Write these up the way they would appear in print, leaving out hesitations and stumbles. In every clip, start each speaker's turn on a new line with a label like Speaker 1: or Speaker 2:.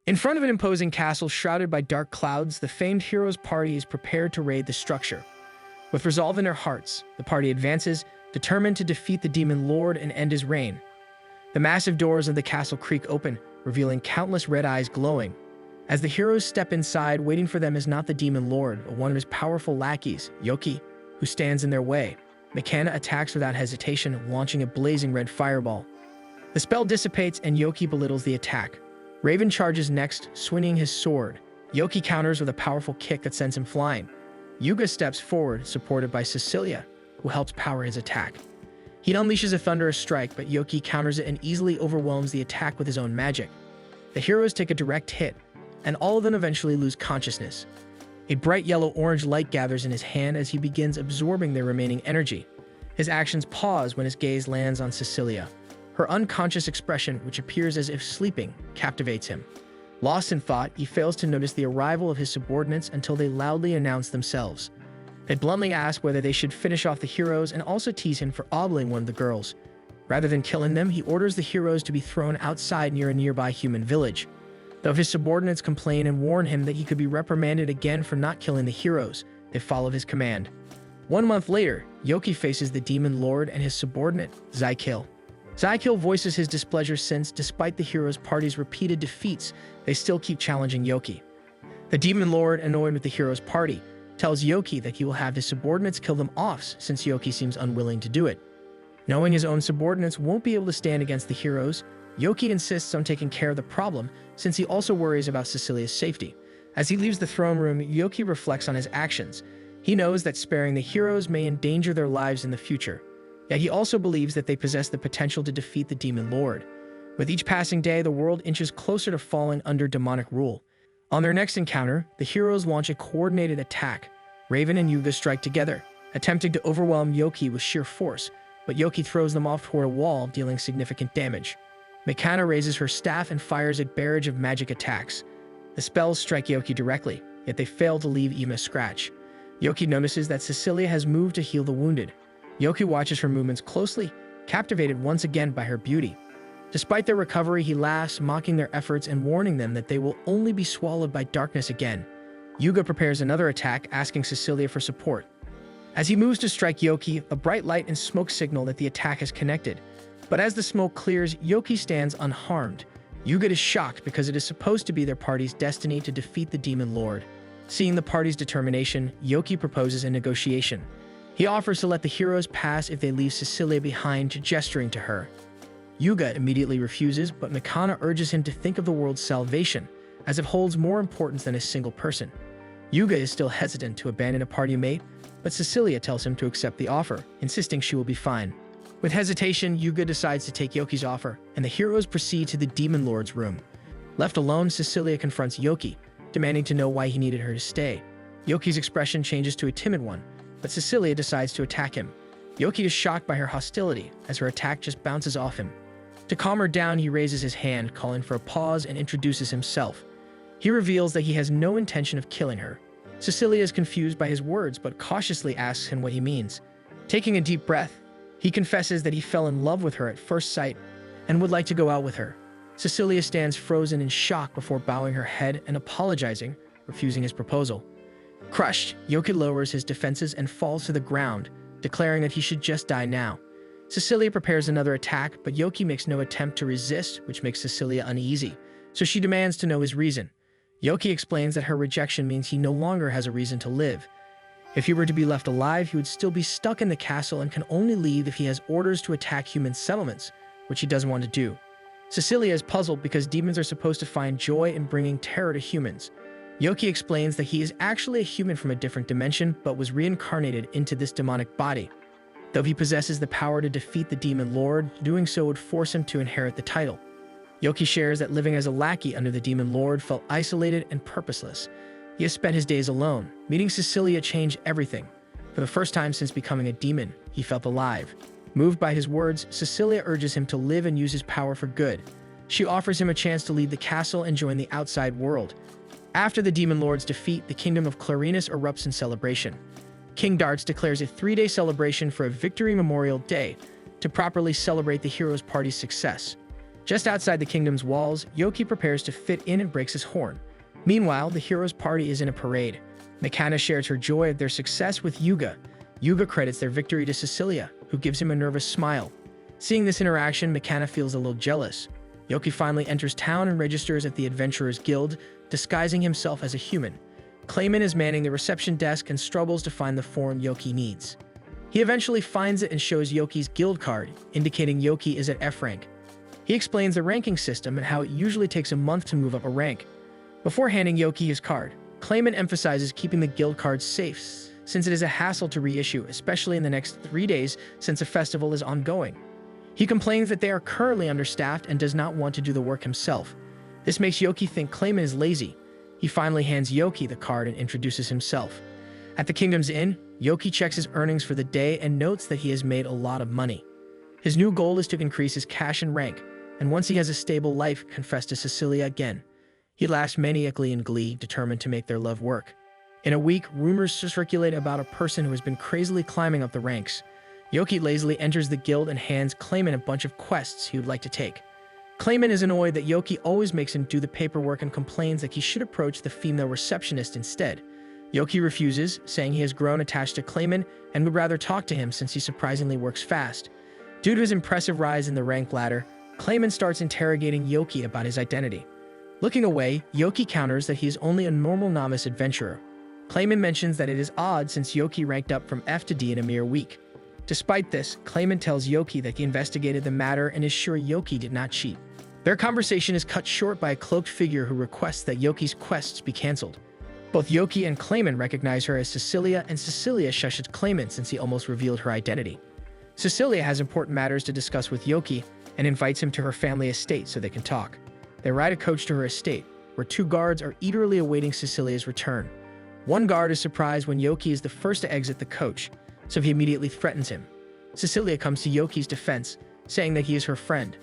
Speaker 1: In front of an imposing castle shrouded by dark clouds, the famed heroes' party is prepared to raid the structure. With resolve in their hearts, the party advances, determined to defeat the demon lord and end his reign. The massive doors of the castle creak open, revealing countless red eyes glowing. As the heroes step inside, waiting for them is not the demon lord, but one of his powerful lackeys, Yoki, who stands in their way. Makana attacks without hesitation, launching a blazing red fireball. The spell dissipates and Yoki belittles the attack. Raven charges next, swinging his sword. Yoki counters with a powerful kick that sends him flying. Yuga steps forward, supported by Cecilia, who helps power his attack. He unleashes a thunderous strike, but Yoki counters it and easily overwhelms the attack with his own magic. The heroes take a direct hit, and all of them eventually lose consciousness. A bright yellow-orange light gathers in his hand as he begins absorbing their remaining energy. His actions pause when his gaze lands on Cecilia. Her unconscious expression, which appears as if sleeping, captivates him. Lost in thought, he fails to notice the arrival of his subordinates until they loudly announce themselves. They bluntly ask whether they should finish off the heroes and also tease him for ogling one of the girls. Rather than killing them, he orders the heroes to be thrown outside near a nearby human village. Though his subordinates complain and warn him that he could be reprimanded again for not killing the heroes, they follow his command. 1 month later, Yoki faces the demon lord and his subordinate, Zykill. Zykill voices his displeasure since, despite the heroes' party's repeated defeats, they still keep challenging Yoki. The demon lord, annoyed with the heroes' party, tells Yoki that he will have his subordinates kill them off since Yoki seems unwilling to do it. Knowing his own subordinates won't be able to stand against the heroes, Yoki insists on taking care of the problem since he also worries about Cecilia's safety. As he leaves the throne room, Yoki reflects on his actions. He knows that sparing the heroes may endanger their lives in the future. Yet he also believes that they possess the potential to defeat the demon lord. With each passing day, the world inches closer to falling under demonic rule. On their next encounter, the heroes launch a coordinated attack. Raven and Yuga strike together, attempting to overwhelm Yoki with sheer force, but Yoki throws them off toward a wall, dealing significant damage. Makana raises her staff and fires a barrage of magic attacks. The spells strike Yoki directly, yet they fail to leave even a scratch. Yoki notices that Cecilia has moved to heal the wounded. Yoki watches her movements closely, captivated once again by her beauty. Despite their recovery, he laughs, mocking their efforts and warning them that they will only be swallowed by darkness again. Yuga prepares another attack, asking Cecilia for support. As he moves to strike Yoki, a bright light and smoke signal that the attack is connected. But as the smoke clears, Yoki stands unharmed. Yuga is shocked because it is supposed to be their party's destiny to defeat the demon lord. Seeing the party's determination, Yoki proposes a negotiation. He offers to let the heroes pass if they leave Cecilia behind, gesturing to her. Yuga immediately refuses, but Makana urges him to think of the world's salvation, as it holds more importance than a single person. Yuga is still hesitant to abandon a party mate, but Cecilia tells him to accept the offer, insisting she will be fine. With hesitation, Yuga decides to take Yoki's offer, and the heroes proceed to the demon lord's room. Left alone, Cecilia confronts Yoki, demanding to know why he needed her to stay. Yoki's expression changes to a timid one, but Cecilia decides to attack him. Yoki is shocked by her hostility, as her attack just bounces off him. To calm her down, he raises his hand, calling for a pause, and introduces himself. He reveals that he has no intention of killing her. Cecilia is confused by his words, but cautiously asks him what he means. Taking a deep breath, he confesses that he fell in love with her at first sight and would like to go out with her. Cecilia stands frozen in shock before bowing her head and apologizing, refusing his proposal. Crushed, Yoki lowers his defenses and falls to the ground, declaring that he should just die now. Cecilia prepares another attack, but Yoki makes no attempt to resist, which makes Cecilia uneasy, so she demands to know his reason. Yoki explains that her rejection means he no longer has a reason to live. If he were to be left alive, he would still be stuck in the castle and can only leave if he has orders to attack human settlements, which he doesn't want to do. Cecilia is puzzled because demons are supposed to find joy in bringing terror to humans. Yoki explains that he is actually a human from a different dimension, but was reincarnated into this demonic body. Though he possesses the power to defeat the demon lord, doing so would force him to inherit the title. Yoki shares that living as a lackey under the demon lord felt isolated and purposeless. He has spent his days alone. Meeting Cecilia changed everything. For the first time since becoming a demon, he felt alive. Moved by his words, Cecilia urges him to live and use his power for good. She offers him a chance to leave the castle and join the outside world. After the demon lord's defeat, the kingdom of Clarinus erupts in celebration. King Darts declares a 3-day celebration for a Victory Memorial Day to properly celebrate the heroes' party's success. Just outside the kingdom's walls, Yoki prepares to fit in and breaks his horn. Meanwhile, the heroes' party is in a parade. Mikana shares her joy at their success with Yuga. Yuga credits their victory to Cecilia, who gives him a nervous smile. Seeing this interaction, Mikana feels a little jealous. Yoki finally enters town and registers at the Adventurers Guild, disguising himself as a human. Clayman is manning the reception desk and struggles to find the form Yoki needs. He eventually finds it and shows Yoki's guild card, indicating Yoki is at F rank. He explains the ranking system and how it usually takes a month to move up a rank. Before handing Yoki his card, Clayman emphasizes keeping the guild cards safe, since it is a hassle to reissue, especially in the next 3 days since a festival is ongoing. He complains that they are currently understaffed and does not want to do the work himself. This makes Yoki think Clayman is lazy. He finally hands Yoki the card and introduces himself. At the Kingdom's Inn, Yoki checks his earnings for the day and notes that he has made a lot of money. His new goal is to increase his cash and rank, and once he has a stable life, confess to Cecilia again. He laughs maniacally in glee, determined to make their love work. In a week, rumors circulate about a person who has been crazily climbing up the ranks. Yoki lazily enters the guild and hands Clayman a bunch of quests he would like to take. Clayman is annoyed that Yoki always makes him do the paperwork and complains that he should approach the female receptionist instead. Yoki refuses, saying he has grown attached to Clayman and would rather talk to him since he surprisingly works fast. Due to his impressive rise in the rank ladder, Clayman starts interrogating Yoki about his identity. Looking away, Yoki counters that he is only a normal novice adventurer. Clayman mentions that it is odd since Yoki ranked up from F to D in a mere week. Despite this, Clayman tells Yoki that he investigated the matter and is sure Yoki did not cheat. Their conversation is cut short by a cloaked figure who requests that Yoki's quests be cancelled. Both Yoki and Clayman recognize her as Cecilia, and Cecilia shushes Clayman since he almost revealed her identity. Cecilia has important matters to discuss with Yoki and invites him to her family estate so they can talk. They ride a coach to her estate, where 2 guards are eagerly awaiting Cecilia's return. One guard is surprised when Yoki is the first to exit the coach, so he immediately threatens him. Cecilia comes to Yoki's defense, saying that he is her friend.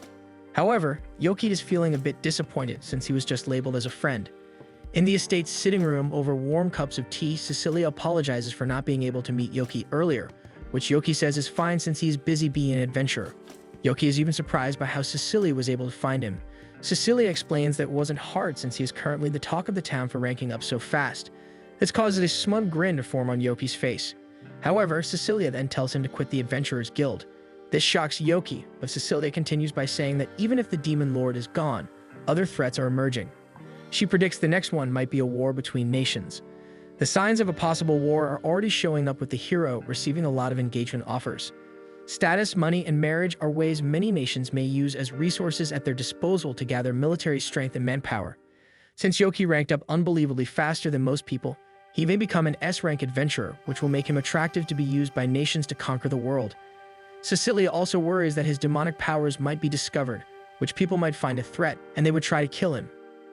Speaker 1: However, Yoki is feeling a bit disappointed since he was just labeled as a friend. In the estate's sitting room over warm cups of tea, Cecilia apologizes for not being able to meet Yoki earlier, which Yoki says is fine since he is busy being an adventurer. Yoki is even surprised by how Cecilia was able to find him. Cecilia explains that it wasn't hard since he is currently the talk of the town for ranking up so fast. This causes a smug grin to form on Yoki's face. However, Cecilia then tells him to quit the Adventurers Guild. This shocks Yoki, but Cecilia continues by saying that even if the Demon Lord is gone, other threats are emerging. She predicts the next one might be a war between nations. The signs of a possible war are already showing up with the hero receiving a lot of engagement offers. Status, money, and marriage are ways many nations may use as resources at their disposal to gather military strength and manpower. Since Yoki ranked up unbelievably faster than most people, he may become an S-rank adventurer, which will make him attractive to be used by nations to conquer the world. Cecilia also worries that his demonic powers might be discovered, which people might find a threat, and they would try to kill him.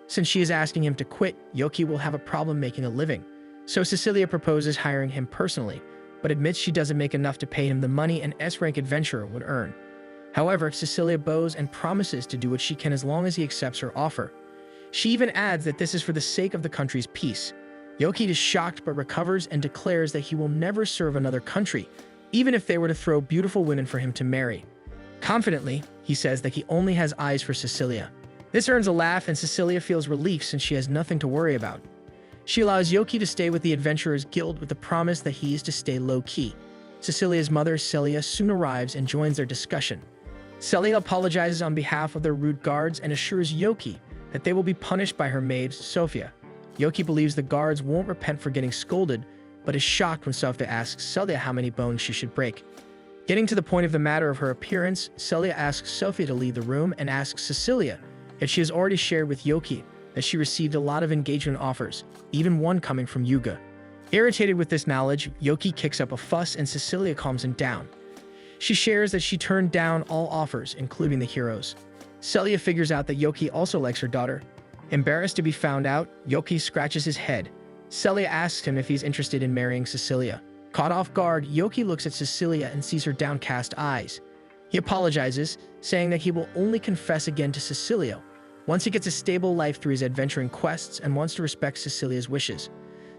Speaker 1: Since she is asking him to quit, Yoki will have a problem making a living. So Cecilia proposes hiring him personally, but admits she doesn't make enough to pay him the money an S-rank adventurer would earn. However, Cecilia bows and promises to do what she can as long as he accepts her offer. She even adds that this is for the sake of the country's peace. Yoki is shocked but recovers and declares that he will never serve another country, even if they were to throw beautiful women for him to marry. Confidently, he says that he only has eyes for Cecilia. This earns a laugh and Cecilia feels relief since she has nothing to worry about. She allows Yoki to stay with the Adventurers Guild with the promise that he is to stay low-key. Cecilia's mother, Celia, soon arrives and joins their discussion. Celia apologizes on behalf of their rude guards and assures Yoki that they will be punished by her maid, Sophia. Yoki believes the guards won't repent for getting scolded, but is shocked when Sophia asks Celia how many bones she should break. Getting to the point of the matter of her appearance, Celia asks Sophia to leave the room and asks Cecilia if she has already shared with Yoki that she received a lot of engagement offers, even one coming from Yuga. Irritated with this knowledge, Yoki kicks up a fuss and Cecilia calms him down. She shares that she turned down all offers, including the heroes. Celia figures out that Yoki also likes her daughter. Embarrassed to be found out, Yoki scratches his head. Celia asks him if he's interested in marrying Cecilia. Caught off guard, Yoki looks at Cecilia and sees her downcast eyes. He apologizes, saying that he will only confess again to Cecilia once he gets a stable life through his adventuring quests and wants to respect Cecilia's wishes.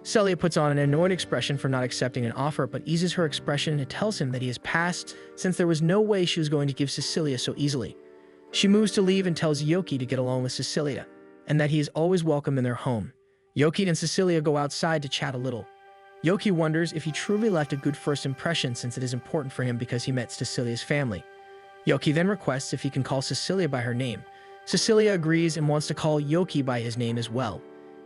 Speaker 1: Celia puts on an annoyed expression for not accepting an offer, but eases her expression and tells him that he has passed since there was no way she was going to give Cecilia so easily. She moves to leave and tells Yoki to get along with Cecilia, and that he is always welcome in their home. Yoki and Cecilia go outside to chat a little. Yoki wonders if he truly left a good first impression since it is important for him because he met Cecilia's family. Yoki then requests if he can call Cecilia by her name. Cecilia agrees and wants to call Yoki by his name as well.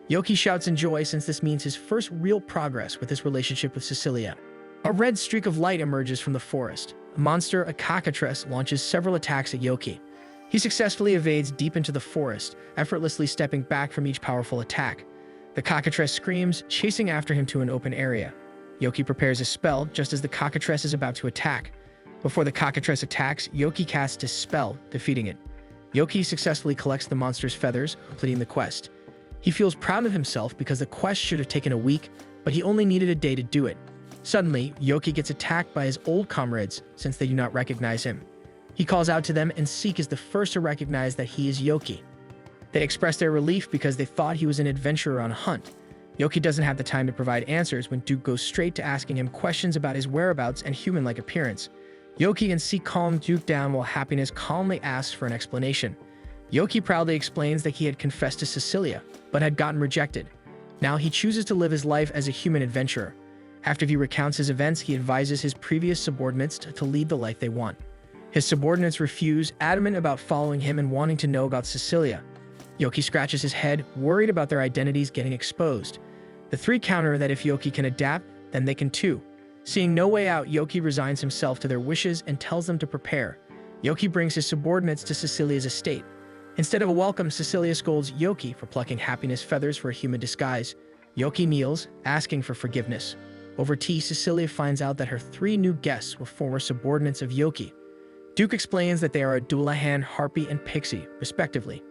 Speaker 1: Yoki shouts in joy since this means his first real progress with his relationship with Cecilia. A red streak of light emerges from the forest. A monster, a cockatrice, launches several attacks at Yoki. He successfully evades deep into the forest, effortlessly stepping back from each powerful attack. The cockatrice screams, chasing after him to an open area. Yoki prepares a spell just as the cockatrice is about to attack. Before the cockatrice attacks, Yoki casts his spell, defeating it. Yoki successfully collects the monster's feathers, completing the quest. He feels proud of himself because the quest should have taken a week, but he only needed a day to do it. Suddenly, Yoki gets attacked by his old comrades since they do not recognize him. He calls out to them and Seek is the first to recognize that he is Yoki. They express their relief because they thought he was an adventurer on a hunt. Yoki doesn't have the time to provide answers when Duke goes straight to asking him questions about his whereabouts and human-like appearance. Yoki and Seek calm Duke down while Happiness calmly asks for an explanation. Yoki proudly explains that he had confessed to Cecilia, but had gotten rejected. Now he chooses to live his life as a human adventurer. After he recounts his events, he advises his previous subordinates to lead the life they want. His subordinates refuse, adamant about following him and wanting to know about Cecilia. Yoki scratches his head, worried about their identities getting exposed. The three counter that if Yoki can adapt, then they can too. Seeing no way out, Yoki resigns himself to their wishes and tells them to prepare. Yoki brings his subordinates to Cecilia's estate. Instead of a welcome, Cecilia scolds Yoki for plucking Happiness feathers for a human disguise. Yoki kneels, asking for forgiveness. Over tea, Cecilia finds out that her three new guests were former subordinates of Yoki. Duke explains that they are a Dullahan, Harpy, and Pixie, respectively.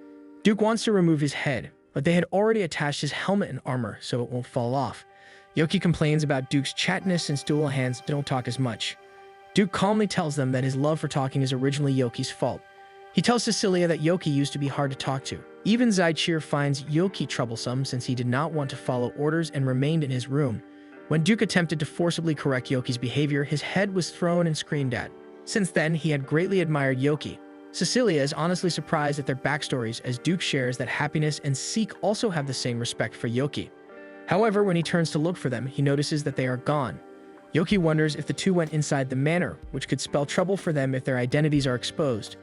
Speaker 1: Duke wants to remove his head, but they had already attached his helmet and armor, so it won't fall off. Yoki complains about Duke's chattiness since Dullahans don't talk as much. Duke calmly tells them that his love for talking is originally Yoki's fault. He tells Cecilia that Yoki used to be hard to talk to. Even Zaichir finds Yoki troublesome since he did not want to follow orders and remained in his room. When Duke attempted to forcibly correct Yoki's behavior, his head was thrown and screamed at. Since then, he had greatly admired Yoki. Cecilia is honestly surprised at their backstories as Duke shares that Happiness and Seek also have the same respect for Yoki. However, when he turns to look for them, he notices that they are gone. Yoki wonders if the two went inside the manor, which could spell trouble for them if their identities are exposed.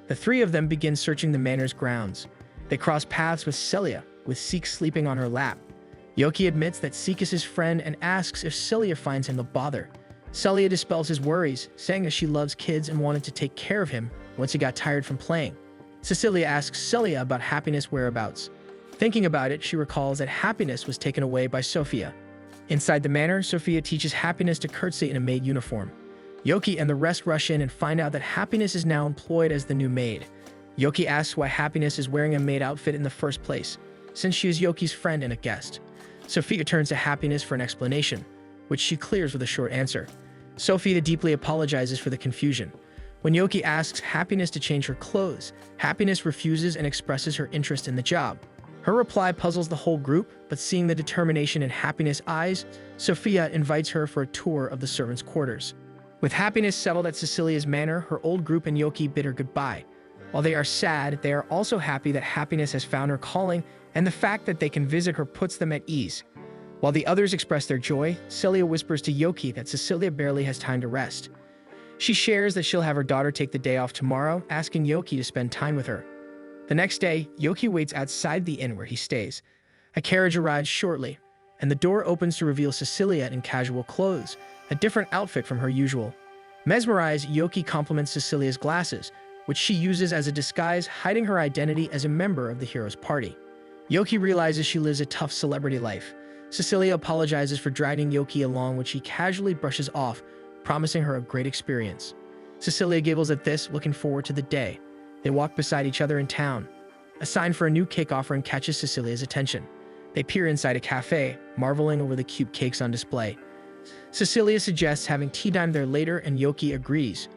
Speaker 1: The three of them begin searching the manor's grounds. They cross paths with Celia, with Seek sleeping on her lap. Yoki admits that Seek is his friend and asks if Celia finds him a bother. Celia dispels his worries, saying that she loves kids and wanted to take care of him once he got tired from playing. Cecilia asks Celia about Happiness' whereabouts. Thinking about it, she recalls that Happiness was taken away by Sophia. Inside the manor, Sophia teaches Happiness to curtsy in a maid uniform. Yoki and the rest rush in and find out that Happiness is now employed as the new maid. Yoki asks why Happiness is wearing a maid outfit in the first place, since she is Yoki's friend and a guest. Sophia turns to Happiness for an explanation, which she clears with a short answer. Sophia deeply apologizes for the confusion. When Yoki asks Happiness to change her clothes, Happiness refuses and expresses her interest in the job. Her reply puzzles the whole group, but seeing the determination in Happiness' eyes, Sophia invites her for a tour of the servants' quarters. With Happiness settled at Cecilia's manor, her old group and Yoki bid her goodbye. While they are sad, they are also happy that Happiness has found her calling, and the fact that they can visit her puts them at ease. While the others express their joy, Celia whispers to Yoki that Cecilia barely has time to rest. She shares that she'll have her daughter take the day off tomorrow, asking Yoki to spend time with her. The next day, Yoki waits outside the inn where he stays. A carriage arrives shortly, and the door opens to reveal Cecilia in casual clothes, a different outfit from her usual. Mesmerized, Yoki compliments Cecilia's glasses, which she uses as a disguise, hiding her identity as a member of the hero's party. Yoki realizes she lives a tough celebrity life. Cecilia apologizes for dragging Yoki along, which he casually brushes off, promising her a great experience. Cecilia giggles at this, looking forward to the day. They walk beside each other in town. A sign for a new cake offering catches Cecilia's attention. They peer inside a cafe, marveling over the cute cakes on display. Cecilia suggests having tea time there later, and Yoki agrees.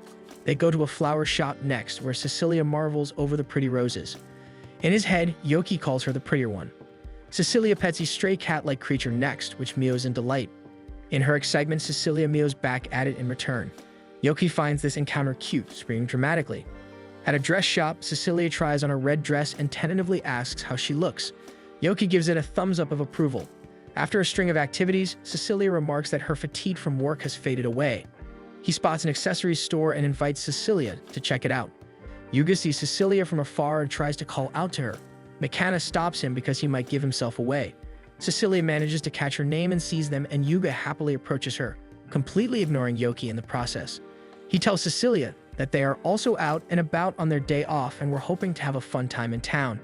Speaker 1: They go to a flower shop next, where Cecilia marvels over the pretty roses. In his head, Yoki calls her the prettier one. Cecilia pets a stray cat-like creature next, which meows in delight. In her excitement, Cecilia meows back at it in return. Yoki finds this encounter cute, screaming dramatically. At a dress shop, Cecilia tries on a red dress and tentatively asks how she looks. Yoki gives it a thumbs up of approval. After a string of activities, Cecilia remarks that her fatigue from work has faded away. He spots an accessories store and invites Cecilia to check it out. Yuga sees Cecilia from afar and tries to call out to her. McKenna stops him because he might give himself away. Cecilia manages to catch her name and sees them, and Yuga happily approaches her, completely ignoring Yoki in the process. He tells Cecilia that they are also out and about on their day off and were hoping to have a fun time in town.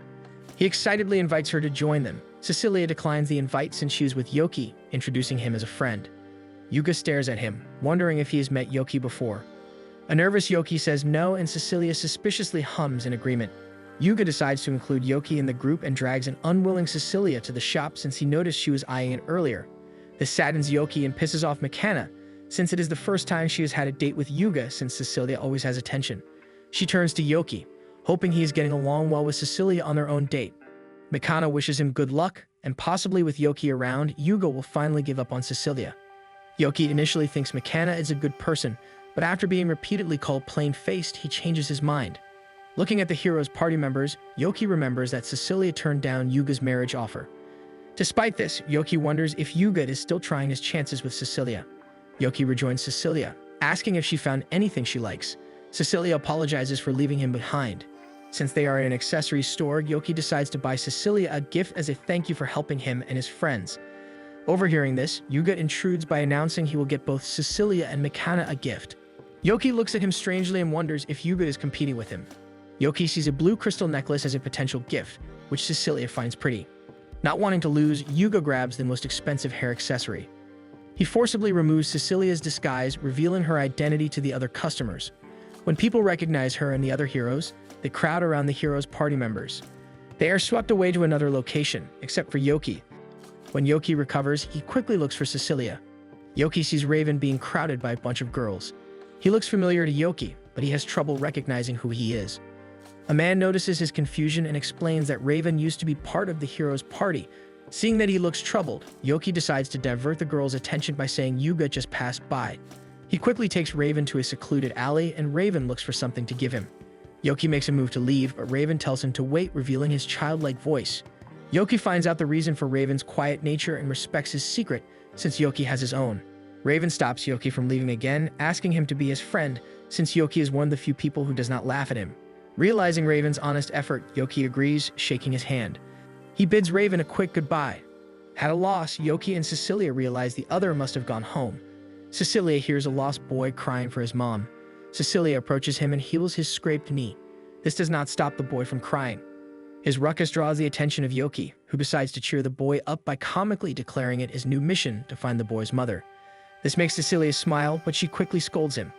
Speaker 1: He excitedly invites her to join them. Cecilia declines the invite since she is with Yoki, introducing him as a friend. Yuga stares at him, wondering if he has met Yoki before. A nervous Yoki says no, and Cecilia suspiciously hums in agreement. Yuga decides to include Yoki in the group and drags an unwilling Cecilia to the shop since he noticed she was eyeing it earlier. This saddens Yoki and pisses off McKenna, since it is the first time she has had a date with Yuga since Cecilia always has attention. She turns to Yoki, hoping he is getting along well with Cecilia on their own date. McKenna wishes him good luck, and possibly with Yoki around, Yuga will finally give up on Cecilia. Yoki initially thinks McKenna is a good person, but after being repeatedly called plain-faced, he changes his mind. Looking at the hero's party members, Yoki remembers that Cecilia turned down Yuga's marriage offer. Despite this, Yoki wonders if Yuga is still trying his chances with Cecilia. Yoki rejoins Cecilia, asking if she found anything she likes. Cecilia apologizes for leaving him behind. Since they are in an accessories store, Yoki decides to buy Cecilia a gift as a thank you for helping him and his friends. Overhearing this, Yuga intrudes by announcing he will get both Cecilia and McKenna a gift. Yoki looks at him strangely and wonders if Yuga is competing with him. Yoki sees a blue crystal necklace as a potential gift, which Cecilia finds pretty. Not wanting to lose, Yuga grabs the most expensive hair accessory. He forcibly removes Cecilia's disguise, revealing her identity to the other customers. When people recognize her and the other heroes, they crowd around the hero's party members. They are swept away to another location, except for Yoki. When Yoki recovers, he quickly looks for Cecilia. Yoki sees Raven being crowded by a bunch of girls. He looks familiar to Yoki, but he has trouble recognizing who he is. A man notices his confusion and explains that Raven used to be part of the hero's party. Seeing that he looks troubled, Yoki decides to divert the girl's attention by saying Yuga just passed by. He quickly takes Raven to a secluded alley, and Raven looks for something to give him. Yoki makes a move to leave, but Raven tells him to wait, revealing his childlike voice. Yoki finds out the reason for Raven's quiet nature and respects his secret, since Yoki has his own. Raven stops Yoki from leaving again, asking him to be his friend, since Yoki is one of the few people who does not laugh at him. Realizing Raven's honest effort, Yoki agrees, shaking his hand. He bids Raven a quick goodbye. At a loss, Yoki and Cecilia realize the other must have gone home. Cecilia hears a lost boy crying for his mom. Cecilia approaches him and heals his scraped knee. This does not stop the boy from crying. His ruckus draws the attention of Yoki, who decides to cheer the boy up by comically declaring it his new mission to find the boy's mother. This makes Cecilia smile, but she quickly scolds him.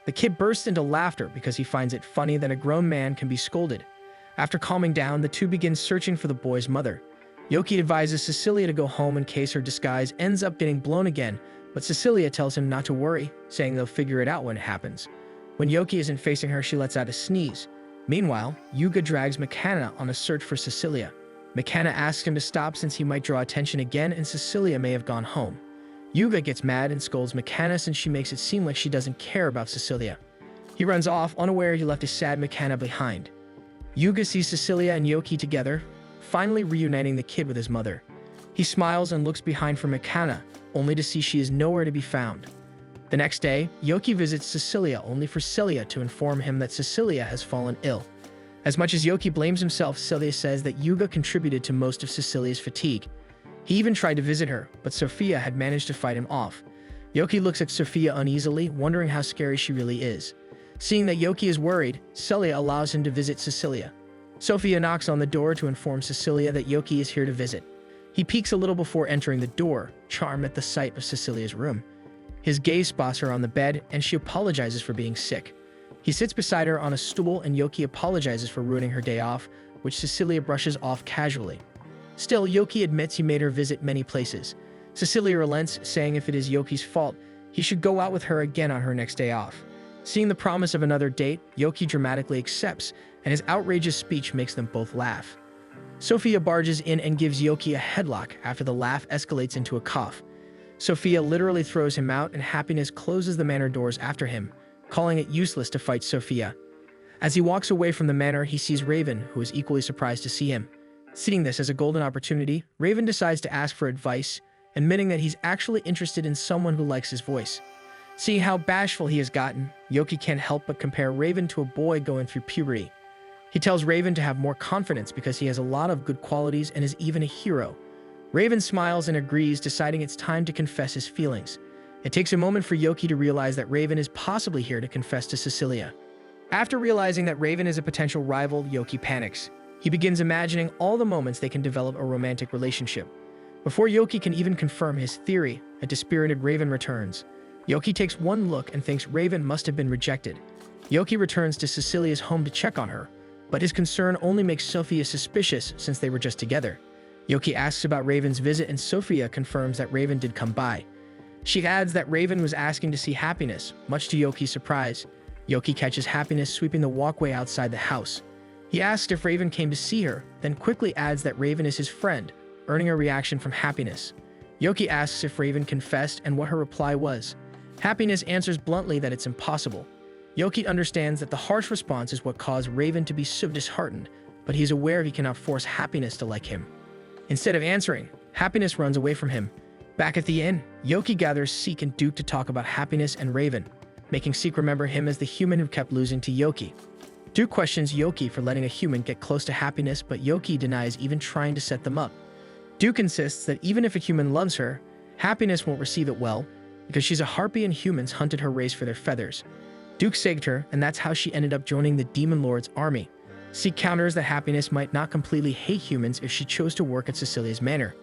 Speaker 1: The kid bursts into laughter because he finds it funny that a grown man can be scolded. After calming down, the two begin searching for the boy's mother. Yoki advises Cecilia to go home in case her disguise ends up getting blown again, but Cecilia tells him not to worry, saying they'll figure it out when it happens. When Yoki isn't facing her, she lets out a sneeze. Meanwhile, Yuga drags McKenna on a search for Cecilia. McKenna asks him to stop since he might draw attention again and Cecilia may have gone home. Yuga gets mad and scolds McKenna since she makes it seem like she doesn't care about Cecilia. He runs off, unaware he left a sad McKenna behind. Yuga sees Cecilia and Yoki together, finally reuniting the kid with his mother. He smiles and looks behind for McKenna, only to see she is nowhere to be found. The next day, Yoki visits Cecilia only for Celia to inform him that Cecilia has fallen ill. As much as Yoki blames himself, Celia says that Yuga contributed to most of Cecilia's fatigue. He even tried to visit her, but Sophia had managed to fight him off. Yoki looks at Sophia uneasily, wondering how scary she really is. Seeing that Yoki is worried, Celia allows him to visit Cecilia. Sophia knocks on the door to inform Cecilia that Yoki is here to visit. He peeks a little before entering the door, charmed at the sight of Cecilia's room. His gaze spots her on the bed, and she apologizes for being sick. He sits beside her on a stool, and Yoki apologizes for ruining her day off, which Cecilia brushes off casually. Still, Yoki admits he made her visit many places. Cecilia relents, saying if it is Yoki's fault, he should go out with her again on her next day off. Seeing the promise of another date, Yoki dramatically accepts, and his outrageous speech makes them both laugh. Sophia barges in and gives Yoki a headlock after the laugh escalates into a cough. Sophia literally throws him out, and Happiness closes the manor doors after him, calling it useless to fight Sophia. As he walks away from the manor, he sees Raven, who is equally surprised to see him. Seeing this as a golden opportunity, Raven decides to ask for advice, admitting that he's actually interested in someone who likes his voice. Seeing how bashful he has gotten, Yoki can't help but compare Raven to a boy going through puberty. He tells Raven to have more confidence because he has a lot of good qualities and is even a hero. Raven smiles and agrees, deciding it's time to confess his feelings. It takes a moment for Yoki to realize that Raven is possibly here to confess to Cecilia. After realizing that Raven is a potential rival, Yoki panics. He begins imagining all the moments they can develop a romantic relationship. Before Yoki can even confirm his theory, a dispirited Raven returns. Yoki takes one look and thinks Raven must have been rejected. Yoki returns to Cecilia's home to check on her, but his concern only makes Sophia suspicious since they were just together. Yoki asks about Raven's visit and Sophia confirms that Raven did come by. She adds that Raven was asking to see Happiness, much to Yoki's surprise. Yoki catches Happiness sweeping the walkway outside the house. He asks if Raven came to see her, then quickly adds that Raven is his friend, earning a reaction from Happiness. Yoki asks if Raven confessed and what her reply was. Happiness answers bluntly that it's impossible. Yoki understands that the harsh response is what caused Raven to be so disheartened, but he's aware he cannot force Happiness to like him. Instead of answering, Happiness runs away from him. Back at the inn, Yoki gathers Seek and Duke to talk about Happiness and Raven, making Seek remember him as the human who kept losing to Yoki. Duke questions Yoki for letting a human get close to Happiness, but Yoki denies even trying to set them up. Duke insists that even if a human loves her, Happiness won't receive it well, because she's a harpy and humans hunted her race for their feathers. Duke saved her, and that's how she ended up joining the Demon Lord's army. Seek counters that Happiness might not completely hate humans if she chose to work at Cecilia's manor.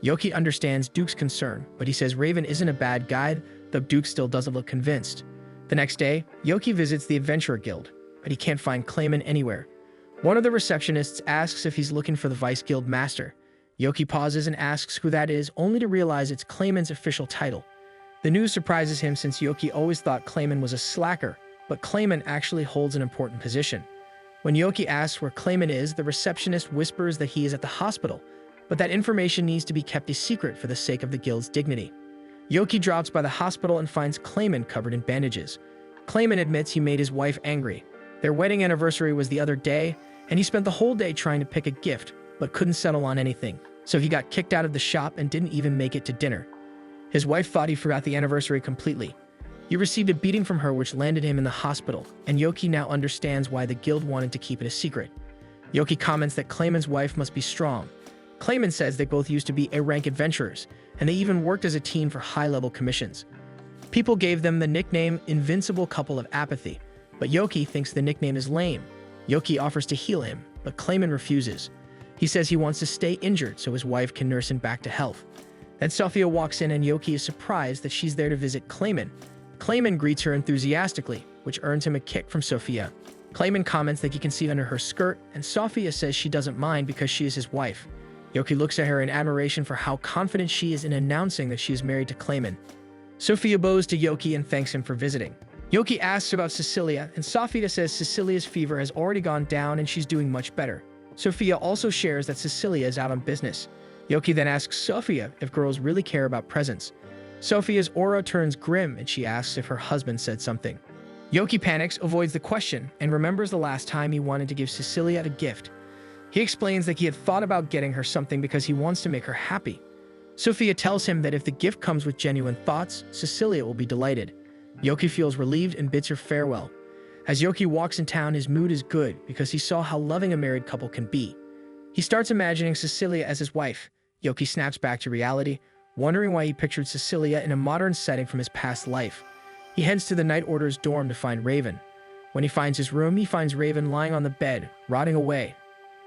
Speaker 1: Yoki understands Duke's concern, but he says Raven isn't a bad guy, though Duke still doesn't look convinced. The next day, Yoki visits the Adventurer Guild, but he can't find Clayman anywhere. One of the receptionists asks if he's looking for the Vice Guild Master. Yoki pauses and asks who that is, only to realize it's Clayman's official title. The news surprises him since Yoki always thought Clayman was a slacker, but Clayman actually holds an important position. When Yoki asks where Clayman is, the receptionist whispers that he is at the hospital, but that information needs to be kept a secret for the sake of the guild's dignity. Yoki drops by the hospital and finds Clayman covered in bandages. Clayman admits he made his wife angry. Their wedding anniversary was the other day, and he spent the whole day trying to pick a gift, but couldn't settle on anything, so he got kicked out of the shop and didn't even make it to dinner. His wife thought he forgot the anniversary completely. He received a beating from her which landed him in the hospital, and Yoki now understands why the guild wanted to keep it a secret. Yoki comments that Clayman's wife must be strong. Clayman says they both used to be A-rank adventurers, and they even worked as a team for high-level commissions. People gave them the nickname Invincible Couple of Apathy, but Yoki thinks the nickname is lame. Yoki offers to heal him, but Clayman refuses. He says he wants to stay injured so his wife can nurse him back to health. Then Sophia walks in and Yoki is surprised that she's there to visit Clayman. Clayman greets her enthusiastically, which earns him a kick from Sophia. Clayman comments that he can see under her skirt, and Sophia says she doesn't mind because she is his wife. Yoki looks at her in admiration for how confident she is in announcing that she is married to Clayman. Sophia bows to Yoki and thanks him for visiting. Yoki asks about Cecilia, and Sophia says Cecilia's fever has already gone down and she's doing much better. Sophia also shares that Cecilia is out on business. Yoki then asks Sophia if girls really care about presents. Sophia's aura turns grim and she asks if her husband said something. Yoki panics, avoids the question, and remembers the last time he wanted to give Cecilia a gift. He explains that he had thought about getting her something because he wants to make her happy. Sophia tells him that if the gift comes with genuine thoughts, Cecilia will be delighted. Yoki feels relieved and bids her farewell. As Yoki walks in town, his mood is good because he saw how loving a married couple can be. He starts imagining Cecilia as his wife. Yoki snaps back to reality, wondering why he pictured Cecilia in a modern setting from his past life. He heads to the Night Order's dorm to find Raven. When he finds his room, he finds Raven lying on the bed, rotting away.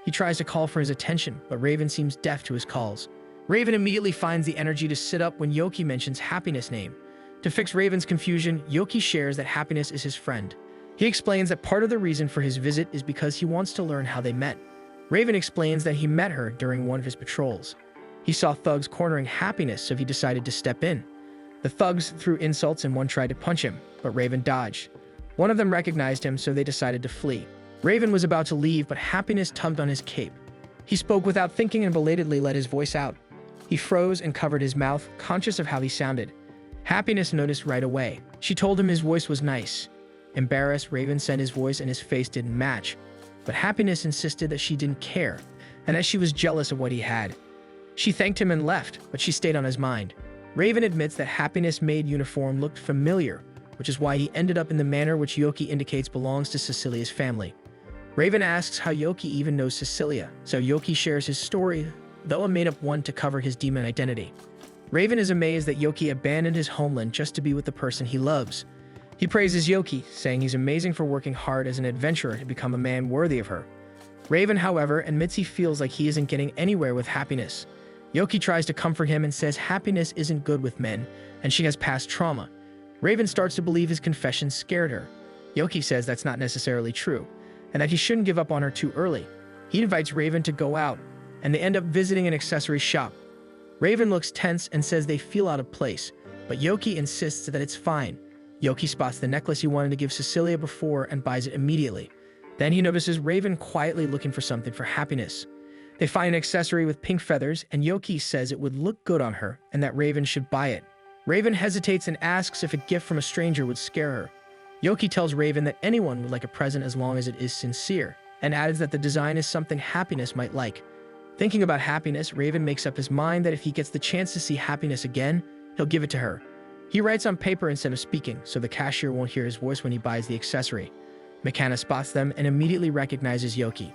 Speaker 1: He tries to call for his attention, but Raven seems deaf to his calls. Raven immediately finds the energy to sit up when Yoki mentions Happiness' name. To fix Raven's confusion, Yoki shares that Happiness is his friend. He explains that part of the reason for his visit is because he wants to learn how they met. Raven explains that he met her during one of his patrols. He saw thugs cornering Happiness, so he decided to step in. The thugs threw insults and one tried to punch him, but Raven dodged. One of them recognized him, so they decided to flee. Raven was about to leave, but Happiness tugged on his cape. He spoke without thinking and belatedly let his voice out. He froze and covered his mouth, conscious of how he sounded. Happiness noticed right away. She told him his voice was nice. Embarrassed, Raven said his voice and his face didn't match, but Happiness insisted that she didn't care, and that she was jealous of what he had. She thanked him and left, but she stayed on his mind. Raven admits that Happiness' maid uniform looked familiar, which is why he ended up in the manor which Yoki indicates belongs to Cecilia's family. Raven asks how Yoki even knows Cecilia, so Yoki shares his story, though a made-up one to cover his demon identity. Raven is amazed that Yoki abandoned his homeland just to be with the person he loves. He praises Yoki, saying he's amazing for working hard as an adventurer to become a man worthy of her. Raven, however, admits he feels like he isn't getting anywhere with Happiness. Yoki tries to comfort him and says Happiness isn't good with men, and she has past trauma. Raven starts to believe his confession scared her. Yoki says that's not necessarily true, and that he shouldn't give up on her too early. He invites Raven to go out, and they end up visiting an accessory shop. Raven looks tense and says they feel out of place, but Yoki insists that it's fine. Yoki spots the necklace he wanted to give Cecilia before and buys it immediately. Then he notices Raven quietly looking for something for Happiness. They find an accessory with pink feathers, and Yoki says it would look good on her and that Raven should buy it. Raven hesitates and asks if a gift from a stranger would scare her. Yoki tells Raven that anyone would like a present as long as it is sincere, and adds that the design is something Happiness might like. Thinking about Happiness, Raven makes up his mind that if he gets the chance to see Happiness again, he'll give it to her. He writes on paper instead of speaking, so the cashier won't hear his voice when he buys the accessory. McKenna spots them and immediately recognizes Yoki.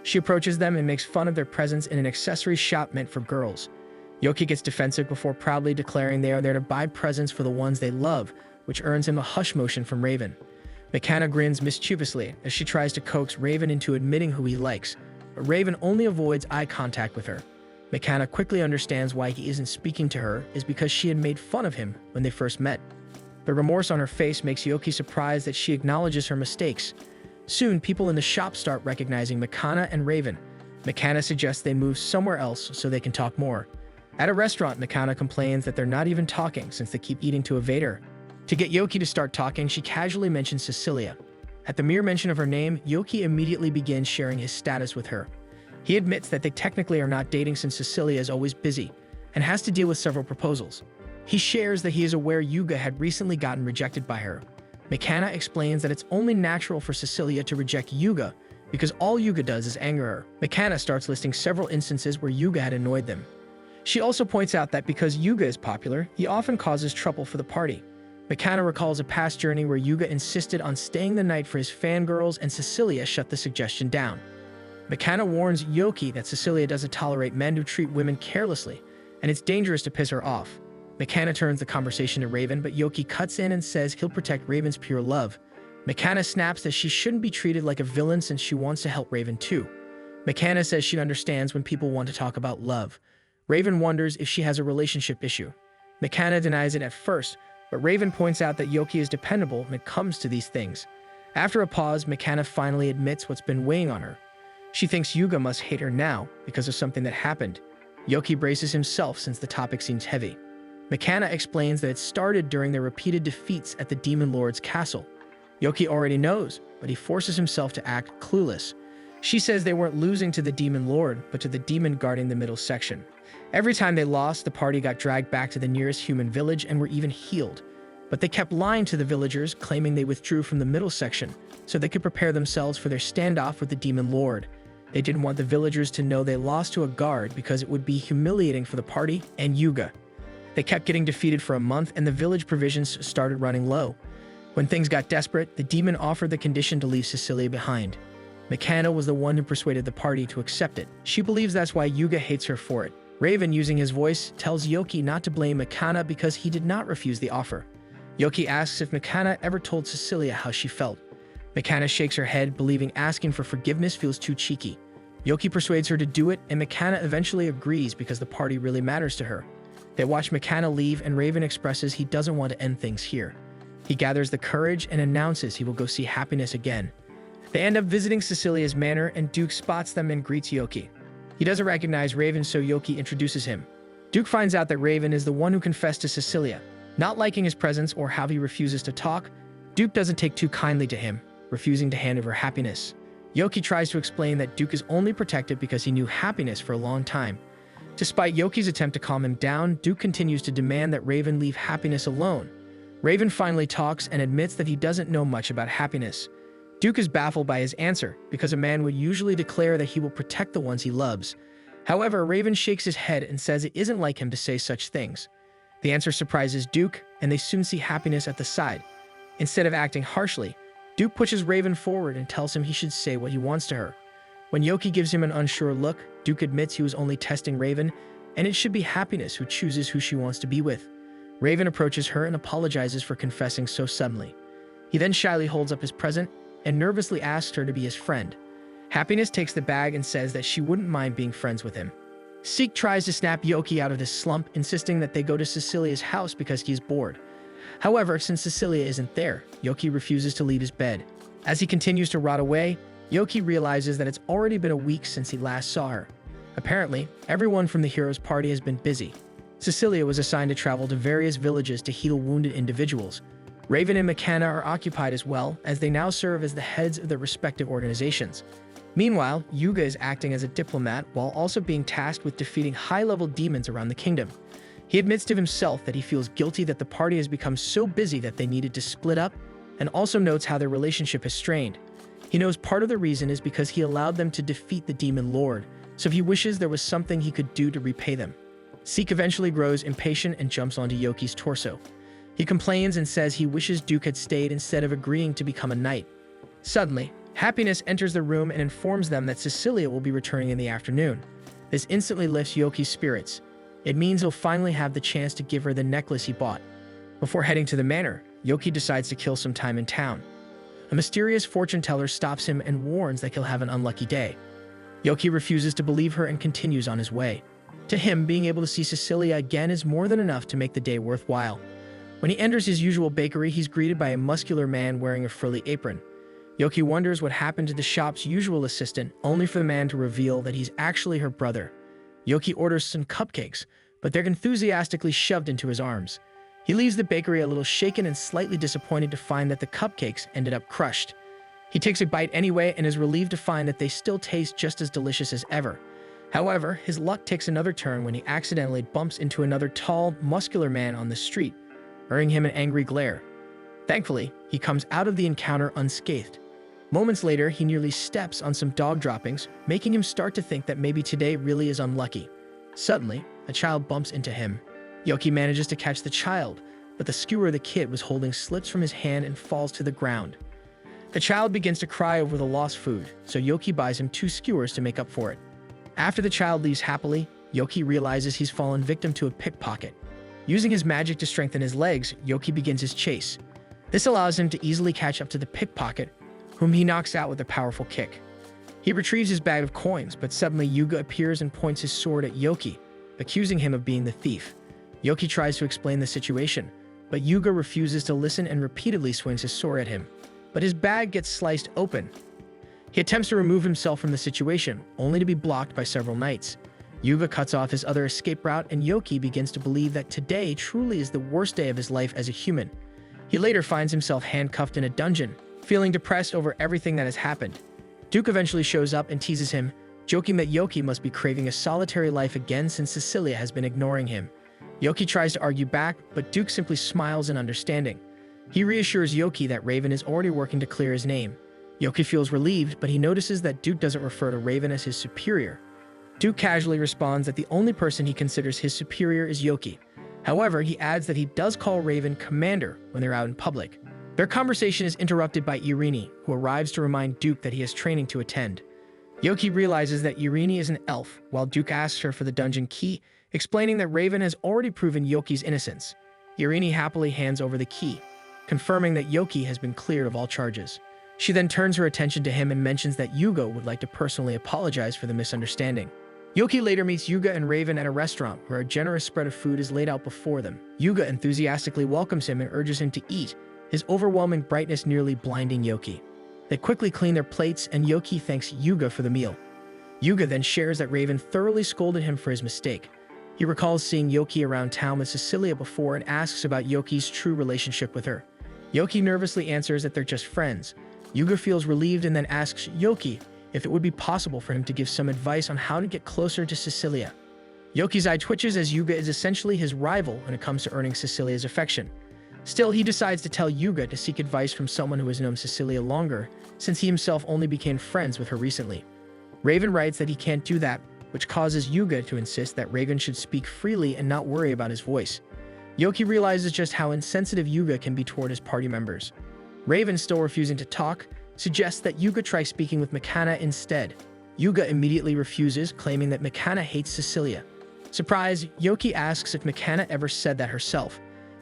Speaker 1: She approaches them and makes fun of their presence in an accessory shop meant for girls. Yoki gets defensive before proudly declaring they are there to buy presents for the ones they love, which earns him a hush motion from Raven. McKenna grins mischievously as she tries to coax Raven into admitting who he likes, but Raven only avoids eye contact with her. McKenna quickly understands why he isn't speaking to her is because she had made fun of him when they first met. The remorse on her face makes Yoki surprised that she acknowledges her mistakes. Soon, people in the shop start recognizing McKenna and Raven. McKenna suggests they move somewhere else so they can talk more. At a restaurant, McKenna complains that they're not even talking since they keep eating to evade her. To get Yoki to start talking, she casually mentions Cecilia. At the mere mention of her name, Yoki immediately begins sharing his status with her. He admits that they technically are not dating since Cecilia is always busy and has to deal with several proposals. He shares that he is aware Yuga had recently gotten rejected by her. McKenna explains that it's only natural for Cecilia to reject Yuga because all Yuga does is anger her. McKenna starts listing several instances where Yuga had annoyed them. She also points out that because Yuga is popular, he often causes trouble for the party. McKenna recalls a past journey where Yuga insisted on staying the night for his fangirls and Cecilia shut the suggestion down. McKenna warns Yoki that Cecilia doesn't tolerate men who treat women carelessly, and it's dangerous to piss her off. McKenna turns the conversation to Raven, but Yoki cuts in and says he'll protect Raven's pure love. McKenna snaps that she shouldn't be treated like a villain since she wants to help Raven too. McKenna says she understands when people want to talk about love. Raven wonders if she has a relationship issue. McKenna denies it at first, but Raven points out that Yoki is dependable when it comes to these things. After a pause, McKenna finally admits what's been weighing on her. She thinks Yuga must hate her now because of something that happened. Yoki braces himself since the topic seems heavy. McKenna explains that it started during their repeated defeats at the Demon Lord's castle. Yoki already knows, but he forces himself to act clueless. She says they weren't losing to the Demon Lord, but to the demon guarding the middle section. Every time they lost, the party got dragged back to the nearest human village and were even healed. But they kept lying to the villagers, claiming they withdrew from the middle section so they could prepare themselves for their standoff with the Demon Lord. They didn't want the villagers to know they lost to a guard because it would be humiliating for the party and Yuga. They kept getting defeated for a month and the village provisions started running low. When things got desperate, the demon offered the condition to leave Cecilia behind. McKenna was the one who persuaded the party to accept it. She believes that's why Yuga hates her for it. Raven, using his voice, tells Yoki not to blame McKenna because he did not refuse the offer. Yoki asks if McKenna ever told Cecilia how she felt. McKenna shakes her head, believing asking for forgiveness feels too cheeky. Yoki persuades her to do it, and McKenna eventually agrees because the party really matters to her. They watch McKenna leave, and Raven expresses he doesn't want to end things here. He gathers the courage and announces he will go see Happiness again. They end up visiting Cecilia's manor, and Duke spots them and greets Yoki. He doesn't recognize Raven, so Yoki introduces him. Duke finds out that Raven is the one who confessed to Cecilia. Not liking his presence or how he refuses to talk, Duke doesn't take too kindly to him, refusing to hand over Happiness. Yoki tries to explain that Duke is only protected because he knew Happiness for a long time. Despite Yoki's attempt to calm him down, Duke continues to demand that Raven leave Happiness alone. Raven finally talks and admits that he doesn't know much about happiness. Duke is baffled by his answer, because a man would usually declare that he will protect the ones he loves. However, Raven shakes his head and says it isn't like him to say such things. The answer surprises Duke, and they soon see happiness at the side. Instead of acting harshly, Duke pushes Raven forward and tells him he should say what he wants to her. When Yoki gives him an unsure look, Duke admits he was only testing Raven, and it should be happiness who chooses who she wants to be with. Raven approaches her and apologizes for confessing so suddenly. He then shyly holds up his present and nervously asks her to be his friend. Happiness takes the bag and says that she wouldn't mind being friends with him. Seek tries to snap Yoki out of this slump, insisting that they go to Cecilia's house because he is bored. However, since Cecilia isn't there, Yoki refuses to leave his bed. As he continues to rot away, Yoki realizes that it's already been a week since he last saw her. Apparently, everyone from the hero's party has been busy. Cecilia was assigned to travel to various villages to heal wounded individuals. Raven and McKenna are occupied as well, as they now serve as the heads of their respective organizations. Meanwhile, Yuga is acting as a diplomat while also being tasked with defeating high-level demons around the kingdom. He admits to himself that he feels guilty that the party has become so busy that they needed to split up, and also notes how their relationship has strained. He knows part of the reason is because he allowed them to defeat the demon lord, so he wishes there was something he could do to repay them. Seek eventually grows impatient and jumps onto Yoki's torso. He complains and says he wishes Duke had stayed instead of agreeing to become a knight. Suddenly, Happiness enters the room and informs them that Cecilia will be returning in the afternoon. This instantly lifts Yoki's spirits. It means he'll finally have the chance to give her the necklace he bought. Before heading to the manor, Yoki decides to kill some time in town. A mysterious fortune teller stops him and warns that he'll have an unlucky day. Yoki refuses to believe her and continues on his way. To him, being able to see Cecilia again is more than enough to make the day worthwhile. When he enters his usual bakery, he's greeted by a muscular man wearing a frilly apron. Yoki wonders what happened to the shop's usual assistant, only for the man to reveal that he's actually her brother. Yoki orders some cupcakes, but they're enthusiastically shoved into his arms. He leaves the bakery a little shaken and slightly disappointed to find that the cupcakes ended up crushed. He takes a bite anyway and is relieved to find that they still taste just as delicious as ever. However, his luck takes another turn when he accidentally bumps into another tall, muscular man on the street, earning him an angry glare. Thankfully, he comes out of the encounter unscathed. Moments later, he nearly steps on some dog droppings, making him start to think that maybe today really is unlucky. Suddenly, a child bumps into him. Yoki manages to catch the child, but the skewer of the kid was holding slips from his hand and falls to the ground. The child begins to cry over the lost food, so Yoki buys him 2 skewers to make up for it. After the child leaves happily, Yoki realizes he's fallen victim to a pickpocket. Using his magic to strengthen his legs, Yoki begins his chase. This allows him to easily catch up to the pickpocket, whom he knocks out with a powerful kick. He retrieves his bag of coins, but suddenly Yuga appears and points his sword at Yoki, accusing him of being the thief. Yoki tries to explain the situation, but Yuga refuses to listen and repeatedly swings his sword at him. But his bag gets sliced open. He attempts to remove himself from the situation, only to be blocked by several knights. Yuga cuts off his other escape route, and Yoki begins to believe that today truly is the worst day of his life as a human. He later finds himself handcuffed in a dungeon, feeling depressed over everything that has happened. Duke eventually shows up and teases him, joking that Yoki must be craving a solitary life again since Cecilia has been ignoring him. Yoki tries to argue back, but Duke simply smiles in understanding. He reassures Yoki that Raven is already working to clear his name. Yoki feels relieved, but he notices that Duke doesn't refer to Raven as his superior. Duke casually responds that the only person he considers his superior is Yoki. However, he adds that he does call Raven Commander when they're out in public. Their conversation is interrupted by Irini, who arrives to remind Duke that he has training to attend. Yoki realizes that Irini is an elf, while Duke asks her for the dungeon key, explaining that Raven has already proven Yoki's innocence. Irini happily hands over the key, confirming that Yoki has been cleared of all charges. She then turns her attention to him and mentions that Yuga would like to personally apologize for the misunderstanding. Yoki later meets Yuga and Raven at a restaurant where a generous spread of food is laid out before them. Yuga enthusiastically welcomes him and urges him to eat, his overwhelming brightness nearly blinding Yoki. They quickly clean their plates, and Yoki thanks Yuga for the meal. Yuga then shares that Raven thoroughly scolded him for his mistake. He recalls seeing Yoki around town with Cecilia before and asks about Yoki's true relationship with her. Yoki nervously answers that they're just friends. Yuga feels relieved and then asks Yoki if it would be possible for him to give some advice on how to get closer to Cecilia. Yoki's eye twitches as Yuga is essentially his rival when it comes to earning Cecilia's affection. Still, he decides to tell Yuga to seek advice from someone who has known Cecilia longer, since he himself only became friends with her recently. Raven writes that he can't do that, which causes Yuga to insist that Raven should speak freely and not worry about his voice. Yoki realizes just how insensitive Yuga can be toward his party members. Raven, still refusing to talk, suggests that Yuga try speaking with Mikana instead. Yuga immediately refuses, claiming that Mikana hates Cecilia. Surprised, Yoki asks if Mikana ever said that herself.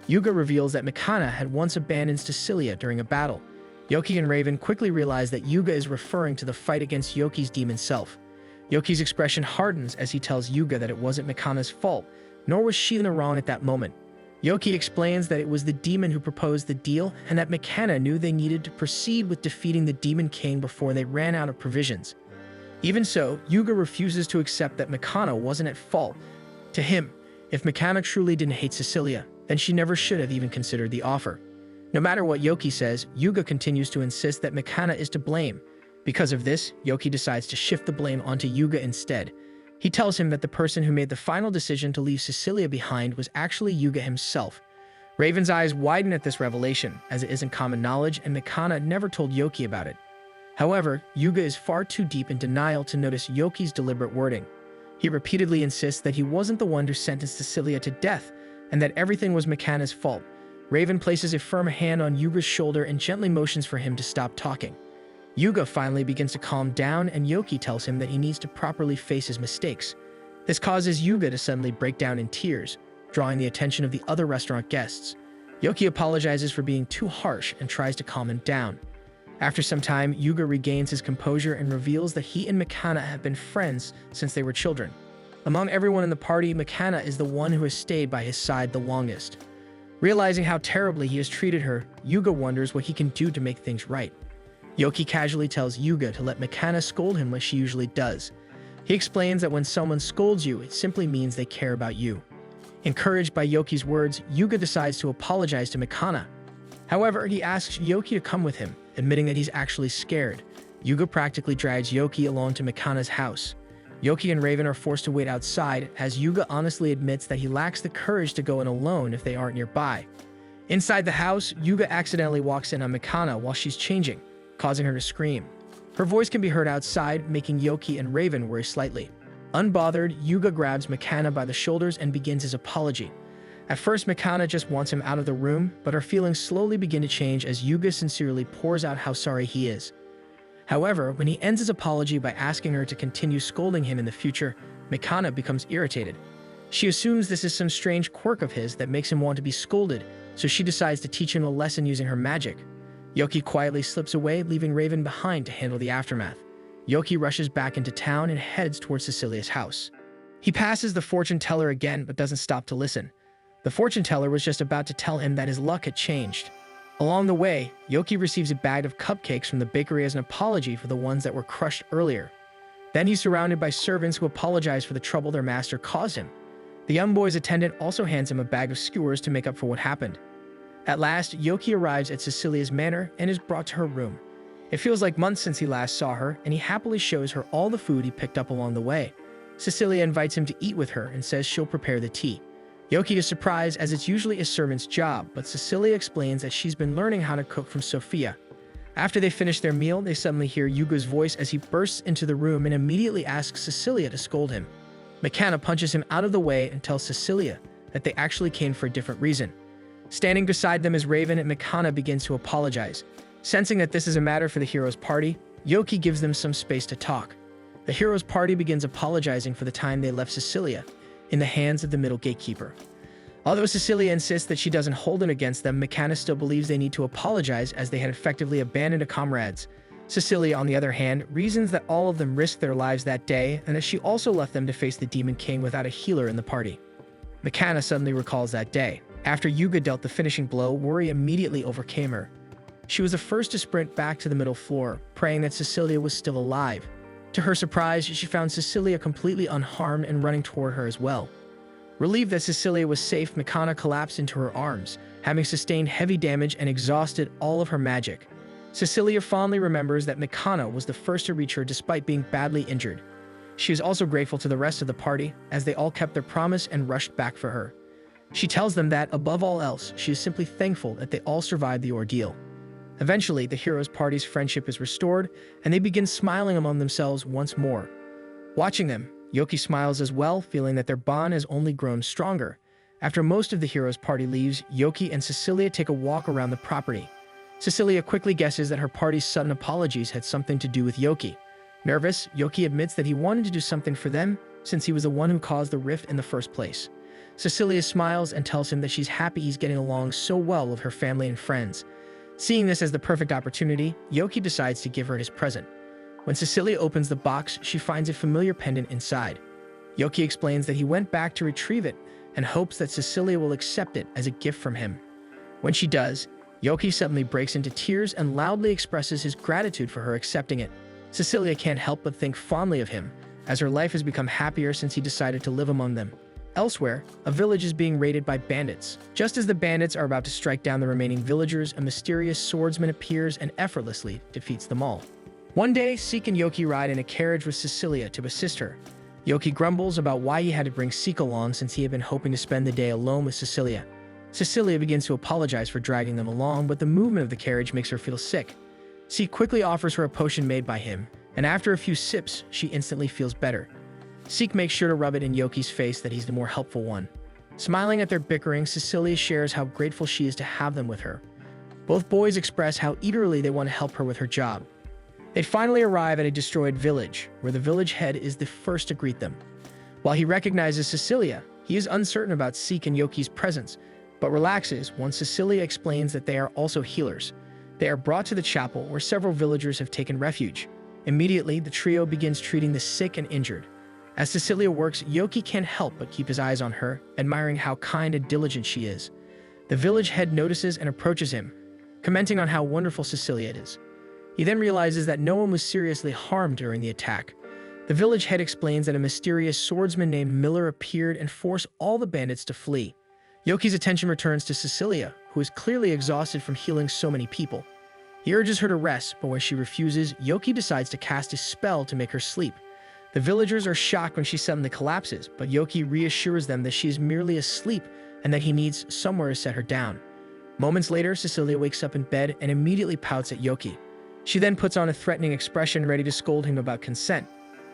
Speaker 1: Yuga reveals that Mikana had once abandoned Cecilia during a battle. Yoki and Raven quickly realize that Yuga is referring to the fight against Yoki's demon self. Yoki's expression hardens as he tells Yuga that it wasn't Mikana's fault, nor was she in the wrong at that moment. Yoki explains that it was the demon who proposed the deal and that Mikana knew they needed to proceed with defeating the Demon King before they ran out of provisions. Even so, Yuga refuses to accept that Mikana wasn't at fault. To him, if Mikana truly didn't hate Cecilia, then she never should have even considered the offer. No matter what Yoki says, Yuga continues to insist that Mikana is to blame. Because of this, Yoki decides to shift the blame onto Yuga instead. He tells him that the person who made the final decision to leave Cecilia behind was actually Yuga himself. Raven's eyes widen at this revelation, as it isn't common knowledge and Mikana never told Yoki about it. However, Yuga is far too deep in denial to notice Yoki's deliberate wording. He repeatedly insists that he wasn't the one who sentenced Cecilia to death, and that everything was Mikana's fault. Raven places a firm hand on Yuga's shoulder and gently motions for him to stop talking. Yuga finally begins to calm down, and Yoki tells him that he needs to properly face his mistakes. This causes Yuga to suddenly break down in tears, drawing the attention of the other restaurant guests. Yoki apologizes for being too harsh and tries to calm him down. After some time, Yuga regains his composure and reveals that he and Mikana have been friends since they were children. Among everyone in the party, Mikana is the one who has stayed by his side the longest. Realizing how terribly he has treated her, Yuga wonders what he can do to make things right. Yoki casually tells Yuga to let Mikana scold him like she usually does. He explains that when someone scolds you, it simply means they care about you. Encouraged by Yoki's words, Yuga decides to apologize to Mikana. However, he asks Yoki to come with him, admitting that he's actually scared. Yuga practically drags Yoki along to Mikana's house. Yoki and Raven are forced to wait outside, as Yuga honestly admits that he lacks the courage to go in alone if they aren't nearby. Inside the house, Yuga accidentally walks in on Mikana while she's changing, causing her to scream. Her voice can be heard outside, making Yoki and Raven worry slightly. Unbothered, Yuga grabs Mikana by the shoulders and begins his apology. At first, Mikana just wants him out of the room, but her feelings slowly begin to change as Yuga sincerely pours out how sorry he is. However, when he ends his apology by asking her to continue scolding him in the future, Mikana becomes irritated. She assumes this is some strange quirk of his that makes him want to be scolded, so she decides to teach him a lesson using her magic. Yoki quietly slips away, leaving Raven behind to handle the aftermath. Yoki rushes back into town and heads towards Cecilia's house. He passes the fortune teller again, but doesn't stop to listen. The fortune teller was just about to tell him that his luck had changed. Along the way, Yoki receives a bag of cupcakes from the bakery as an apology for the ones that were crushed earlier. Then he's surrounded by servants who apologize for the trouble their master caused him. The young boy's attendant also hands him a bag of skewers to make up for what happened. At last, Yoki arrives at Cecilia's manor and is brought to her room. It feels like months since he last saw her, and he happily shows her all the food he picked up along the way. Cecilia invites him to eat with her and says she'll prepare the tea. Yoki is surprised as it's usually a servant's job, but Cecilia explains that she's been learning how to cook from Sophia. After they finish their meal, they suddenly hear Yuga's voice as he bursts into the room and immediately asks Cecilia to scold him. Mikana punches him out of the way and tells Cecilia that they actually came for a different reason. Standing beside them is Raven, and Mikana begins to apologize. Sensing that this is a matter for the hero's party, Yoki gives them some space to talk. The hero's party begins apologizing for the time they left Cecilia in the hands of the middle gatekeeper. Although Cecilia insists that she doesn't hold it against them, Mikana still believes they need to apologize as they had effectively abandoned her comrades. Cecilia, on the other hand, reasons that all of them risked their lives that day and that she also left them to face the Demon King without a healer in the party. Mikana suddenly recalls that day. After Yuga dealt the finishing blow, worry immediately overcame her. She was the first to sprint back to the middle floor, praying that Cecilia was still alive. To her surprise, she found Cecilia completely unharmed and running toward her as well. Relieved that Cecilia was safe, Mikana collapsed into her arms, having sustained heavy damage and exhausted all of her magic. Cecilia fondly remembers that Mikana was the first to reach her despite being badly injured. She is also grateful to the rest of the party, as they all kept their promise and rushed back for her. She tells them that, above all else, she is simply thankful that they all survived the ordeal. Eventually, the heroes' party's friendship is restored, and they begin smiling among themselves once more. Watching them, Yoki smiles as well, feeling that their bond has only grown stronger. After most of the heroes' party leaves, Yoki and Cecilia take a walk around the property. Cecilia quickly guesses that her party's sudden apologies had something to do with Yoki. Nervous, Yoki admits that he wanted to do something for them, since he was the one who caused the rift in the first place. Cecilia smiles and tells him that she's happy he's getting along so well with her family and friends. Seeing this as the perfect opportunity, Yoki decides to give her his present. When Cecilia opens the box, she finds a familiar pendant inside. Yoki explains that he went back to retrieve it and hopes that Cecilia will accept it as a gift from him. When she does, Yoki suddenly breaks into tears and loudly expresses his gratitude for her accepting it. Cecilia can't help but think fondly of him, as her life has become happier since he decided to live among them. Elsewhere, a village is being raided by bandits. Just as the bandits are about to strike down the remaining villagers, a mysterious swordsman appears and effortlessly defeats them all. One day, Seek and Yoki ride in a carriage with Cecilia to assist her. Yoki grumbles about why he had to bring Seek along since he had been hoping to spend the day alone with Cecilia. Cecilia begins to apologize for dragging them along, but the movement of the carriage makes her feel sick. Seek quickly offers her a potion made by him, and after a few sips, she instantly feels better. Seek makes sure to rub it in Yoki's face that he's the more helpful one. Smiling at their bickering, Cecilia shares how grateful she is to have them with her. Both boys express how eagerly they want to help her with her job. They finally arrive at a destroyed village, where the village head is the first to greet them. While he recognizes Cecilia, he is uncertain about Seek and Yoki's presence, but relaxes once Cecilia explains that they are also healers. They are brought to the chapel where several villagers have taken refuge. Immediately, the trio begins treating the sick and injured. As Cecilia works, Yoki can't help but keep his eyes on her, admiring how kind and diligent she is. The village head notices and approaches him, commenting on how wonderful Cecilia is. He then realizes that no one was seriously harmed during the attack. The village head explains that a mysterious swordsman named Miller appeared and forced all the bandits to flee. Yoki's attention returns to Cecilia, who is clearly exhausted from healing so many people. He urges her to rest, but when she refuses, Yoki decides to cast a spell to make her sleep. The villagers are shocked when she suddenly collapses, but Yoki reassures them that she is merely asleep and that he needs somewhere to set her down. Moments later, Cecilia wakes up in bed and immediately pouts at Yoki. She then puts on a threatening expression, ready to scold him about consent.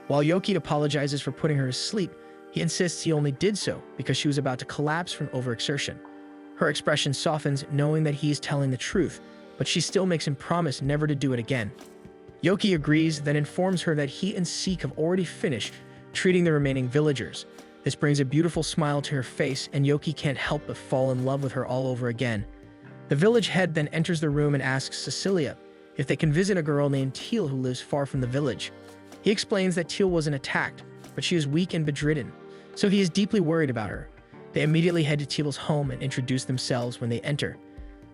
Speaker 1: While Yoki apologizes for putting her to sleep, he insists he only did so because she was about to collapse from overexertion. Her expression softens, knowing that he is telling the truth, but she still makes him promise never to do it again. Yoki agrees, then informs her that he and Seek have already finished treating the remaining villagers. This brings a beautiful smile to her face, and Yoki can't help but fall in love with her all over again. The village head then enters the room and asks Cecilia if they can visit a girl named Teal who lives far from the village. He explains that Teal wasn't attacked, but she is weak and bedridden, so he is deeply worried about her. They immediately head to Teal's home and introduce themselves when they enter.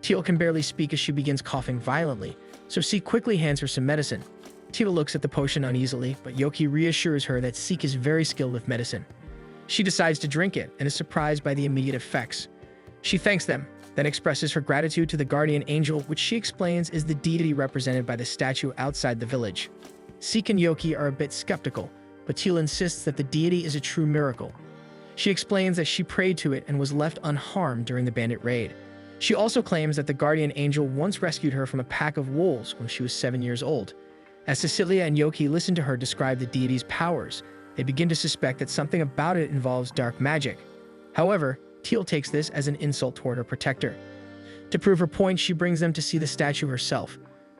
Speaker 1: Teal can barely speak as she begins coughing violently, so Seek quickly hands her some medicine. Teal looks at the potion uneasily, but Yoki reassures her that Seek is very skilled with medicine. She decides to drink it and is surprised by the immediate effects. She thanks them, then expresses her gratitude to the guardian angel, which she explains is the deity represented by the statue outside the village. Seek and Yoki are a bit skeptical, but Teal insists that the deity is a true miracle. She explains that she prayed to it and was left unharmed during the bandit raid. She also claims that the guardian angel once rescued her from a pack of wolves when she was 7 years old. As Cecilia and Yoki listen to her describe the deity's powers, they begin to suspect that something about it involves dark magic. However, Teal takes this as an insult toward her protector. To prove her point, she brings them to see the statue herself.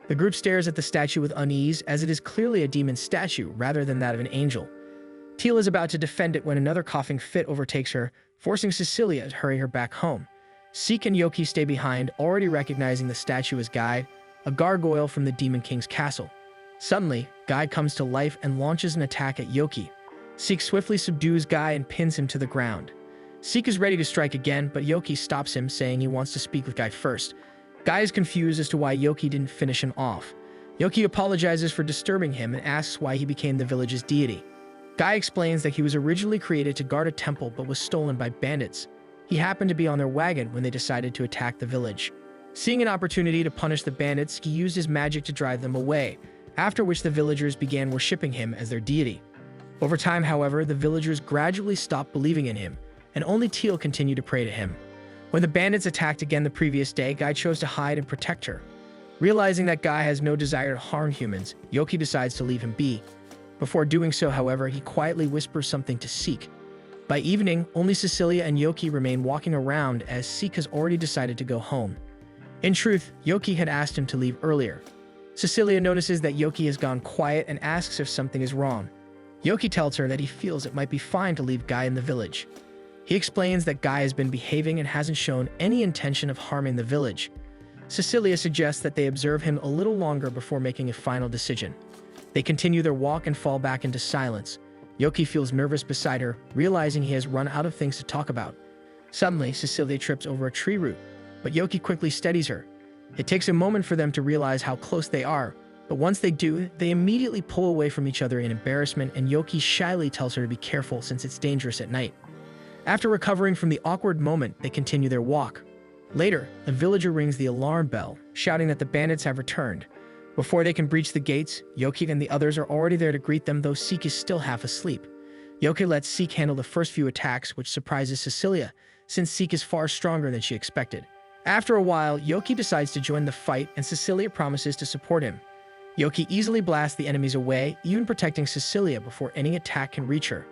Speaker 1: The group stares at the statue with unease, as it is clearly a demon statue rather than that of an angel. Teal is about to defend it when another coughing fit overtakes her, forcing Cecilia to hurry her back home. Seek and Yoki stay behind, already recognizing the statue as Guy, a gargoyle from the Demon King's castle. Suddenly, Guy comes to life and launches an attack at Yoki. Seek swiftly subdues Guy and pins him to the ground. Seek is ready to strike again, but Yoki stops him, saying he wants to speak with Guy first. Guy is confused as to why Yoki didn't finish him off. Yoki apologizes for disturbing him and asks why he became the village's deity. Guy explains that he was originally created to guard a temple but was stolen by bandits. He happened to be on their wagon when they decided to attack the village. Seeing an opportunity to punish the bandits, he used his magic to drive them away, after which the villagers began worshipping him as their deity. Over time, however, the villagers gradually stopped believing in him, and only Teal continued to pray to him. When the bandits attacked again the previous day, Guy chose to hide and protect her. Realizing that Guy has no desire to harm humans, Yoki decides to leave him be. Before doing so, however, he quietly whispers something to Seek. By evening, only Cecilia and Yoki remain walking around as Seek has already decided to go home. In truth, Yoki had asked him to leave earlier. Cecilia notices that Yoki has gone quiet and asks if something is wrong. Yoki tells her that he feels it might be fine to leave Guy in the village. He explains that Guy has been behaving and hasn't shown any intention of harming the village. Cecilia suggests that they observe him a little longer before making a final decision. They continue their walk and fall back into silence. Yoki feels nervous beside her, realizing he has run out of things to talk about. Suddenly, Cecilia trips over a tree root, but Yoki quickly steadies her. It takes a moment for them to realize how close they are, but once they do, they immediately pull away from each other in embarrassment, and Yoki shyly tells her to be careful since it's dangerous at night. After recovering from the awkward moment, they continue their walk. Later, a villager rings the alarm bell, shouting that the bandits have returned. Before they can breach the gates, Yoki and the others are already there to greet them, though Seek is still half asleep. Yoki lets Seek handle the first few attacks, which surprises Cecilia, since Seek is far stronger than she expected. After a while, Yoki decides to join the fight, and Cecilia promises to support him. Yoki easily blasts the enemies away, even protecting Cecilia before any attack can reach her.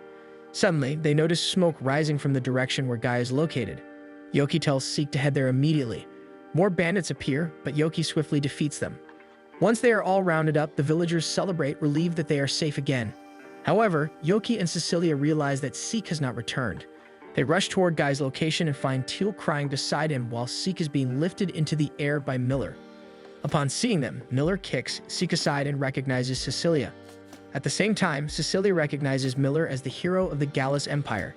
Speaker 1: Suddenly, they notice smoke rising from the direction where Guy is located. Yoki tells Seek to head there immediately. More bandits appear, but Yoki swiftly defeats them. Once they are all rounded up, the villagers celebrate, relieved that they are safe again. However, Yoki and Cecilia realize that Seek has not returned. They rush toward Guy's location and find Teal crying beside him while Seek is being lifted into the air by Miller. Upon seeing them, Miller kicks Seek aside and recognizes Cecilia. At the same time, Cecilia recognizes Miller as the hero of the Gallus Empire.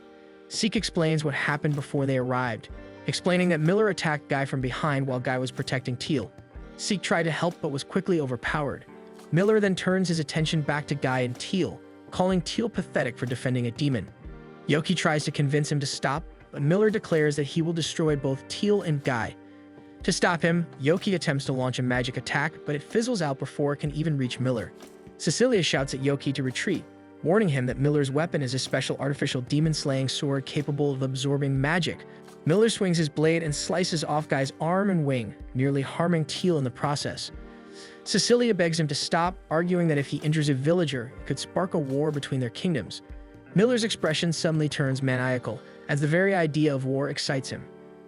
Speaker 1: Seek explains what happened before they arrived, explaining that Miller attacked Guy from behind while Guy was protecting Teal. Seek tried to help but was quickly overpowered. Miller then turns his attention back to Guy and Teal, calling Teal pathetic for defending a demon. Yoki tries to convince him to stop, but Miller declares that he will destroy both Teal and Guy. To stop him, Yoki attempts to launch a magic attack, but it fizzles out before it can even reach Miller. Cecilia shouts at Yoki to retreat, warning him that Miller's weapon is a special artificial demon-slaying sword capable of absorbing magic. Miller swings his blade and slices off Guy's arm and wing, nearly harming Teal in the process. Cecilia begs him to stop, arguing that if he injures a villager, it could spark a war between their kingdoms. Miller's expression suddenly turns maniacal, as the very idea of war excites him.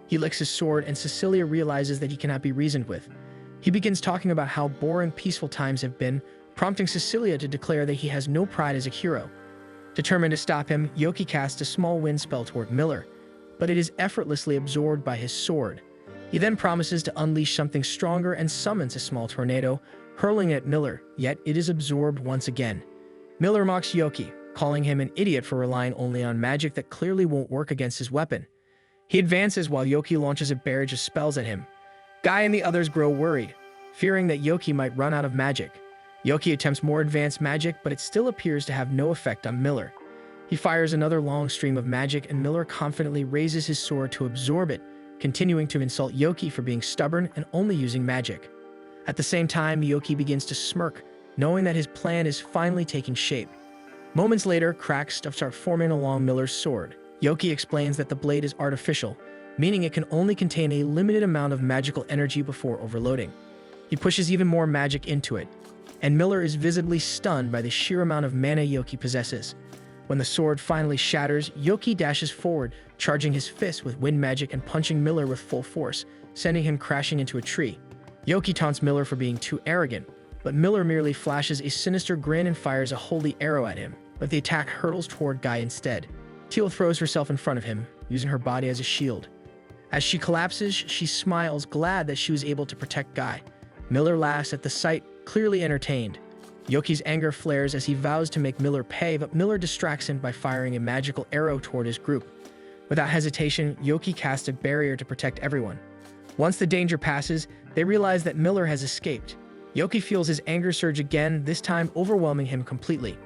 Speaker 1: He licks his sword, and Cecilia realizes that he cannot be reasoned with. He begins talking about how boring peaceful times have been, prompting Cecilia to declare that he has no pride as a hero. Determined to stop him, Yoki casts a small wind spell toward Miller, but it is effortlessly absorbed by his sword. He then promises to unleash something stronger and summons a small tornado, hurling it at Miller, yet it is absorbed once again. Miller mocks Yoki, calling him an idiot for relying only on magic that clearly won't work against his weapon. He advances while Yoki launches a barrage of spells at him. Guy and the others grow worried, fearing that Yoki might run out of magic. Yoki attempts more advanced magic, but it still appears to have no effect on Miller. He fires another long stream of magic, and Miller confidently raises his sword to absorb it, continuing to insult Yoki for being stubborn and only using magic. At the same time, Yoki begins to smirk, knowing that his plan is finally taking shape. Moments later, cracks start forming along Miller's sword. Yoki explains that the blade is artificial, meaning it can only contain a limited amount of magical energy before overloading. He pushes even more magic into it, and Miller is visibly stunned by the sheer amount of mana Yoki possesses. When the sword finally shatters, Yoki dashes forward, charging his fist with wind magic and punching Miller with full force, sending him crashing into a tree. Yoki taunts Miller for being too arrogant, but Miller merely flashes a sinister grin and fires a holy arrow at him, but the attack hurtles toward Guy instead. Teal throws herself in front of him, using her body as a shield. As she collapses, she smiles, glad that she was able to protect Guy. Miller laughs at the sight, clearly entertained. Yoki's anger flares as he vows to make Miller pay, but Miller distracts him by firing a magical arrow toward his group. Without hesitation, Yoki casts a barrier to protect everyone. Once the danger passes, they realize that Miller has escaped. Yoki feels his anger surge again, this time overwhelming him completely.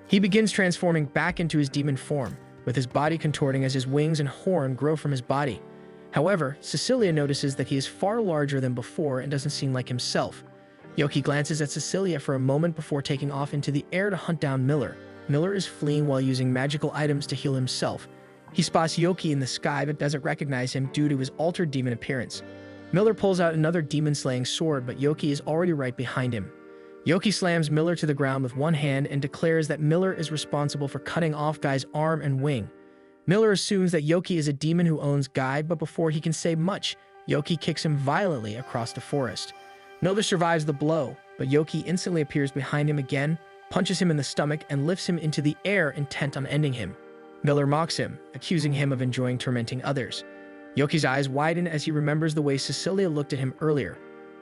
Speaker 1: He begins transforming back into his demon form, with his body contorting as his wings and horn grow from his body. However, Cecilia notices that he is far larger than before and doesn't seem like himself. Yoki glances at Cecilia for a moment before taking off into the air to hunt down Miller. Miller is fleeing while using magical items to heal himself. He spots Yoki in the sky but doesn't recognize him due to his altered demon appearance. Miller pulls out another demon-slaying sword, but Yoki is already right behind him. Yoki slams Miller to the ground with one hand and declares that Miller is responsible for cutting off Guy's arm and wing. Miller assumes that Yoki is a demon who owns Guy, but before he can say much, Yoki kicks him violently across the forest. Miller survives the blow, but Yoki instantly appears behind him again, punches him in the stomach, and lifts him into the air, intent on ending him. Miller mocks him, accusing him of enjoying tormenting others. Yoki's eyes widen as he remembers the way Cecilia looked at him earlier.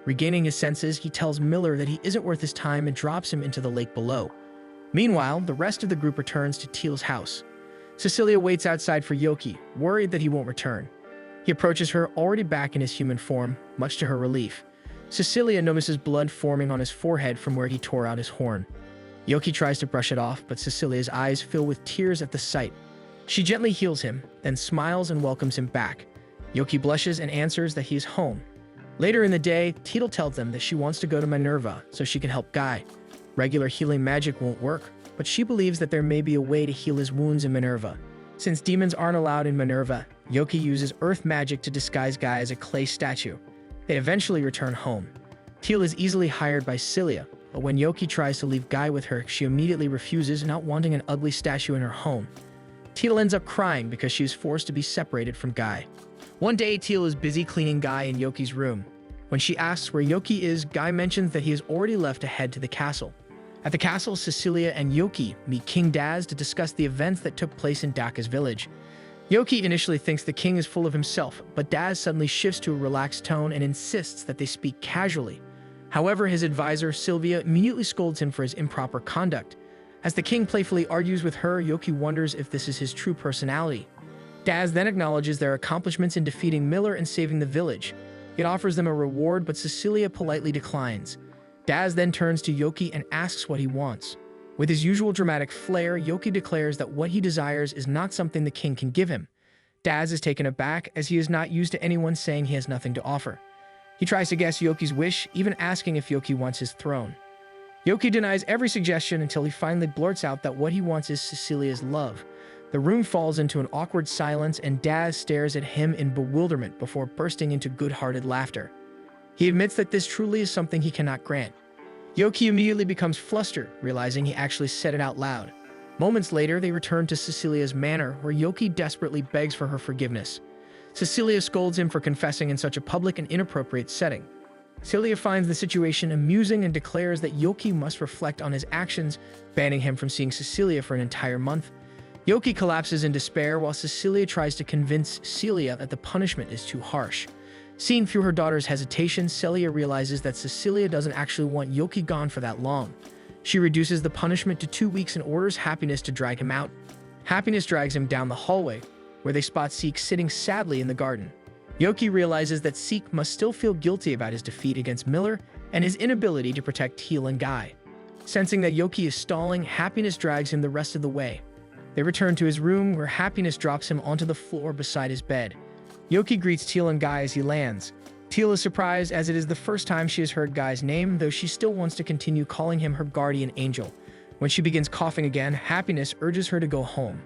Speaker 1: Regaining his senses, he tells Miller that he isn't worth his time and drops him into the lake below. Meanwhile, the rest of the group returns to Teal's house. Cecilia waits outside for Yoki, worried that he won't return. He approaches her, already back in his human form, much to her relief. Cecilia notices blood forming on his forehead from where he tore out his horn. Yoki tries to brush it off, but Cecilia's eyes fill with tears at the sight. She gently heals him, then smiles and welcomes him back. Yoki blushes and answers that he is home. Later in the day, Teal tells them that she wants to go to Minerva so she can help Guy. Regular healing magic won't work, but she believes that there may be a way to heal his wounds in Minerva. Since demons aren't allowed in Minerva, Yoki uses earth magic to disguise Guy as a clay statue. They eventually return home. Teal is easily hired by Cilia, but when Yoki tries to leave Guy with her, she immediately refuses, not wanting an ugly statue in her home. Teal ends up crying because she is forced to be separated from Guy. One day, Teal is busy cleaning Guy in Yoki's room. When she asks where Yoki is, Guy mentions that he has already left to head to the castle. At the castle, Cecilia and Yoki meet King Daz to discuss the events that took place in Daka's village. Yoki initially thinks the king is full of himself, but Daz suddenly shifts to a relaxed tone and insists that they speak casually. However, his advisor, Sylvia, immediately scolds him for his improper conduct. As the king playfully argues with her, Yoki wonders if this is his true personality. Daz then acknowledges their accomplishments in defeating Miller and saving the village. It offers them a reward, but Cecilia politely declines. Daz then turns to Yoki and asks what he wants. With his usual dramatic flair, Yoki declares that what he desires is not something the king can give him. Daz is taken aback as he is not used to anyone saying he has nothing to offer. He tries to guess Yoki's wish, even asking if Yoki wants his throne. Yoki denies every suggestion until he finally blurts out that what he wants is Cecilia's love. The room falls into an awkward silence and Daz stares at him in bewilderment before bursting into good-hearted laughter. He admits that this truly is something he cannot grant. Yoki immediately becomes flustered, realizing he actually said it out loud. Moments later, they return to Cecilia's manor, where Yoki desperately begs for her forgiveness. Cecilia scolds him for confessing in such a public and inappropriate setting. Celia finds the situation amusing and declares that Yoki must reflect on his actions, banning him from seeing Cecilia for an entire month. Yoki collapses in despair while Cecilia tries to convince Celia that the punishment is too harsh. Seeing through her daughter's hesitation, Celia realizes that Cecilia doesn't actually want Yoki gone for that long. She reduces the punishment to 2 weeks and orders Happiness to drag him out. Happiness drags him down the hallway, where they spot Seek sitting sadly in the garden. Yoki realizes that Seek must still feel guilty about his defeat against Miller and his inability to protect Teal and Guy. Sensing that Yoki is stalling, Happiness drags him the rest of the way. They return to his room, where Happiness drops him onto the floor beside his bed. Yoki greets Teal and Guy as he lands. Teal is surprised as it is the first time she has heard Guy's name, though she still wants to continue calling him her guardian angel. When she begins coughing again, Happiness urges her to go home.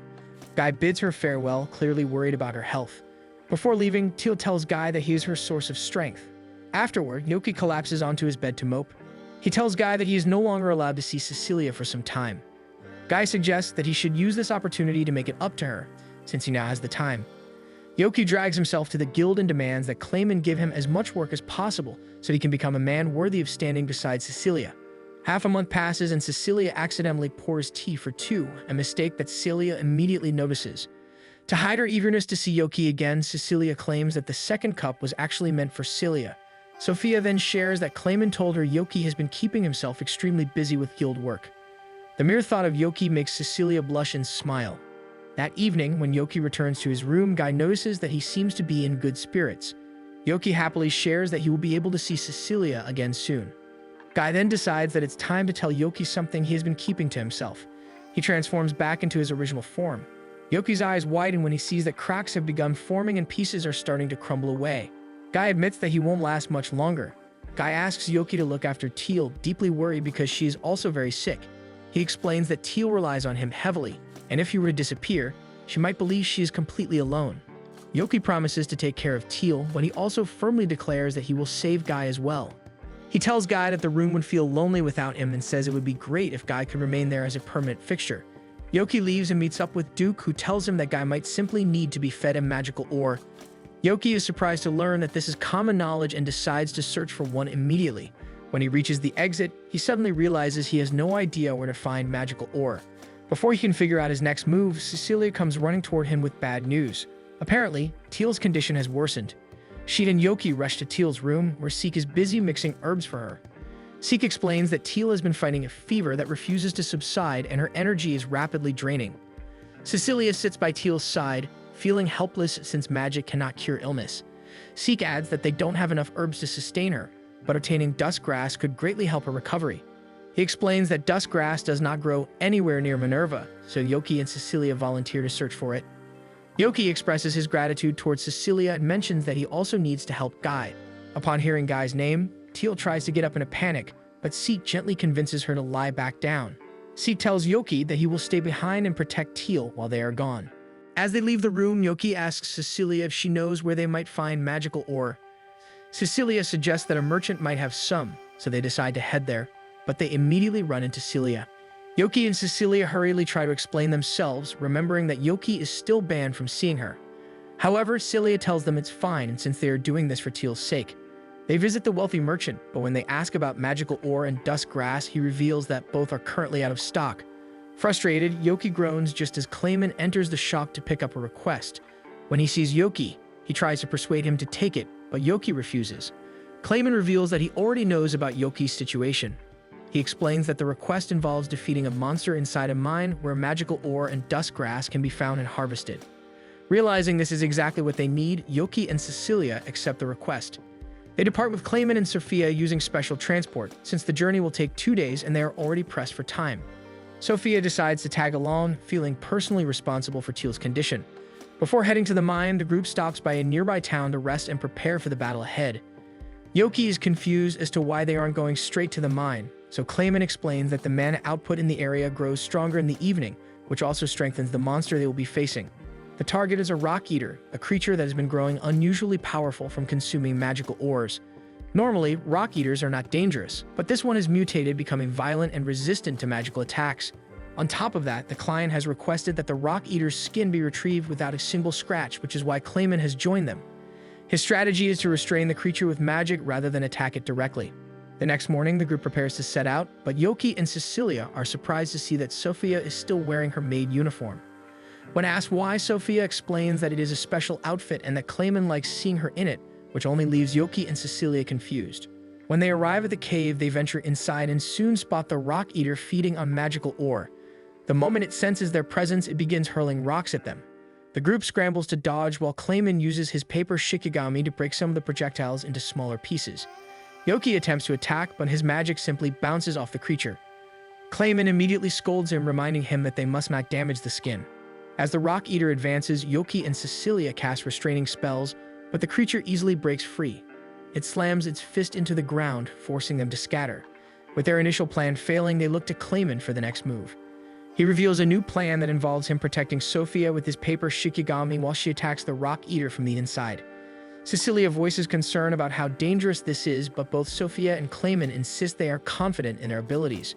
Speaker 1: Guy bids her farewell, clearly worried about her health. Before leaving, Teal tells Guy that he is her source of strength. Afterward, Yoki collapses onto his bed to mope. He tells Guy that he is no longer allowed to see Cecilia for some time. Guy suggests that he should use this opportunity to make it up to her, since he now has the time. Yoki drags himself to the guild and demands that Clayman give him as much work as possible so he can become a man worthy of standing beside Cecilia. Half a month passes and Cecilia accidentally pours tea for two, a mistake that Celia immediately notices. To hide her eagerness to see Yoki again, Cecilia claims that the second cup was actually meant for Celia. Sophia then shares that Clayman told her Yoki has been keeping himself extremely busy with guild work. The mere thought of Yoki makes Cecilia blush and smile. That evening, when Yoki returns to his room, Guy notices that he seems to be in good spirits. Yoki happily shares that he will be able to see Cecilia again soon. Guy then decides that it's time to tell Yoki something he has been keeping to himself. He transforms back into his original form. Yoki's eyes widen when he sees that cracks have begun forming and pieces are starting to crumble away. Guy admits that he won't last much longer. Guy asks Yoki to look after Teal, deeply worried because she is also very sick. He explains that Teal relies on him heavily, and if he were to disappear, she might believe she is completely alone. Yoki promises to take care of Teal, but he also firmly declares that he will save Guy as well. He tells Guy that the room would feel lonely without him and says it would be great if Guy could remain there as a permanent fixture. Yoki leaves and meets up with Duke, who tells him that Guy might simply need to be fed a magical ore. Yoki is surprised to learn that this is common knowledge and decides to search for one immediately. When he reaches the exit, he suddenly realizes he has no idea where to find magical ore. Before he can figure out his next move, Cecilia comes running toward him with bad news. Apparently, Teal's condition has worsened. Sheet and Yoki rush to Teal's room, where Seek is busy mixing herbs for her. Seek explains that Teal has been fighting a fever that refuses to subside and her energy is rapidly draining. Cecilia sits by Teal's side, feeling helpless since magic cannot cure illness. Seek adds that they don't have enough herbs to sustain her, but obtaining dusk grass could greatly help her recovery. He explains that dusk grass does not grow anywhere near Minerva, so Yoki and Cecilia volunteer to search for it. Yoki expresses his gratitude towards Cecilia and mentions that he also needs to help Guy. Upon hearing Guy's name, Teal tries to get up in a panic, but Seek gently convinces her to lie back down. Seek tells Yoki that he will stay behind and protect Teal while they are gone. As they leave the room, Yoki asks Cecilia if she knows where they might find magical ore. Cecilia suggests that a merchant might have some, so they decide to head there, but they immediately run into Celia. Yoki and Cecilia hurriedly try to explain themselves, remembering that Yoki is still banned from seeing her. However, Celia tells them it's fine, and since they are doing this for Teal's sake. They visit the wealthy merchant, but when they ask about magical ore and dusk grass, he reveals that both are currently out of stock. Frustrated, Yoki groans just as Clayman enters the shop to pick up a request. When he sees Yoki, he tries to persuade him to take it, but Yoki refuses. Clayman reveals that he already knows about Yoki's situation. He explains that the request involves defeating a monster inside a mine where magical ore and dusk grass can be found and harvested. Realizing this is exactly what they need, Yoki and Cecilia accept the request. They depart with Clayman and Sophia using special transport, since the journey will take 2 days and they are already pressed for time. Sophia decides to tag along, feeling personally responsible for Teal's condition. Before heading to the mine, the group stops by a nearby town to rest and prepare for the battle ahead. Yoki is confused as to why they aren't going straight to the mine, so Clayman explains that the mana output in the area grows stronger in the evening, which also strengthens the monster they will be facing. The target is a rock eater, a creature that has been growing unusually powerful from consuming magical ores. Normally, rock eaters are not dangerous, but this one has mutated, becoming violent and resistant to magical attacks. On top of that, the client has requested that the rock eater's skin be retrieved without a single scratch, which is why Clayman has joined them. His strategy is to restrain the creature with magic rather than attack it directly. The next morning, the group prepares to set out, but Yoki and Cecilia are surprised to see that Sophia is still wearing her maid uniform. When asked why, Sophia explains that it is a special outfit and that Clayman likes seeing her in it, which only leaves Yoki and Cecilia confused. When they arrive at the cave, they venture inside and soon spot the rock eater feeding on magical ore. The moment it senses their presence, it begins hurling rocks at them. The group scrambles to dodge while Clayman uses his paper shikigami to break some of the projectiles into smaller pieces. Yoki attempts to attack, but his magic simply bounces off the creature. Clayman immediately scolds him, reminding him that they must not damage the skin. As the rock eater advances, Yoki and Cecilia cast restraining spells, but the creature easily breaks free. It slams its fist into the ground, forcing them to scatter. With their initial plan failing, they look to Clayman for the next move. He reveals a new plan that involves him protecting Sophia with his paper shikigami while she attacks the rock eater from the inside. Cecilia voices concern about how dangerous this is, but both Sophia and Clayman insist they are confident in their abilities.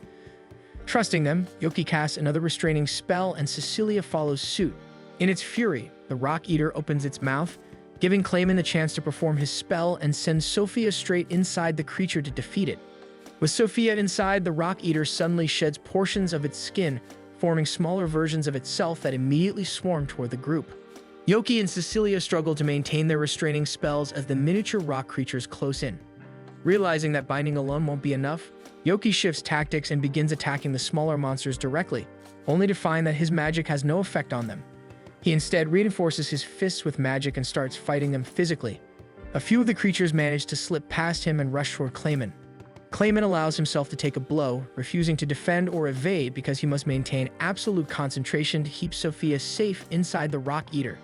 Speaker 1: Trusting them, Yoki casts another restraining spell and Cecilia follows suit. In its fury, the rock eater opens its mouth, giving Clayman the chance to perform his spell and sends Sophia straight inside the creature to defeat it. With Sophia inside, the rock eater suddenly sheds portions of its skin, forming smaller versions of itself that immediately swarm toward the group. Yoki and Cecilia struggle to maintain their restraining spells as the miniature rock creatures close in. Realizing that binding alone won't be enough, Yoki shifts tactics and begins attacking the smaller monsters directly, only to find that his magic has no effect on them. He instead reinforces his fists with magic and starts fighting them physically. A few of the creatures manage to slip past him and rush toward Clayman. Clayman allows himself to take a blow, refusing to defend or evade because he must maintain absolute concentration to keep Sophia safe inside the rock eater.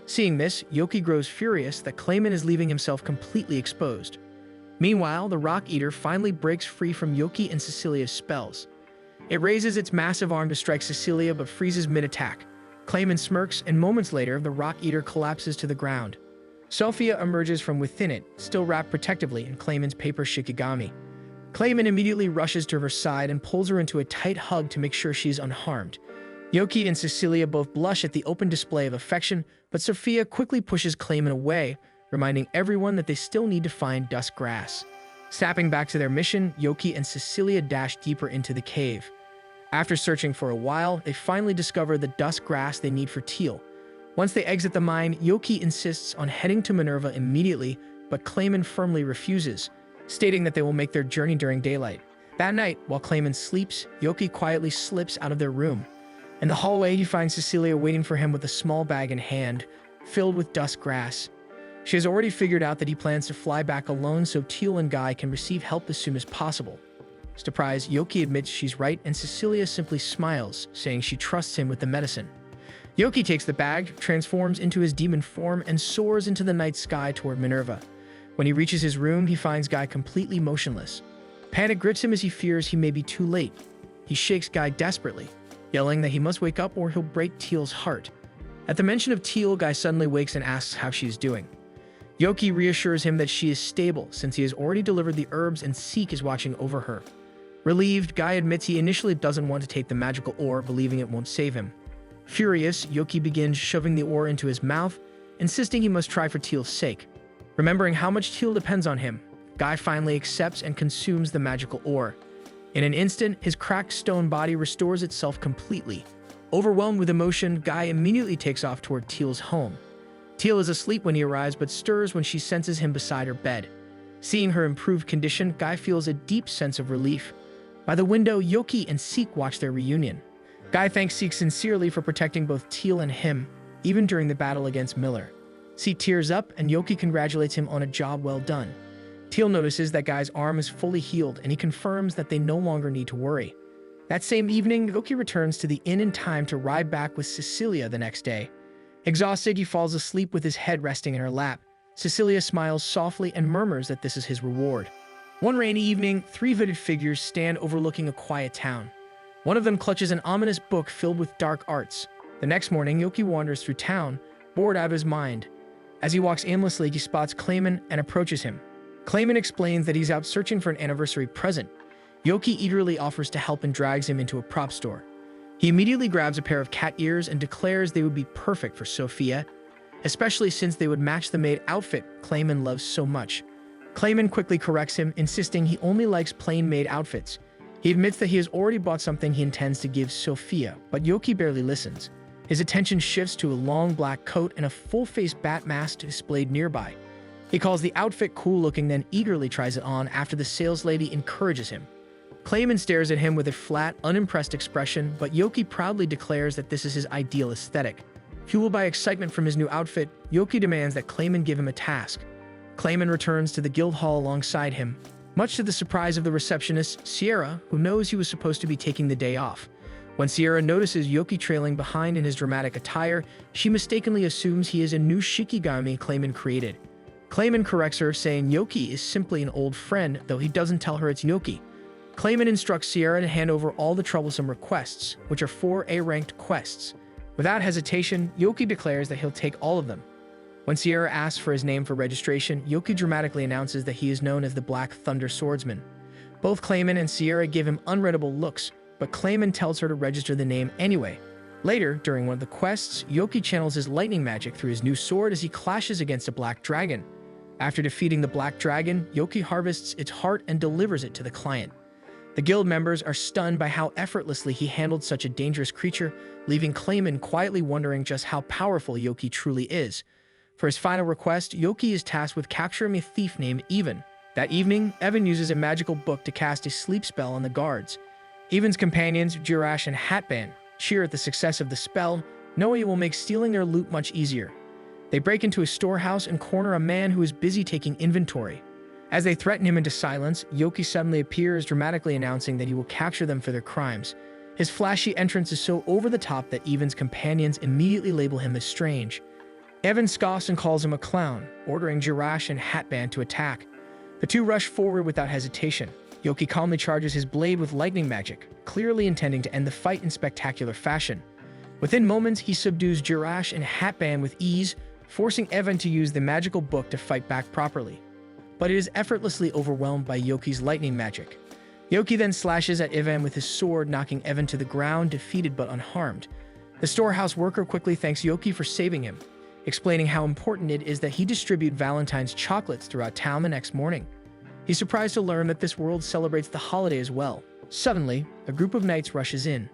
Speaker 1: Seeing this, Yoki grows furious that Clayman is leaving himself completely exposed. Meanwhile, the rock eater finally breaks free from Yoki and Cecilia's spells. It raises its massive arm to strike Cecilia but freezes mid-attack. Clayman smirks, and moments later, the Rock Eater collapses to the ground. Sophia emerges from within it, still wrapped protectively in Clayman's paper shikigami. Clayman immediately rushes to her side and pulls her into a tight hug to make sure she's unharmed. Yoki and Cecilia both blush at the open display of affection, but Sophia quickly pushes Clayman away, reminding everyone that they still need to find dusk grass. Snapping back to their mission, Yoki and Cecilia dash deeper into the cave. After searching for a while, they finally discover the dusk grass they need for Teal. Once they exit the mine, Yoki insists on heading to Minerva immediately, but Clayman firmly refuses, stating that they will make their journey during daylight. That night, while Clayman sleeps, Yoki quietly slips out of their room. In the hallway, he finds Cecilia waiting for him with a small bag in hand, filled with dusk grass. She has already figured out that he plans to fly back alone so Teal and Guy can receive help as soon as possible. Surprised, Yoki admits she's right and Cecilia simply smiles, saying she trusts him with the medicine. Yoki takes the bag, transforms into his demon form, and soars into the night sky toward Minerva. When he reaches his room, he finds Guy completely motionless. Panic grips him as he fears he may be too late. He shakes Guy desperately, yelling that he must wake up or he'll break Teal's heart. At the mention of Teal, Guy suddenly wakes and asks how she is doing. Yoki reassures him that she is stable since he has already delivered the herbs and Seek is watching over her. Relieved, Guy admits he initially doesn't want to take the magical ore, believing it won't save him. Furious, Yoki begins shoving the ore into his mouth, insisting he must try for Teal's sake. Remembering how much Teal depends on him, Guy finally accepts and consumes the magical ore. In an instant, his cracked stone body restores itself completely. Overwhelmed with emotion, Guy immediately takes off toward Teal's home. Teal is asleep when he arrives but stirs when she senses him beside her bed. Seeing her improved condition, Guy feels a deep sense of relief. By the window, Yoki and Seek watch their reunion. Guy thanks Seek sincerely for protecting both Teal and him, even during the battle against Miller. Seek tears up and Yoki congratulates him on a job well done. Teal notices that Guy's arm is fully healed and he confirms that they no longer need to worry. That same evening, Yoki returns to the inn in time to ride back with Cecilia the next day. Exhausted, he falls asleep with his head resting in her lap. Cecilia smiles softly and murmurs that this is his reward. One rainy evening, three hooded figures stand overlooking a quiet town. One of them clutches an ominous book filled with dark arts. The next morning, Yoki wanders through town, bored out of his mind. As he walks aimlessly, he spots Clayman and approaches him. Clayman explains that he's out searching for an anniversary present. Yoki eagerly offers to help and drags him into a prop store. He immediately grabs a pair of cat ears and declares they would be perfect for Sophia, especially since they would match the maid outfit Clayman loves so much. Clayman quickly corrects him, insisting he only likes plain maid outfits. He admits that he has already bought something he intends to give Sophia, but Yoki barely listens. His attention shifts to a long black coat and a full-face bat mask displayed nearby. He calls the outfit cool-looking, then eagerly tries it on after the saleslady encourages him. Clayman stares at him with a flat, unimpressed expression, but Yoki proudly declares that this is his ideal aesthetic. Fueled by excitement from his new outfit, Yoki demands that Clayman give him a task. Clayman returns to the guild hall alongside him, much to the surprise of the receptionist, Sierra, who knows he was supposed to be taking the day off. When Sierra notices Yoki trailing behind in his dramatic attire, she mistakenly assumes he is a new shikigami Clayman created. Clayman corrects her, saying Yoki is simply an old friend, though he doesn't tell her it's Yoki. Clayman instructs Sierra to hand over all the troublesome requests, which are 4 A-ranked quests. Without hesitation, Yoki declares that he'll take all of them. When Sierra asks for his name for registration, Yoki dramatically announces that he is known as the Black Thunder Swordsman. Both Clayman and Sierra give him unreadable looks, but Clayman tells her to register the name anyway. Later, during one of the quests, Yoki channels his lightning magic through his new sword as he clashes against a black dragon. After defeating the black dragon, Yoki harvests its heart and delivers it to the client. The guild members are stunned by how effortlessly he handled such a dangerous creature, leaving Clayman quietly wondering just how powerful Yoki truly is. For his final request, Yoki is tasked with capturing a thief named Evan. That evening, Evan uses a magical book to cast a sleep spell on the guards. Evan's companions, Jirash and Hatband, cheer at the success of the spell, knowing it will make stealing their loot much easier. They break into a storehouse and corner a man who is busy taking inventory. As they threaten him into silence, Yoki suddenly appears, dramatically announcing that he will capture them for their crimes. His flashy entrance is so over the top that Evan's companions immediately label him as strange. Evan scoffs and calls him a clown, ordering Jirash and Hatband to attack. The two rush forward without hesitation. Yoki calmly charges his blade with lightning magic, clearly intending to end the fight in spectacular fashion. Within moments, he subdues Jirash and Hatband with ease, forcing Evan to use the magical book to fight back properly. But it is effortlessly overwhelmed by Yoki's lightning magic. Yoki then slashes at Evan with his sword, knocking Evan to the ground, defeated but unharmed. The storehouse worker quickly thanks Yoki for saving him, explaining how important it is that he distribute Valentine's chocolates throughout town the next morning. He's surprised to learn that this world celebrates the holiday as well. Suddenly, a group of knights rushes in.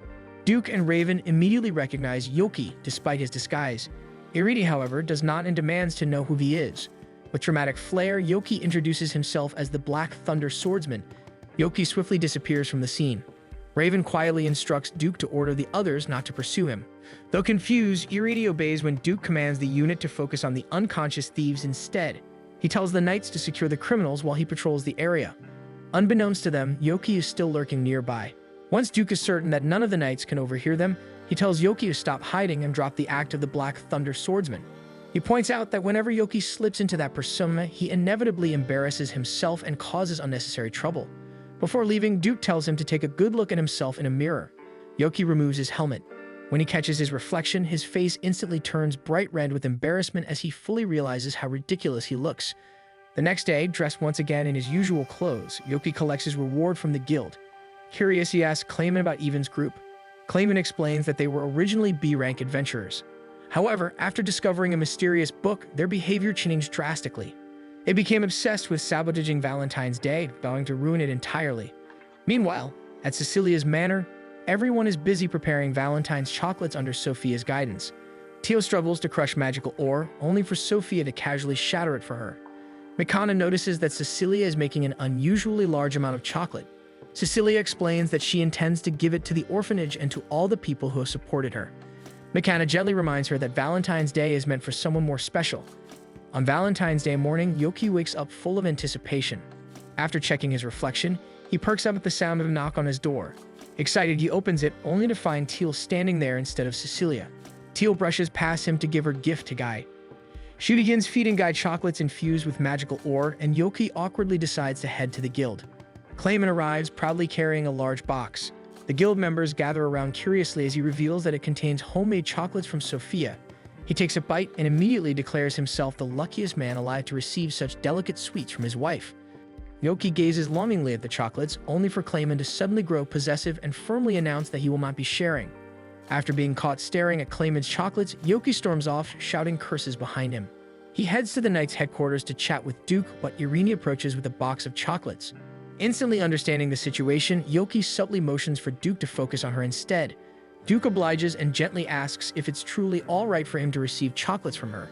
Speaker 1: Duke and Raven immediately recognize Yoki despite his disguise. Iridi, however, does not and demands to know who he is. With dramatic flair, Yoki introduces himself as the Black Thunder Swordsman. Yoki swiftly disappears from the scene. Raven quietly instructs Duke to order the others not to pursue him. Though confused, Iridi obeys when Duke commands the unit to focus on the unconscious thieves instead. He tells the knights to secure the criminals while he patrols the area. Unbeknownst to them, Yoki is still lurking nearby. Once Duke is certain that none of the knights can overhear them, he tells Yoki to stop hiding and drop the act of the Black Thunder Swordsman. He points out that whenever Yoki slips into that persona, he inevitably embarrasses himself and causes unnecessary trouble. Before leaving, Duke tells him to take a good look at himself in a mirror. Yoki removes his helmet. When he catches his reflection, his face instantly turns bright red with embarrassment as he fully realizes how ridiculous he looks. The next day, dressed once again in his usual clothes, Yoki collects his reward from the guild. Curious, he asks Clayman about Evan's group. Clayman explains that they were originally B-rank adventurers. However, after discovering a mysterious book, their behavior changed drastically. They became obsessed with sabotaging Valentine's Day, vowing to ruin it entirely. Meanwhile, at Cecilia's manor, everyone is busy preparing Valentine's chocolates under Sophia's guidance. Tio struggles to crush magical ore, only for Sophia to casually shatter it for her. Mikana notices that Cecilia is making an unusually large amount of chocolate. Cecilia explains that she intends to give it to the orphanage and to all the people who have supported her. Mikana gently reminds her that Valentine's Day is meant for someone more special. On Valentine's Day morning, Yoki wakes up full of anticipation. After checking his reflection, he perks up at the sound of a knock on his door. Excited, he opens it, only to find Teal standing there instead of Cecilia. Teal brushes past him to give her gift to Guy. She begins feeding Guy chocolates infused with magical ore, and Yoki awkwardly decides to head to the guild. Clayman arrives, proudly carrying a large box. The guild members gather around curiously as he reveals that it contains homemade chocolates from Sophia. He takes a bite and immediately declares himself the luckiest man alive to receive such delicate sweets from his wife. Yoki gazes longingly at the chocolates, only for Clayman to suddenly grow possessive and firmly announce that he will not be sharing. After being caught staring at Clayman's chocolates, Yoki storms off, shouting curses behind him. He heads to the knight's headquarters to chat with Duke, but Irene approaches with a box of chocolates. Instantly understanding the situation, Yoki subtly motions for Duke to focus on her instead. Duke obliges and gently asks if it's truly all right for him to receive chocolates from her.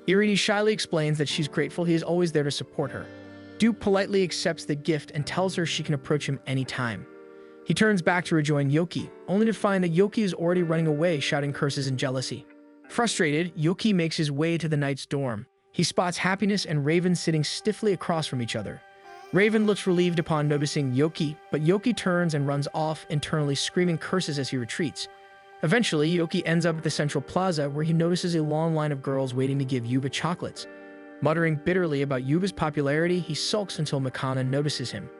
Speaker 1: Irene shyly explains that she's grateful he is always there to support her. Duke politely accepts the gift and tells her she can approach him anytime. He turns back to rejoin Yoki, only to find that Yoki is already running away, shouting curses and jealousy. Frustrated, Yoki makes his way to the knight's dorm. He spots Happiness and Raven sitting stiffly across from each other. Raven looks relieved upon noticing Yoki, but Yoki turns and runs off, internally screaming curses as he retreats. Eventually, Yoki ends up at the central plaza where he notices a long line of girls waiting to give Yuba chocolates. Muttering bitterly about Yuba's popularity, he sulks until Mikana notices him.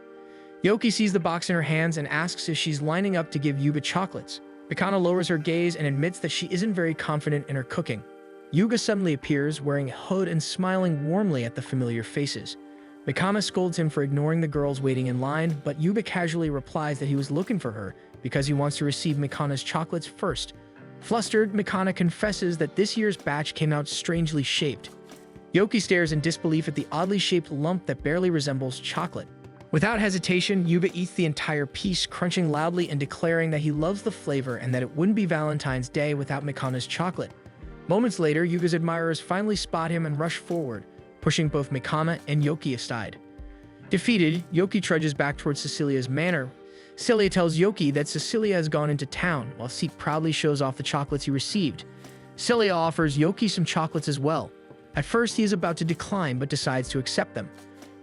Speaker 1: Yoki sees the box in her hands and asks if she's lining up to give Yuba chocolates. Mikana lowers her gaze and admits that she isn't very confident in her cooking. Yuga suddenly appears, wearing a hood and smiling warmly at the familiar faces. Mikana scolds him for ignoring the girls waiting in line, but Yuba casually replies that he was looking for her because he wants to receive Mikana's chocolates first. Flustered, Mikana confesses that this year's batch came out strangely shaped. Yoki stares in disbelief at the oddly shaped lump that barely resembles chocolate. Without hesitation, Yuba eats the entire piece, crunching loudly and declaring that he loves the flavor and that it wouldn't be Valentine's Day without Mikana's chocolate. Moments later, Yuga's admirers finally spot him and rush forward, pushing both Mikana and Yoki aside. Defeated, Yoki trudges back towards Cecilia's manor. Celia tells Yoki that Cecilia has gone into town, while Seek proudly shows off the chocolates he received. Celia offers Yoki some chocolates as well. At first, he is about to decline, but decides to accept them.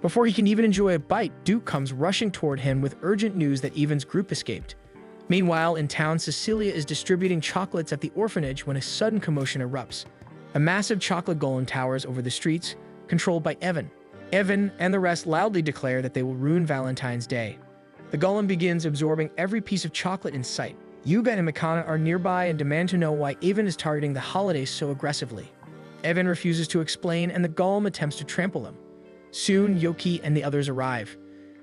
Speaker 1: Before he can even enjoy a bite, Duke comes rushing toward him with urgent news that Evan's group escaped. Meanwhile, in town, Cecilia is distributing chocolates at the orphanage when a sudden commotion erupts. A massive chocolate golem towers over the streets, controlled by Evan. Evan and the rest loudly declare that they will ruin Valentine's Day. The golem begins absorbing every piece of chocolate in sight. Yuga and Mikana are nearby and demand to know why Evan is targeting the holidays so aggressively. Evan refuses to explain, and the golem attempts to trample him. Soon, Yoki and the others arrive.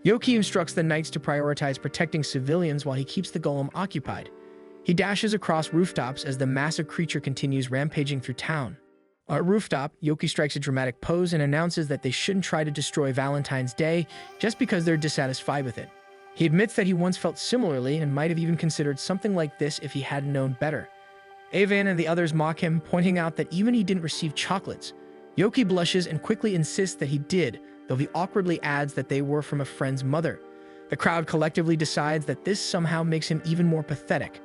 Speaker 1: Yoki instructs the knights to prioritize protecting civilians while he keeps the golem occupied. He dashes across rooftops as the massive creature continues rampaging through town. On a rooftop, Yoki strikes a dramatic pose and announces that they shouldn't try to destroy Valentine's Day just because they're dissatisfied with it. He admits that he once felt similarly and might have even considered something like this if he hadn't known better. Evan and the others mock him, pointing out that even he didn't receive chocolates. Yoki blushes and quickly insists that he did, though he awkwardly adds that they were from a friend's mother. The crowd collectively decides that this somehow makes him even more pathetic.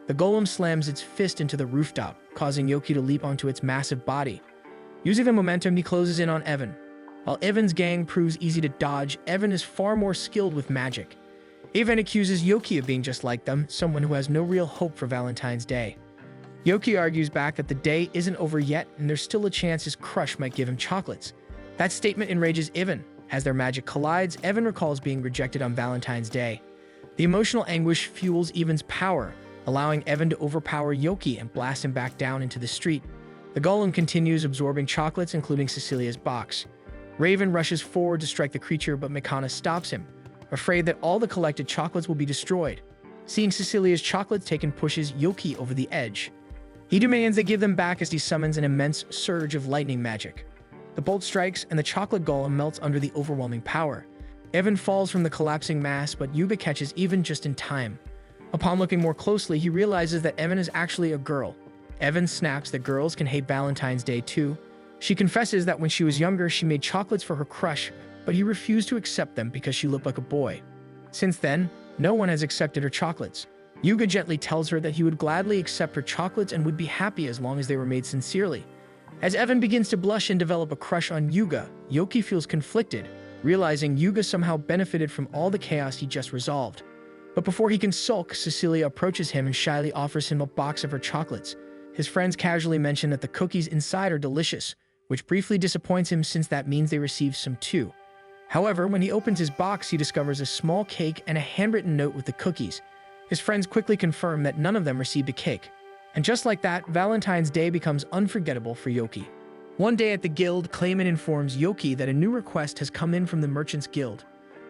Speaker 1: The golem slams its fist into the rooftop, causing Yoki to leap onto its massive body. Using the momentum, he closes in on Evan. While Evan's gang proves easy to dodge, Evan is far more skilled with magic. Evan accuses Yoki of being just like them, someone who has no real hope for Valentine's Day. Yoki argues back that the day isn't over yet and there's still a chance his crush might give him chocolates. That statement enrages Evan. As their magic collides, Evan recalls being rejected on Valentine's Day. The emotional anguish fuels Evan's power, allowing Evan to overpower Yoki and blast him back down into the street. The golem continues absorbing chocolates, including Cecilia's box. Raven rushes forward to strike the creature, but Mikana stops him, afraid that all the collected chocolates will be destroyed. Seeing Cecilia's chocolates taken pushes Yoki over the edge. He demands they give them back as he summons an immense surge of lightning magic. The bolt strikes, and the chocolate golem melts under the overwhelming power. Evan falls from the collapsing mass, but Yuga catches Evan just in time. Upon looking more closely, he realizes that Evan is actually a girl. Evan snaps that girls can hate Valentine's Day too. She confesses that when she was younger, she made chocolates for her crush, but he refused to accept them because she looked like a boy. Since then, no one has accepted her chocolates. Yuga gently tells her that he would gladly accept her chocolates and would be happy as long as they were made sincerely. As Evan begins to blush and develop a crush on Yuga, Yoki feels conflicted, realizing Yuga somehow benefited from all the chaos he just resolved. But before he can sulk, Cecilia approaches him and shyly offers him a box of her chocolates. His friends casually mention that the cookies inside are delicious, which briefly disappoints him since that means they receive some too. However, when he opens his box, he discovers a small cake and a handwritten note with the cookies. His friends quickly confirm that none of them received a cake. And just like that, Valentine's Day becomes unforgettable for Yoki. One day at the guild, Clayman informs Yoki that a new request has come in from the Merchants Guild.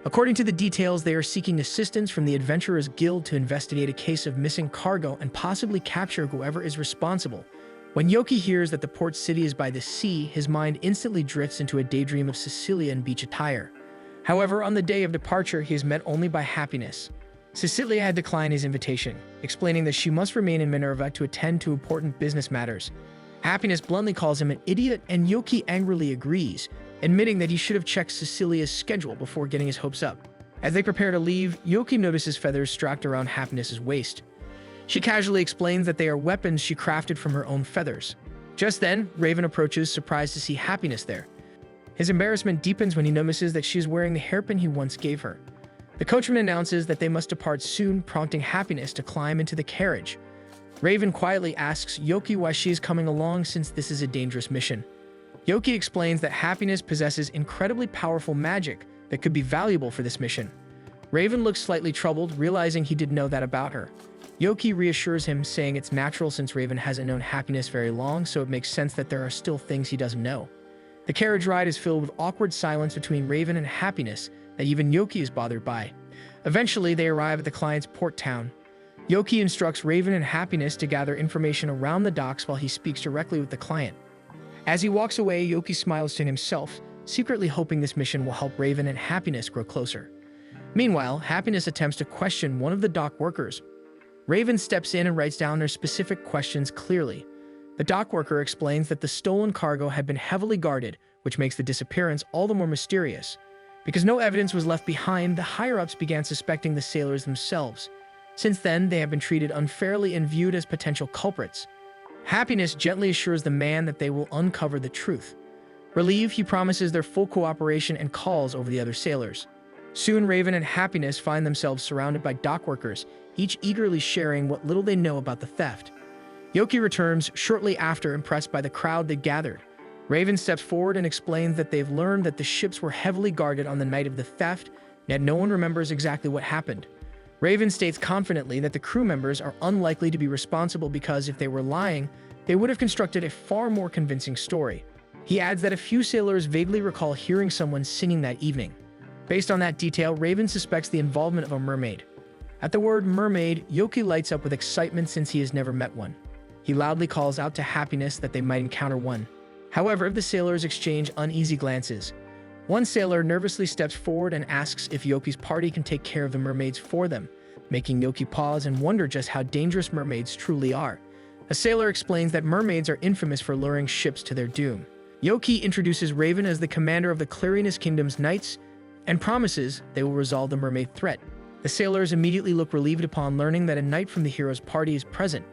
Speaker 1: According to the details, they are seeking assistance from the Adventurers Guild to investigate a case of missing cargo and possibly capture whoever is responsible. When Yoki hears that the port city is by the sea, his mind instantly drifts into a daydream of Cecilia in beach attire. However, on the day of departure, he is met only by Happiness. Cecilia had declined his invitation, explaining that she must remain in Minerva to attend to important business matters. Happiness bluntly calls him an idiot, and Yoki angrily agrees, admitting that he should have checked Cecilia's schedule before getting his hopes up. As they prepare to leave, Yoki notices feathers strapped around Happiness's waist. She casually explains that they are weapons she crafted from her own feathers. Just then, Raven approaches, surprised to see Happiness there. His embarrassment deepens when he notices that she is wearing the hairpin he once gave her. The coachman announces that they must depart soon, prompting Happiness to climb into the carriage. Raven quietly asks Yoki why she is coming along since this is a dangerous mission. Yoki explains that Happiness possesses incredibly powerful magic that could be valuable for this mission. Raven looks slightly troubled, realizing he didn't know that about her. Yoki reassures him, saying it's natural since Raven hasn't known Happiness very long, so it makes sense that there are still things he doesn't know. The carriage ride is filled with awkward silence between Raven and Happiness that even Yoki is bothered by. Eventually, they arrive at the client's port town. Yoki instructs Raven and Happiness to gather information around the docks while he speaks directly with the client. As he walks away, Yoki smiles to himself, secretly hoping this mission will help Raven and Happiness grow closer. Meanwhile, Happiness attempts to question one of the dock workers. Raven steps in and writes down their specific questions clearly. The dock worker explains that the stolen cargo had been heavily guarded, which makes the disappearance all the more mysterious. Because no evidence was left behind, the higher-ups began suspecting the sailors themselves. Since then, they have been treated unfairly and viewed as potential culprits. Happiness gently assures the man that they will uncover the truth. Relieved, he promises their full cooperation and calls over the other sailors. Soon, Raven and Happiness find themselves surrounded by dock workers, each eagerly sharing what little they know about the theft. Yoki returns shortly after, impressed by the crowd that gathered. Raven steps forward and explains that they've learned that the ships were heavily guarded on the night of the theft, yet no one remembers exactly what happened. Raven states confidently that the crew members are unlikely to be responsible because if they were lying, they would have constructed a far more convincing story. He adds that a few sailors vaguely recall hearing someone singing that evening. Based on that detail, Raven suspects the involvement of a mermaid. At the word mermaid, Yoki lights up with excitement since he has never met one. He loudly calls out to Happiness that they might encounter one. However, the sailors exchange uneasy glances. One sailor nervously steps forward and asks if Yoki's party can take care of the mermaids for them, making Yoki pause and wonder just how dangerous mermaids truly are. A sailor explains that mermaids are infamous for luring ships to their doom. Yoki introduces Raven as the commander of the Clarinus Kingdom's knights and promises they will resolve the mermaid threat. The sailors immediately look relieved upon learning that a knight from the hero's party is present.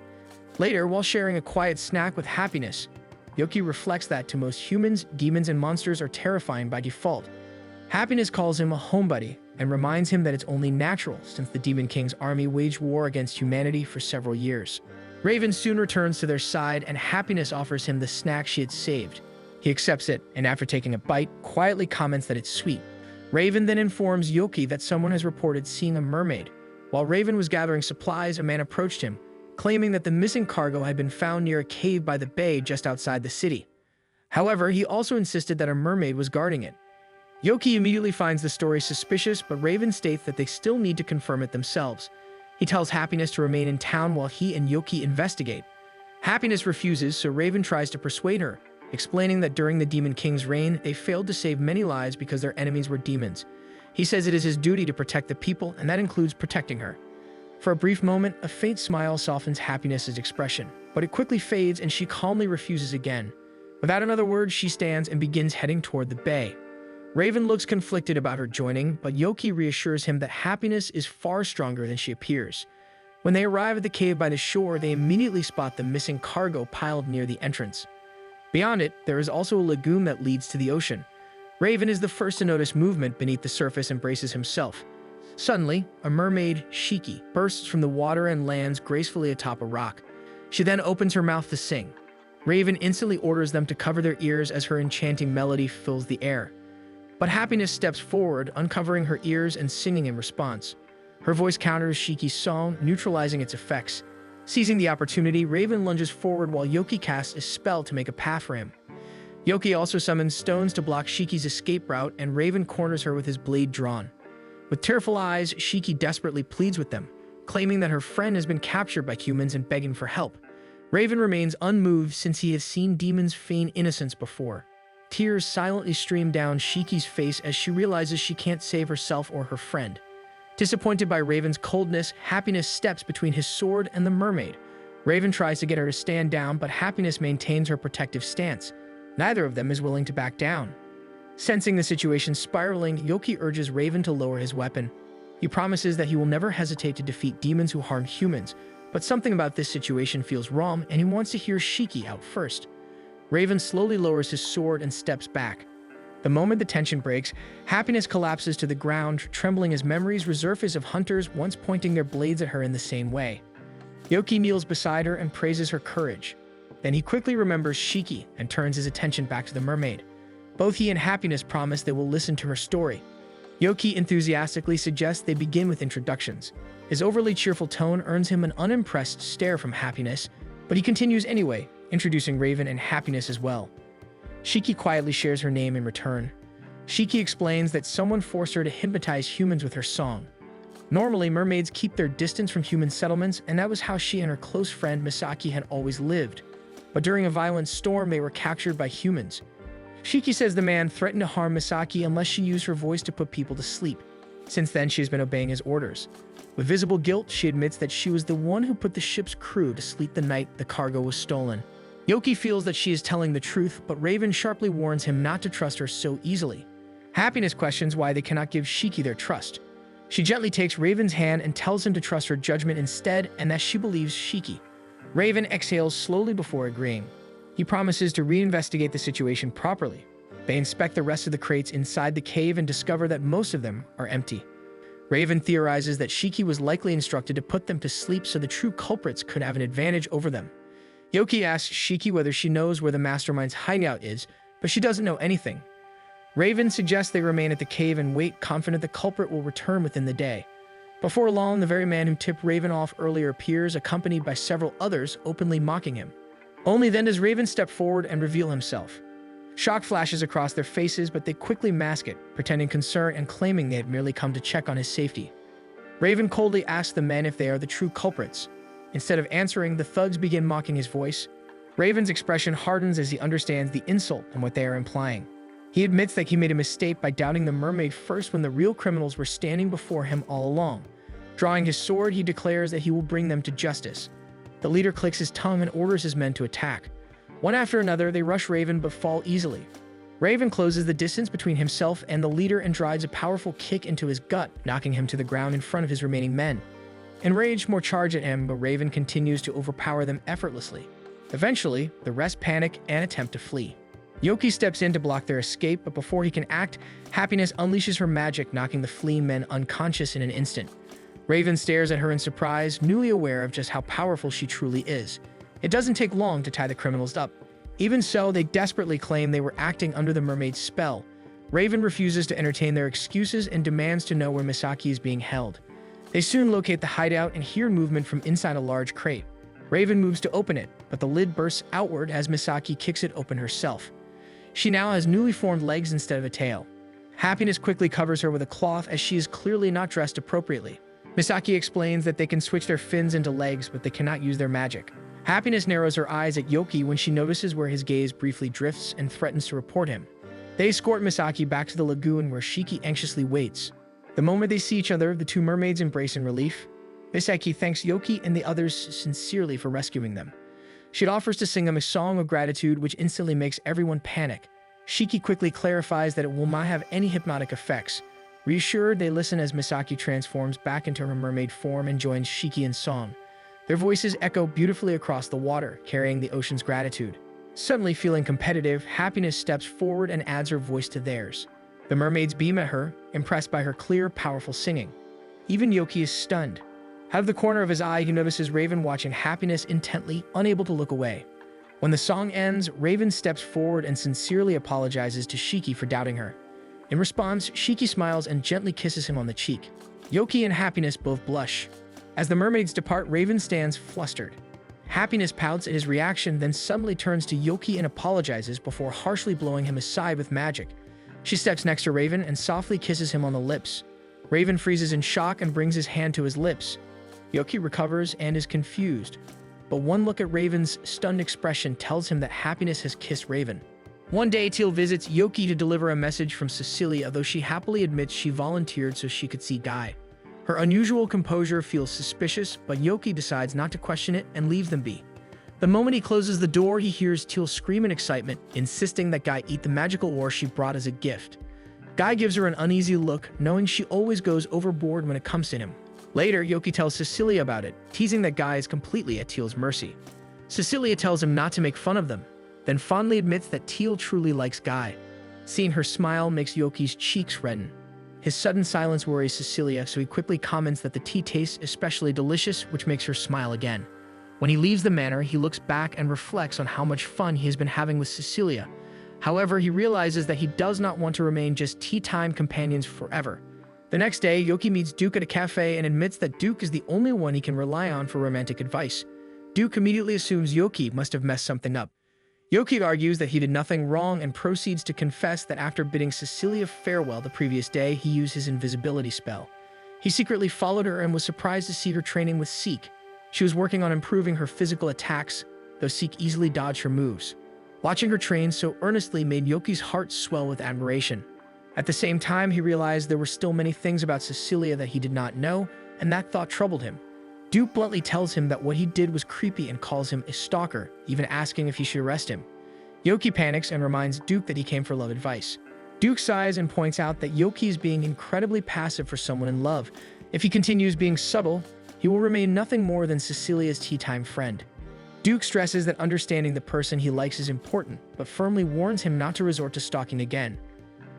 Speaker 1: Later, while sharing a quiet snack with Happiness, Yoki reflects that to most humans, demons and monsters are terrifying by default. Happiness calls him a homebody and reminds him that it's only natural since the Demon King's army waged war against humanity for several years. Raven soon returns to their side and Happiness offers him the snack she had saved. He accepts it and after taking a bite, quietly comments that it's sweet. Raven then informs Yoki that someone has reported seeing a mermaid. While Raven was gathering supplies, a man approached him, claiming that the missing cargo had been found near a cave by the bay just outside the city. However, he also insisted that a mermaid was guarding it. Yoki immediately finds the story suspicious, but Raven states that they still need to confirm it themselves. He tells Happiness to remain in town while he and Yoki investigate. Happiness refuses, so Raven tries to persuade her, explaining that during the Demon King's reign, they failed to save many lives because their enemies were demons. He says it is his duty to protect the people, and that includes protecting her. For a brief moment, a faint smile softens Happiness's expression, but it quickly fades and she calmly refuses again. Without another word, she stands and begins heading toward the bay. Raven looks conflicted about her joining, but Yoki reassures him that Happiness is far stronger than she appears. When they arrive at the cave by the shore, they immediately spot the missing cargo piled near the entrance. Beyond it, there is also a lagoon that leads to the ocean. Raven is the first to notice movement beneath the surface and braces himself. Suddenly, a mermaid, Shiki, bursts from the water and lands gracefully atop a rock. She then opens her mouth to sing. Raven instantly orders them to cover their ears as her enchanting melody fills the air. But Happiness steps forward, uncovering her ears and singing in response. Her voice counters Shiki's song, neutralizing its effects. Seizing the opportunity, Raven lunges forward while Yoki casts a spell to make a path for him. Yoki also summons stones to block Shiki's escape route, and Raven corners her with his blade drawn. With tearful eyes, Shiki desperately pleads with them, claiming that her friend has been captured by humans and begging for help. Raven remains unmoved since he has seen demons feign innocence before. Tears silently stream down Shiki's face as she realizes she can't save herself or her friend. Disappointed by Raven's coldness, Happiness steps between his sword and the mermaid. Raven tries to get her to stand down, but Happiness maintains her protective stance. Neither of them is willing to back down. Sensing the situation spiraling, Yoki urges Raven to lower his weapon. He promises that he will never hesitate to defeat demons who harm humans, but something about this situation feels wrong and he wants to hear Shiki out first. Raven slowly lowers his sword and steps back. The moment the tension breaks, Happiness collapses to the ground, trembling as memories resurface of hunters once pointing their blades at her in the same way. Yoki kneels beside her and praises her courage. Then he quickly remembers Shiki and turns his attention back to the mermaid. Both he and Happiness promise they will listen to her story. Yoki enthusiastically suggests they begin with introductions. His overly cheerful tone earns him an unimpressed stare from Happiness, but he continues anyway, introducing Raven and Happiness as well. Shiki quietly shares her name in return. Shiki explains that someone forced her to hypnotize humans with her song. Normally, mermaids keep their distance from human settlements, and that was how she and her close friend Misaki had always lived. But during a violent storm, they were captured by humans. Shiki says the man threatened to harm Misaki unless she used her voice to put people to sleep. Since then, she has been obeying his orders. With visible guilt, she admits that she was the one who put the ship's crew to sleep the night the cargo was stolen. Yoki feels that she is telling the truth, but Raven sharply warns him not to trust her so easily. Happiness questions why they cannot give Shiki their trust. She gently takes Raven's hand and tells him to trust her judgment instead and that she believes Shiki. Raven exhales slowly before agreeing. He promises to reinvestigate the situation properly. They inspect the rest of the crates inside the cave and discover that most of them are empty. Raven theorizes that Shiki was likely instructed to put them to sleep so the true culprits could have an advantage over them. Yoki asks Shiki whether she knows where the mastermind's hideout is, but she doesn't know anything. Raven suggests they remain at the cave and wait, confident the culprit will return within the day. Before long, the very man who tipped Raven off earlier appears, accompanied by several others openly mocking him. Only then does Raven step forward and reveal himself. Shock flashes across their faces, but they quickly mask it, pretending concern and claiming they had merely come to check on his safety. Raven coldly asks the men if they are the true culprits. Instead of answering, the thugs begin mocking his voice. Raven's expression hardens as he understands the insult and what they are implying. He admits that he made a mistake by doubting the mermaid first when the real criminals were standing before him all along. Drawing his sword, he declares that he will bring them to justice. The leader clicks his tongue and orders his men to attack. One after another, they rush Raven but fall easily. Raven closes the distance between himself and the leader and drives a powerful kick into his gut, knocking him to the ground in front of his remaining men. Enraged, more charge at him, but Raven continues to overpower them effortlessly. Eventually, the rest panic and attempt to flee. Yoki steps in to block their escape, but before he can act, Happiness unleashes her magic, knocking the fleeing men unconscious in an instant. Raven stares at her in surprise, newly aware of just how powerful she truly is. It doesn't take long to tie the criminals up. Even so, they desperately claim they were acting under the mermaid's spell. Raven refuses to entertain their excuses and demands to know where Misaki is being held. They soon locate the hideout and hear movement from inside a large crate. Raven moves to open it, but the lid bursts outward as Misaki kicks it open herself. She now has newly formed legs instead of a tail. Happiness quickly covers her with a cloth as she is clearly not dressed appropriately. Misaki explains that they can switch their fins into legs, but they cannot use their magic. Happiness narrows her eyes at Yoki when she notices where his gaze briefly drifts and threatens to report him. They escort Misaki back to the lagoon where Shiki anxiously waits. The moment they see each other, the two mermaids embrace in relief. Misaki thanks Yoki and the others sincerely for rescuing them. She offers to sing them a song of gratitude, which instantly makes everyone panic. Shiki quickly clarifies that it will not have any hypnotic effects. Reassured, they listen as Misaki transforms back into her mermaid form and joins Shiki in song. Their voices echo beautifully across the water, carrying the ocean's gratitude. Suddenly feeling competitive, Happiness steps forward and adds her voice to theirs. The mermaids beam at her, impressed by her clear, powerful singing. Even Yoki is stunned. Out of the corner of his eye, he notices Raven watching Happiness intently, unable to look away. When the song ends, Raven steps forward and sincerely apologizes to Shiki for doubting her. In response, Shiki smiles and gently kisses him on the cheek. Yoki and Happiness both blush. As the mermaids depart, Raven stands flustered. Happiness pouts at his reaction, then suddenly turns to Yoki and apologizes before harshly blowing him aside with magic. She steps next to Raven and softly kisses him on the lips. Raven freezes in shock and brings his hand to his lips. Yoki recovers and is confused, but one look at Raven's stunned expression tells him that Happiness has kissed Raven. One day, Teal visits Yoki to deliver a message from Cecilia, though she happily admits she volunteered so she could see Guy. Her unusual composure feels suspicious, but Yoki decides not to question it and leaves them be. The moment he closes the door, he hears Teal scream in excitement, insisting that Guy eat the magical ore she brought as a gift. Guy gives her an uneasy look, knowing she always goes overboard when it comes to him. Later, Yoki tells Cecilia about it, teasing that Guy is completely at Teal's mercy. Cecilia tells him not to make fun of them, then fondly admits that Teal truly likes Guy. Seeing her smile makes Yoki's cheeks redden. His sudden silence worries Cecilia, so he quickly comments that the tea tastes especially delicious, which makes her smile again. When he leaves the manor, he looks back and reflects on how much fun he has been having with Cecilia. However, he realizes that he does not want to remain just tea-time companions forever. The next day, Yoki meets Duke at a cafe and admits that Duke is the only one he can rely on for romantic advice. Duke immediately assumes Yoki must have messed something up. Yoki argues that he did nothing wrong and proceeds to confess that after bidding Cecilia farewell the previous day, he used his invisibility spell. He secretly followed her and was surprised to see her training with Seek. She was working on improving her physical attacks, though Seek easily dodged her moves. Watching her train so earnestly made Yoki's heart swell with admiration. At the same time, he realized there were still many things about Cecilia that he did not know, and that thought troubled him. Duke bluntly tells him that what he did was creepy and calls him a stalker, even asking if he should arrest him. Yoki panics and reminds Duke that he came for love advice. Duke sighs and points out that Yoki is being incredibly passive for someone in love. If he continues being subtle, he will remain nothing more than Cecilia's tea-time friend. Duke stresses that understanding the person he likes is important, but firmly warns him not to resort to stalking again.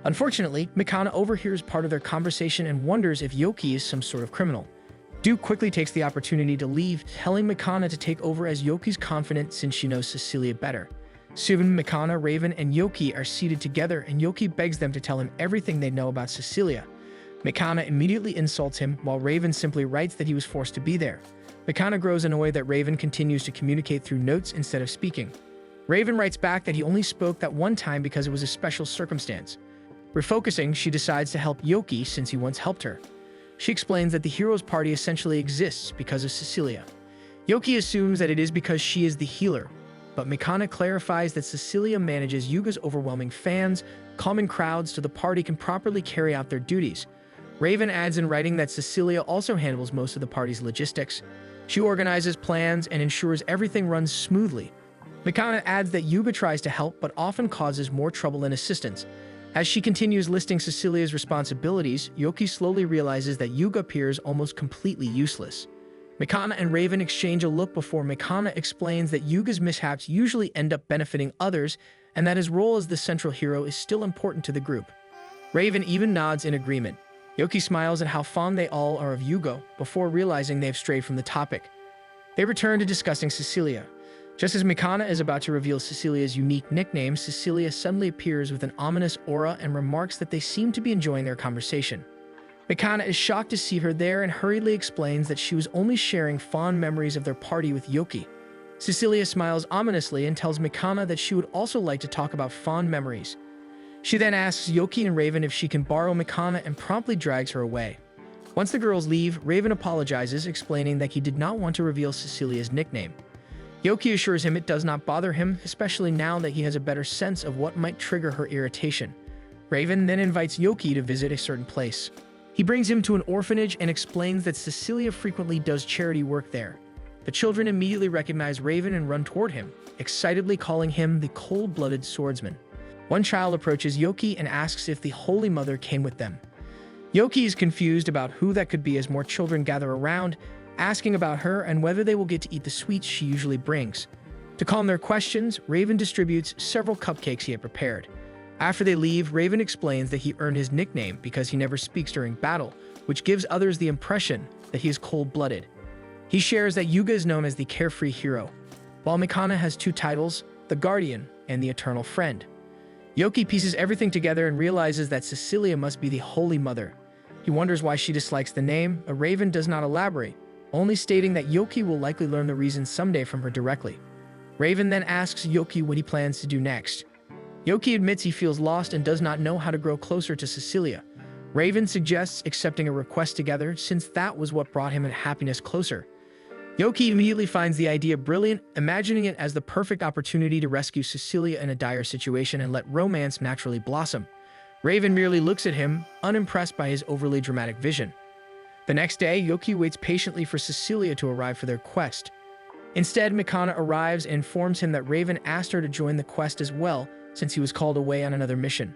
Speaker 1: Unfortunately, Mikana overhears part of their conversation and wonders if Yoki is some sort of criminal. Duke quickly takes the opportunity to leave, telling Mikana to take over as Yoki's confidant since she knows Cecilia better. Soon, Mikana, Raven, and Yoki are seated together, and Yoki begs them to tell him everything they know about Cecilia. Mikana immediately insults him, while Raven simply writes that he was forced to be there. Mikana grows annoyed that Raven continues to communicate through notes instead of speaking. Raven writes back that he only spoke that one time because it was a special circumstance. Refocusing, she decides to help Yoki since he once helped her. She explains that the heroes party essentially exists because of Cecilia. Yoki assumes that it is because she is the healer, but Mikana clarifies that Cecilia manages Yuga's overwhelming fans, calming crowds so the party can properly carry out their duties. Raven adds in writing that Cecilia also handles most of the party's logistics. She organizes plans and ensures everything runs smoothly. Mikana adds that Yuga tries to help but often causes more trouble than assistance. As she continues listing Cecilia's responsibilities, Yoki slowly realizes that Yuga appears almost completely useless. Mikana and Raven exchange a look before Mikana explains that Yuga's mishaps usually end up benefiting others and that his role as the central hero is still important to the group. Raven even nods in agreement. Yoki smiles at how fond they all are of Yuga before realizing they've strayed from the topic. They return to discussing Cecilia. Just as Mikana is about to reveal Cecilia's unique nickname, Cecilia suddenly appears with an ominous aura and remarks that they seem to be enjoying their conversation. Mikana is shocked to see her there and hurriedly explains that she was only sharing fond memories of their party with Yoki. Cecilia smiles ominously and tells Mikana that she would also like to talk about fond memories. She then asks Yoki and Raven if she can borrow Mikana and promptly drags her away. Once the girls leave, Raven apologizes, explaining that he did not want to reveal Cecilia's nickname. Yoki assures him it does not bother him, especially now that he has a better sense of what might trigger her irritation. Raven then invites Yoki to visit a certain place. He brings him to an orphanage and explains that Cecilia frequently does charity work there. The children immediately recognize Raven and run toward him, excitedly calling him the cold-blooded swordsman. One child approaches Yoki and asks if the Holy Mother came with them. Yoki is confused about who that could be as more children gather around, asking about her and whether they will get to eat the sweets she usually brings. To calm their questions, Raven distributes several cupcakes he had prepared. After they leave, Raven explains that he earned his nickname because he never speaks during battle, which gives others the impression that he is cold-blooded. He shares that Yuga is known as the carefree hero, while Mikana has two titles, the Guardian and the Eternal Friend. Yoki pieces everything together and realizes that Cecilia must be the Holy Mother. He wonders why she dislikes the name, but Raven does not elaborate, only stating that Yoki will likely learn the reason someday from her directly. Raven then asks Yoki what he plans to do next. Yoki admits he feels lost and does not know how to grow closer to Cecilia. Raven suggests accepting a request together since that was what brought him and happiness closer. Yoki immediately finds the idea brilliant, imagining it as the perfect opportunity to rescue Cecilia in a dire situation and let romance naturally blossom. Raven merely looks at him, unimpressed by his overly dramatic vision. The next day, Yoki waits patiently for Cecilia to arrive for their quest. Instead, Mikana arrives and informs him that Raven asked her to join the quest as well, since he was called away on another mission.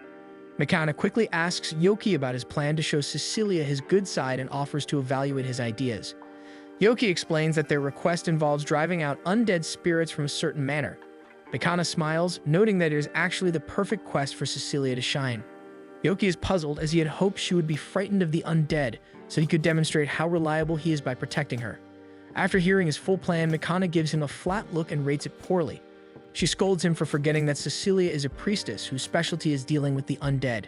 Speaker 1: Mikana quickly asks Yoki about his plan to show Cecilia his good side and offers to evaluate his ideas. Yoki explains that their request involves driving out undead spirits from a certain manor. Mikana smiles, noting that it is actually the perfect quest for Cecilia to shine. Yoki is puzzled as he had hoped she would be frightened of the undead, so he could demonstrate how reliable he is by protecting her. After hearing his full plan, Mikana gives him a flat look and rates it poorly. She scolds him for forgetting that Cecilia is a priestess whose specialty is dealing with the undead.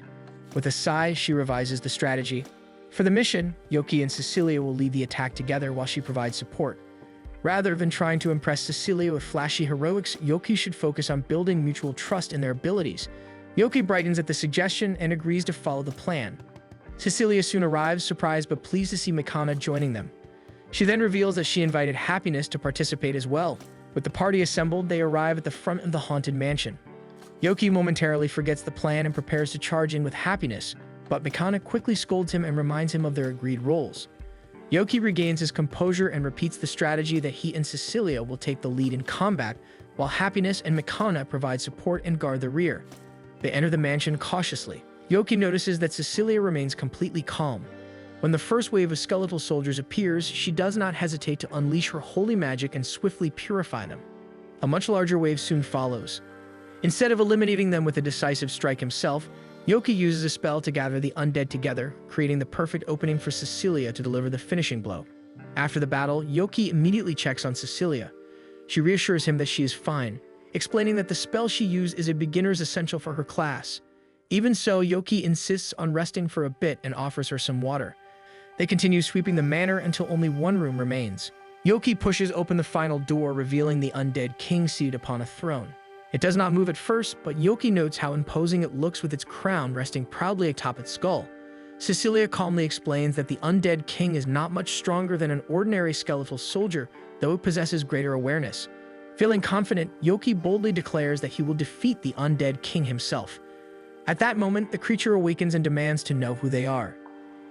Speaker 1: With a sigh, she revises the strategy. For the mission, Yoki and Cecilia will lead the attack together while she provides support. Rather than trying to impress Cecilia with flashy heroics, Yoki should focus on building mutual trust in their abilities. Yoki brightens at the suggestion and agrees to follow the plan. Cecilia soon arrives, surprised but pleased to see Mikana joining them. She then reveals that she invited Happiness to participate as well. With the party assembled, they arrive at the front of the haunted mansion. Yoki momentarily forgets the plan and prepares to charge in with Happiness, but Mikana quickly scolds him and reminds him of their agreed roles. Yoki regains his composure and repeats the strategy that he and Cecilia will take the lead in combat, while Happiness and Mikana provide support and guard the rear. They enter the mansion cautiously. Yoki notices that Cecilia remains completely calm. When the first wave of skeletal soldiers appears, she does not hesitate to unleash her holy magic and swiftly purify them. A much larger wave soon follows. Instead of eliminating them with a decisive strike himself, Yoki uses a spell to gather the undead together, creating the perfect opening for Cecilia to deliver the finishing blow. After the battle, Yoki immediately checks on Cecilia. She reassures him that she is fine, explaining that the spell she used is a beginner's essential for her class. Even so, Yoki insists on resting for a bit and offers her some water. They continue sweeping the manor until only one room remains. Yoki pushes open the final door, revealing the undead king seated upon a throne. It does not move at first, but Yoki notes how imposing it looks with its crown resting proudly atop its skull. Cecilia calmly explains that the undead king is not much stronger than an ordinary skeletal soldier, though it possesses greater awareness. Feeling confident, Yoki boldly declares that he will defeat the undead king himself. At that moment, the creature awakens and demands to know who they are.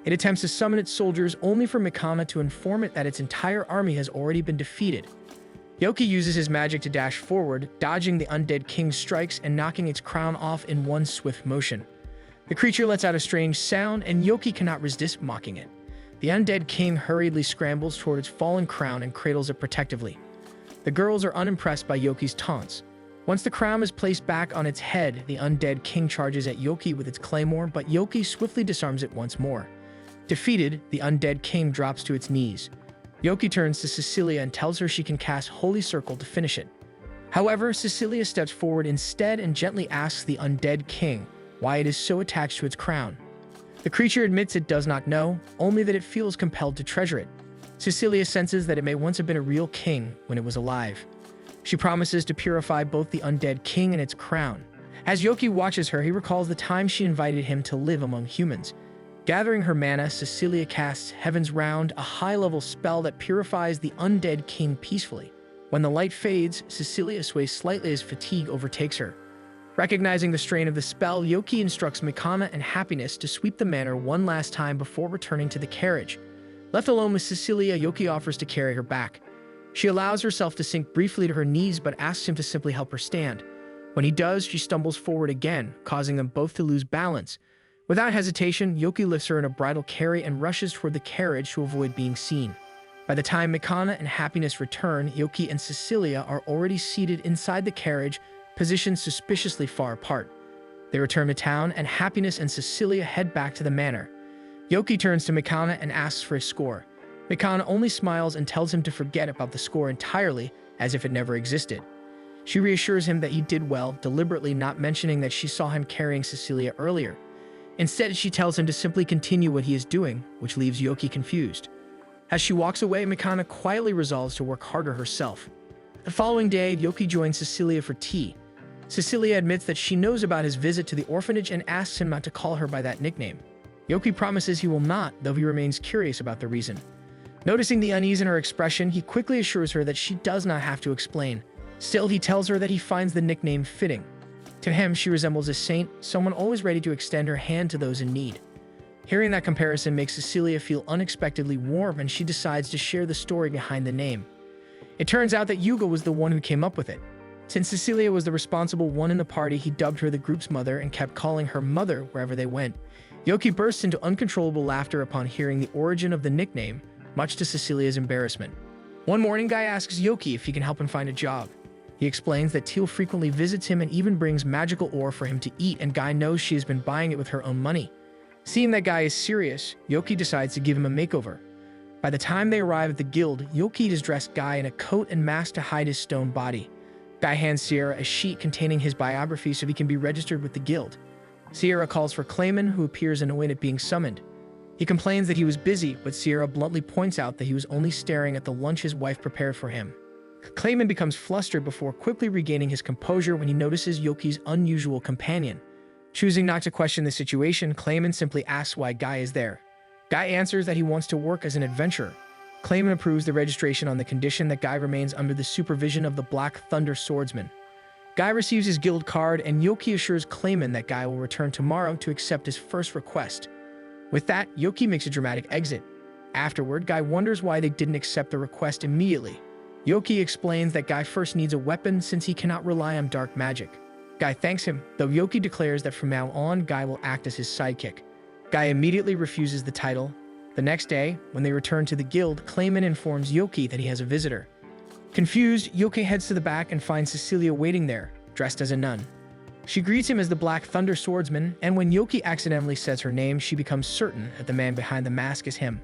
Speaker 1: It attempts to summon its soldiers, only for Mikana to inform it that its entire army has already been defeated. Yoki uses his magic to dash forward, dodging the undead king's strikes and knocking its crown off in one swift motion. The creature lets out a strange sound, and Yoki cannot resist mocking it. The undead king hurriedly scrambles toward its fallen crown and cradles it protectively. The girls are unimpressed by Yoki's taunts. Once the crown is placed back on its head, the undead king charges at Yoki with its claymore, but Yoki swiftly disarms it once more. Defeated, the undead king drops to its knees. Yoki turns to Cecilia and tells her she can cast Holy Circle to finish it. However, Cecilia steps forward instead and gently asks the undead king why it is so attached to its crown. The creature admits it does not know, only that it feels compelled to treasure it. Cecilia senses that it may once have been a real king when it was alive. She promises to purify both the undead king and its crown. As Yoki watches her, he recalls the time she invited him to live among humans. Gathering her mana, Cecilia casts Heaven's Round, a high-level spell that purifies the undead king peacefully. When the light fades, Cecilia sways slightly as fatigue overtakes her. Recognizing the strain of the spell, Yoki instructs Mikana and Happiness to sweep the manor one last time before returning to the carriage. Left alone with Cecilia, Yoki offers to carry her back. She allows herself to sink briefly to her knees but asks him to simply help her stand. When he does, she stumbles forward again, causing them both to lose balance. Without hesitation, Yoki lifts her in a bridal carry and rushes toward the carriage to avoid being seen. By the time Mikana and Happiness return, Yoki and Cecilia are already seated inside the carriage, positioned suspiciously far apart. They return to town, and Happiness and Cecilia head back to the manor. Yoki turns to Mikana and asks for his score. Mikana only smiles and tells him to forget about the score entirely, as if it never existed. She reassures him that he did well, deliberately not mentioning that she saw him carrying Cecilia earlier. Instead, she tells him to simply continue what he is doing, which leaves Yoki confused. As she walks away, Mikana quietly resolves to work harder herself. The following day, Yoki joins Cecilia for tea. Cecilia admits that she knows about his visit to the orphanage and asks him not to call her by that nickname. Yoki promises he will not, though he remains curious about the reason. Noticing the unease in her expression, he quickly assures her that she does not have to explain. Still, he tells her that he finds the nickname fitting. To him, she resembles a saint, someone always ready to extend her hand to those in need. Hearing that comparison makes Cecilia feel unexpectedly warm, and she decides to share the story behind the name. It turns out that Yuga was the one who came up with it. Since Cecilia was the responsible one in the party, he dubbed her the group's mother and kept calling her mother wherever they went. Yoki bursts into uncontrollable laughter upon hearing the origin of the nickname, much to Cecilia's embarrassment. One morning, Guy asks Yoki if he can help him find a job. He explains that Teal frequently visits him and even brings magical ore for him to eat, and Guy knows she has been buying it with her own money. Seeing that Guy is serious, Yoki decides to give him a makeover. By the time they arrive at the guild, Yoki has dressed Guy in a coat and mask to hide his stone body. Guy hands Sierra a sheet containing his biography so he can be registered with the guild. Sierra calls for Clayman, who appears annoyed at being summoned. He complains that he was busy, but Sierra bluntly points out that he was only staring at the lunch his wife prepared for him. Clayman becomes flustered before quickly regaining his composure when he notices Yoki's unusual companion. Choosing not to question the situation, Clayman simply asks why Guy is there. Guy answers that he wants to work as an adventurer. Clayman approves the registration on the condition that Guy remains under the supervision of the Black Thunder Swordsman. Guy receives his guild card, and Yoki assures Clayman that Guy will return tomorrow to accept his first request. With that, Yoki makes a dramatic exit. Afterward, Guy wonders why they didn't accept the request immediately. Yoki explains that Guy first needs a weapon since he cannot rely on dark magic. Guy thanks him, though Yoki declares that from now on, Guy will act as his sidekick. Guy immediately refuses the title. The next day, when they return to the guild, Clayman informs Yoki that he has a visitor. Confused, Yoki heads to the back and finds Cecilia waiting there, dressed as a nun. She greets him as the Black Thunder Swordsman, and when Yoki accidentally says her name, she becomes certain that the man behind the mask is him.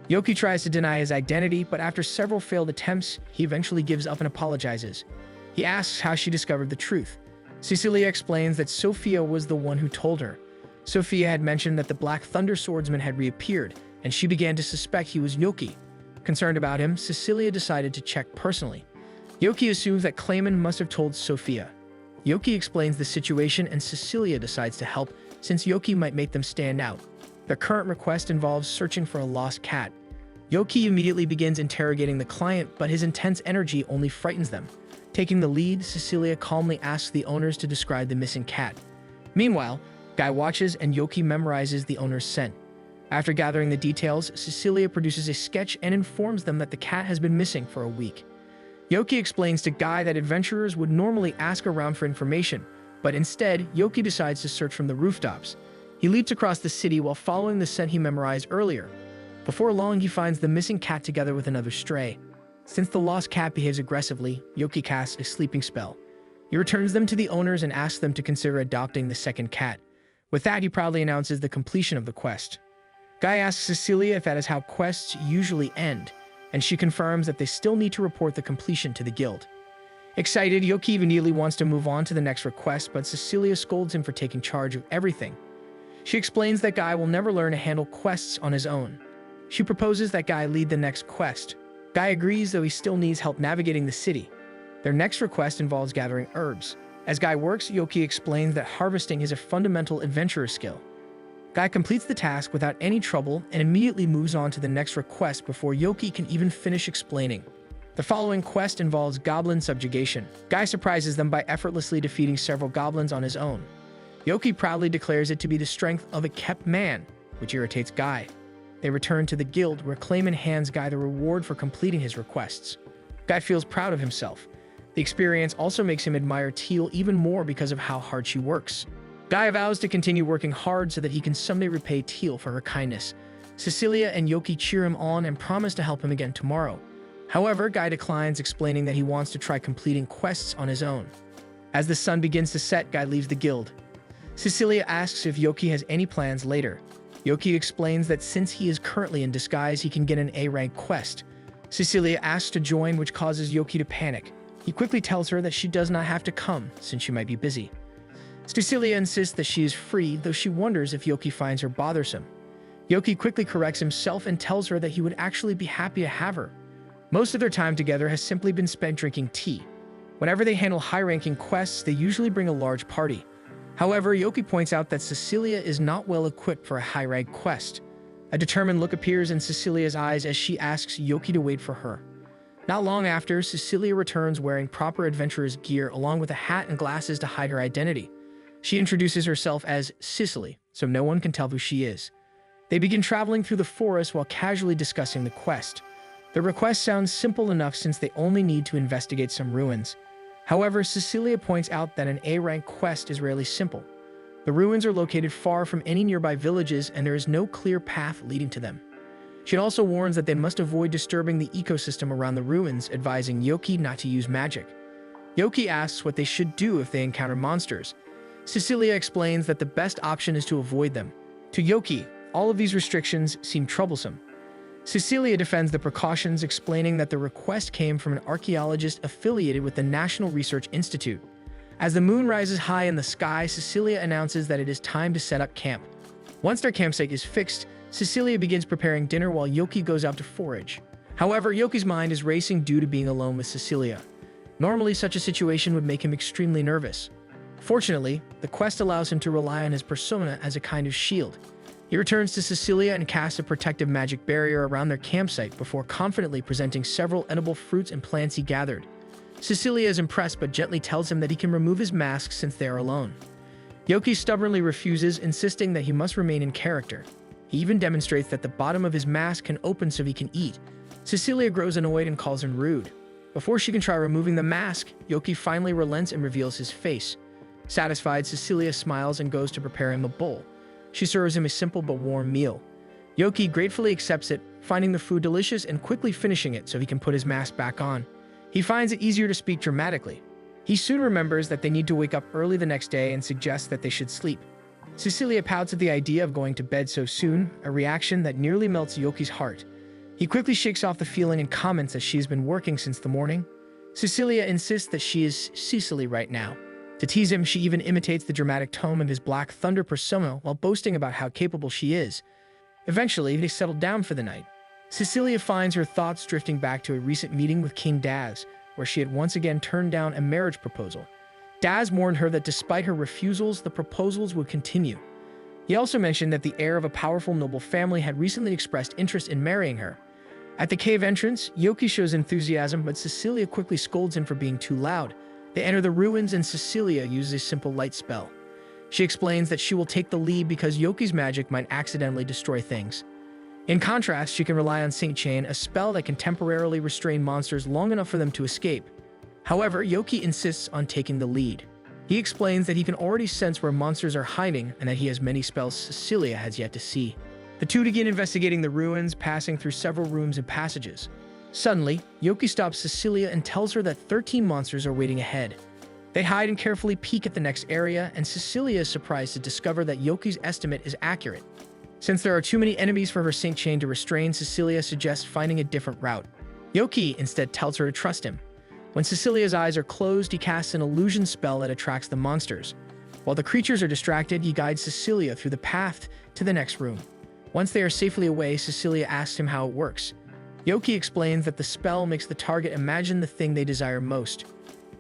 Speaker 1: Yoki tries to deny his identity, but after several failed attempts, he eventually gives up and apologizes. He asks how she discovered the truth. Cecilia explains that Sophia was the one who told her. Sophia had mentioned that the Black Thunder Swordsman had reappeared, and she began to suspect he was Yoki. Concerned about him, Cecilia decided to check personally. Yoki assumes that Clayman must have told Sophia. Yoki explains the situation, and Cecilia decides to help, since Yoki might make them stand out. Their current request involves searching for a lost cat. Yoki immediately begins interrogating the client, but his intense energy only frightens them. Taking the lead, Cecilia calmly asks the owners to describe the missing cat. Meanwhile, Guy watches and Yoki memorizes the owner's scent. After gathering the details, Cecilia produces a sketch and informs them that the cat has been missing for a week. Yoki explains to Guy that adventurers would normally ask around for information, but instead, Yoki decides to search from the rooftops. He leaps across the city while following the scent he memorized earlier. Before long, he finds the missing cat together with another stray. Since the lost cat behaves aggressively, Yoki casts a sleeping spell. He returns them to the owners and asks them to consider adopting the second cat. With that, he proudly announces the completion of the quest. Guy asks Cecilia if that is how quests usually end, and she confirms that they still need to report the completion to the guild. Excited, Yoki immediately wants to move on to the next request, but Cecilia scolds him for taking charge of everything. She explains that Guy will never learn to handle quests on his own. She proposes that Guy lead the next quest. Guy agrees, though he still needs help navigating the city. Their next request involves gathering herbs. As Guy works, Yoki explains that harvesting is a fundamental adventurer skill. Guy completes the task without any trouble and immediately moves on to the next request before Yoki can even finish explaining. The following quest involves goblin subjugation. Guy surprises them by effortlessly defeating several goblins on his own. Yoki proudly declares it to be the strength of a kept man, which irritates Guy. They return to the guild, where Clayman hands Guy the reward for completing his requests. Guy feels proud of himself. The experience also makes him admire Teal even more because of how hard she works. Guy vows to continue working hard so that he can someday repay Teal for her kindness. Cecilia and Yoki cheer him on and promise to help him again tomorrow. However, Guy declines, explaining that he wants to try completing quests on his own. As the sun begins to set, Guy leaves the guild. Cecilia asks if Yoki has any plans later. Yoki explains that since he is currently in disguise, he can get an A-rank quest. Cecilia asks to join, which causes Yoki to panic. He quickly tells her that she does not have to come, since she might be busy. Cecilia insists that she is free, though she wonders if Yoki finds her bothersome. Yoki quickly corrects himself and tells her that he would actually be happy to have her. Most of their time together has simply been spent drinking tea. Whenever they handle high-ranking quests, they usually bring a large party. However, Yoki points out that Cecilia is not well equipped for a high-rank quest. A determined look appears in Cecilia's eyes as she asks Yoki to wait for her. Not long after, Cecilia returns wearing proper adventurer's gear along with a hat and glasses to hide her identity. She introduces herself as Cicely, so no one can tell who she is. They begin traveling through the forest while casually discussing the quest. The request sounds simple enough since they only need to investigate some ruins. However, Cecilia points out that an A-rank quest is rarely simple. The ruins are located far from any nearby villages and there is no clear path leading to them. She also warns that they must avoid disturbing the ecosystem around the ruins, advising Yoki not to use magic. Yoki asks what they should do if they encounter monsters. Cecilia explains that the best option is to avoid them. To Yoki, all of these restrictions seem troublesome. Cecilia defends the precautions, explaining that the request came from an archaeologist affiliated with the National Research Institute. As the moon rises high in the sky, Cecilia announces that it is time to set up camp. Once their campsite is fixed, Cecilia begins preparing dinner while Yoki goes out to forage. However, Yoki's mind is racing due to being alone with Cecilia. Normally, such a situation would make him extremely nervous. Fortunately, the quest allows him to rely on his persona as a kind of shield. He returns to Cecilia and casts a protective magic barrier around their campsite before confidently presenting several edible fruits and plants he gathered. Cecilia is impressed but gently tells him that he can remove his mask since they are alone. Yoki stubbornly refuses, insisting that he must remain in character. He even demonstrates that the bottom of his mask can open so he can eat. Cecilia grows annoyed and calls him rude. Before she can try removing the mask, Yoki finally relents and reveals his face. Satisfied, Cecilia smiles and goes to prepare him a bowl. She serves him a simple but warm meal. Yoki gratefully accepts it, finding the food delicious and quickly finishing it so he can put his mask back on. He finds it easier to speak dramatically. He soon remembers that they need to wake up early the next day and suggests that they should sleep. Cecilia pouts at the idea of going to bed so soon, a reaction that nearly melts Yoki's heart. He quickly shakes off the feeling and comments that she has been working since the morning. Cecilia insists that she is Cecily right now. To tease him, she even imitates the dramatic tone of his Black Thunder persona while boasting about how capable she is. Eventually, they settle down for the night. Cecilia finds her thoughts drifting back to a recent meeting with King Daz, where she had once again turned down a marriage proposal. Daz warned her that despite her refusals, the proposals would continue. He also mentioned that the heir of a powerful noble family had recently expressed interest in marrying her. At the cave entrance, Yoki shows enthusiasm, but Cecilia quickly scolds him for being too loud. They enter the ruins and Cecilia uses a simple light spell. She explains that she will take the lead because Yoki's magic might accidentally destroy things. In contrast, she can rely on Saint Chain, a spell that can temporarily restrain monsters long enough for them to escape. However, Yoki insists on taking the lead. He explains that he can already sense where monsters are hiding and that he has many spells Cecilia has yet to see. The two begin investigating the ruins, passing through several rooms and passages. Suddenly, Yoki stops Cecilia and tells her that 13 monsters are waiting ahead. They hide and carefully peek at the next area, and Cecilia is surprised to discover that Yoki's estimate is accurate. Since there are too many enemies for her Saint Chain to restrain, Cecilia suggests finding a different route. Yoki instead tells her to trust him. When Cecilia's eyes are closed, he casts an illusion spell that attracts the monsters. While the creatures are distracted, he guides Cecilia through the path to the next room. Once they are safely away, Cecilia asks him how it works. Yoki explains that the spell makes the target imagine the thing they desire most.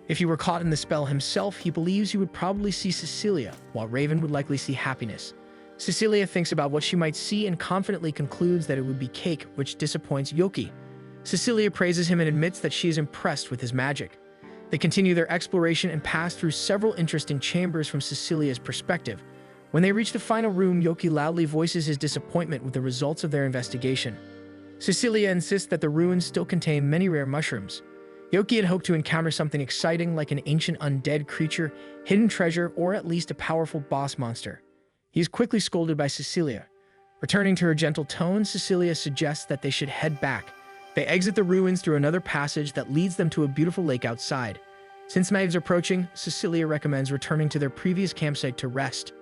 Speaker 1: If he were caught in the spell himself, he believes he would probably see Cecilia, while Raven would likely see happiness. Cecilia thinks about what she might see and confidently concludes that it would be cake, which disappoints Yoki. Cecilia praises him and admits that she is impressed with his magic. They continue their exploration and pass through several interesting chambers from Cecilia's perspective. When they reach the final room, Yoki loudly voices his disappointment with the results of their investigation. Cecilia insists that the ruins still contain many rare mushrooms. Yoki had hoped to encounter something exciting like an ancient undead creature, hidden treasure, or at least a powerful boss monster. He is quickly scolded by Cecilia. Returning to her gentle tone, Cecilia suggests that they should head back. They exit the ruins through another passage that leads them to a beautiful lake outside. Since night is approaching, Cecilia recommends returning to their previous campsite to rest.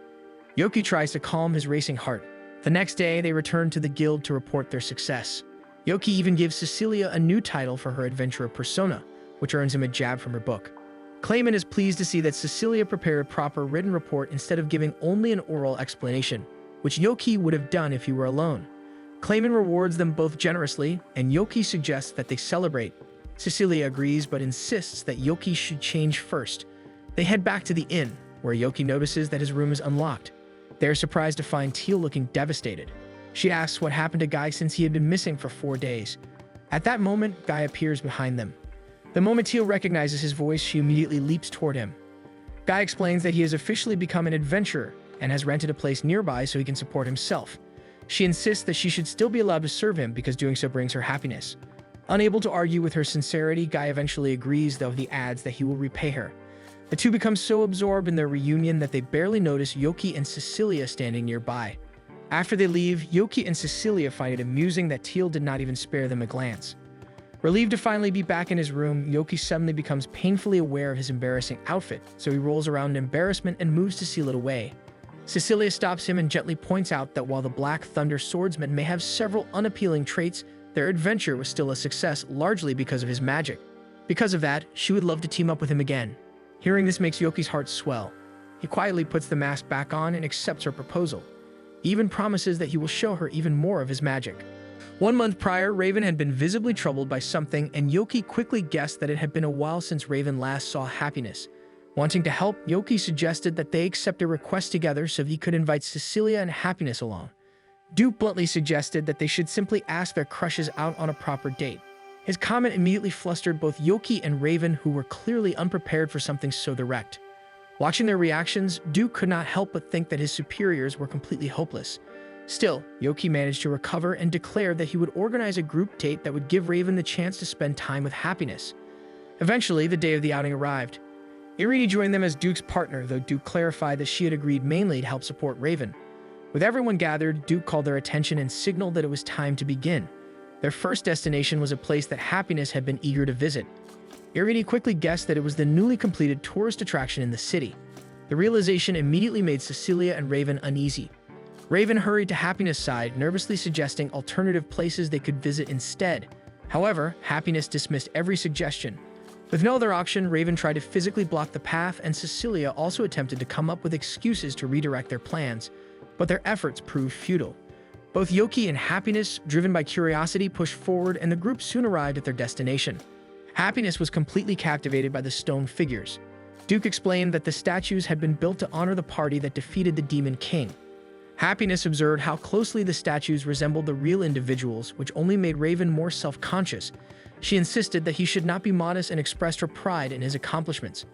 Speaker 1: Yoki tries to calm his racing heart. The next day, they return to the guild to report their success. Yoki even gives Cecilia a new title for her adventurer persona, which earns him a jab from her book. Clayman is pleased to see that Cecilia prepared a proper written report instead of giving only an oral explanation, which Yoki would have done if he were alone. Clayman rewards them both generously, and Yoki suggests that they celebrate. Cecilia agrees but insists that Yoki should change first. They head back to the inn, where Yoki notices that his room is unlocked. They are surprised to find Teal looking devastated. She asks what happened to Guy since he had been missing for 4 days. At that moment, Guy appears behind them. The moment Teal recognizes his voice, she immediately leaps toward him. Guy explains that he has officially become an adventurer and has rented a place nearby so he can support himself. She insists that she should still be allowed to serve him because doing so brings her happiness. Unable to argue with her sincerity, Guy eventually agrees, though he adds that he will repay her. The two become so absorbed in their reunion that they barely notice Yoki and Cecilia standing nearby. After they leave, Yoki and Cecilia find it amusing that Teal did not even spare them a glance. Relieved to finally be back in his room, Yoki suddenly becomes painfully aware of his embarrassing outfit, so he rolls around in embarrassment and moves to seal it away. Cecilia stops him and gently points out that while the Black Thunder swordsman may have several unappealing traits, their adventure was still a success largely because of his magic. Because of that, she would love to team up with him again. Hearing this makes Yoki's heart swell. He quietly puts the mask back on and accepts her proposal. He even promises that he will show her even more of his magic. 1 month prior, Raven had been visibly troubled by something, and Yoki quickly guessed that it had been a while since Raven last saw Happiness. Wanting to help, Yoki suggested that they accept a request together so he could invite Cecilia and Happiness along. Duke bluntly suggested that they should simply ask their crushes out on a proper date. His comment immediately flustered both Yoki and Raven, who were clearly unprepared for something so direct. Watching their reactions, Duke could not help but think that his superiors were completely hopeless. Still, Yoki managed to recover and declared that he would organize a group date that would give Raven the chance to spend time with Happiness. Eventually, the day of the outing arrived. Irene joined them as Duke's partner, though Duke clarified that she had agreed mainly to help support Raven. With everyone gathered, Duke called their attention and signaled that it was time to begin. Their first destination was a place that Happiness had been eager to visit. Irene quickly guessed that it was the newly completed tourist attraction in the city. The realization immediately made Cecilia and Raven uneasy. Raven hurried to Happiness' side, nervously suggesting alternative places they could visit instead. However, Happiness dismissed every suggestion. With no other option, Raven tried to physically block the path, and Cecilia also attempted to come up with excuses to redirect their plans, but their efforts proved futile. Both Yoki and Happiness, driven by curiosity, pushed forward, and the group soon arrived at their destination. Happiness was completely captivated by the stone figures. Duke explained that the statues had been built to honor the party that defeated the Demon King. Happiness observed how closely the statues resembled the real individuals, which only made Raven more self-conscious. She insisted that he should not be modest and expressed her pride in his accomplishments.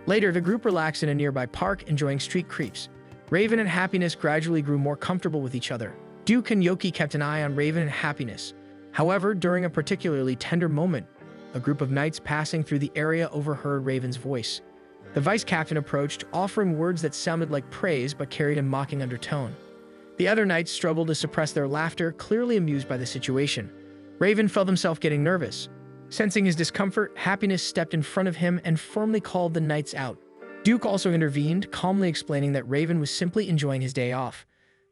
Speaker 1: Later, the group relaxed in a nearby park, enjoying street creeps. Raven and Happiness gradually grew more comfortable with each other. Duke and Yoki kept an eye on Raven and Happiness. However, during a particularly tender moment, a group of knights passing through the area overheard Raven's voice. The vice captain approached, offering words that sounded like praise but carried a mocking undertone. The other knights struggled to suppress their laughter, clearly amused by the situation. Raven felt himself getting nervous. Sensing his discomfort, Happiness stepped in front of him and firmly called the knights out. Duke also intervened, calmly explaining that Raven was simply enjoying his day off.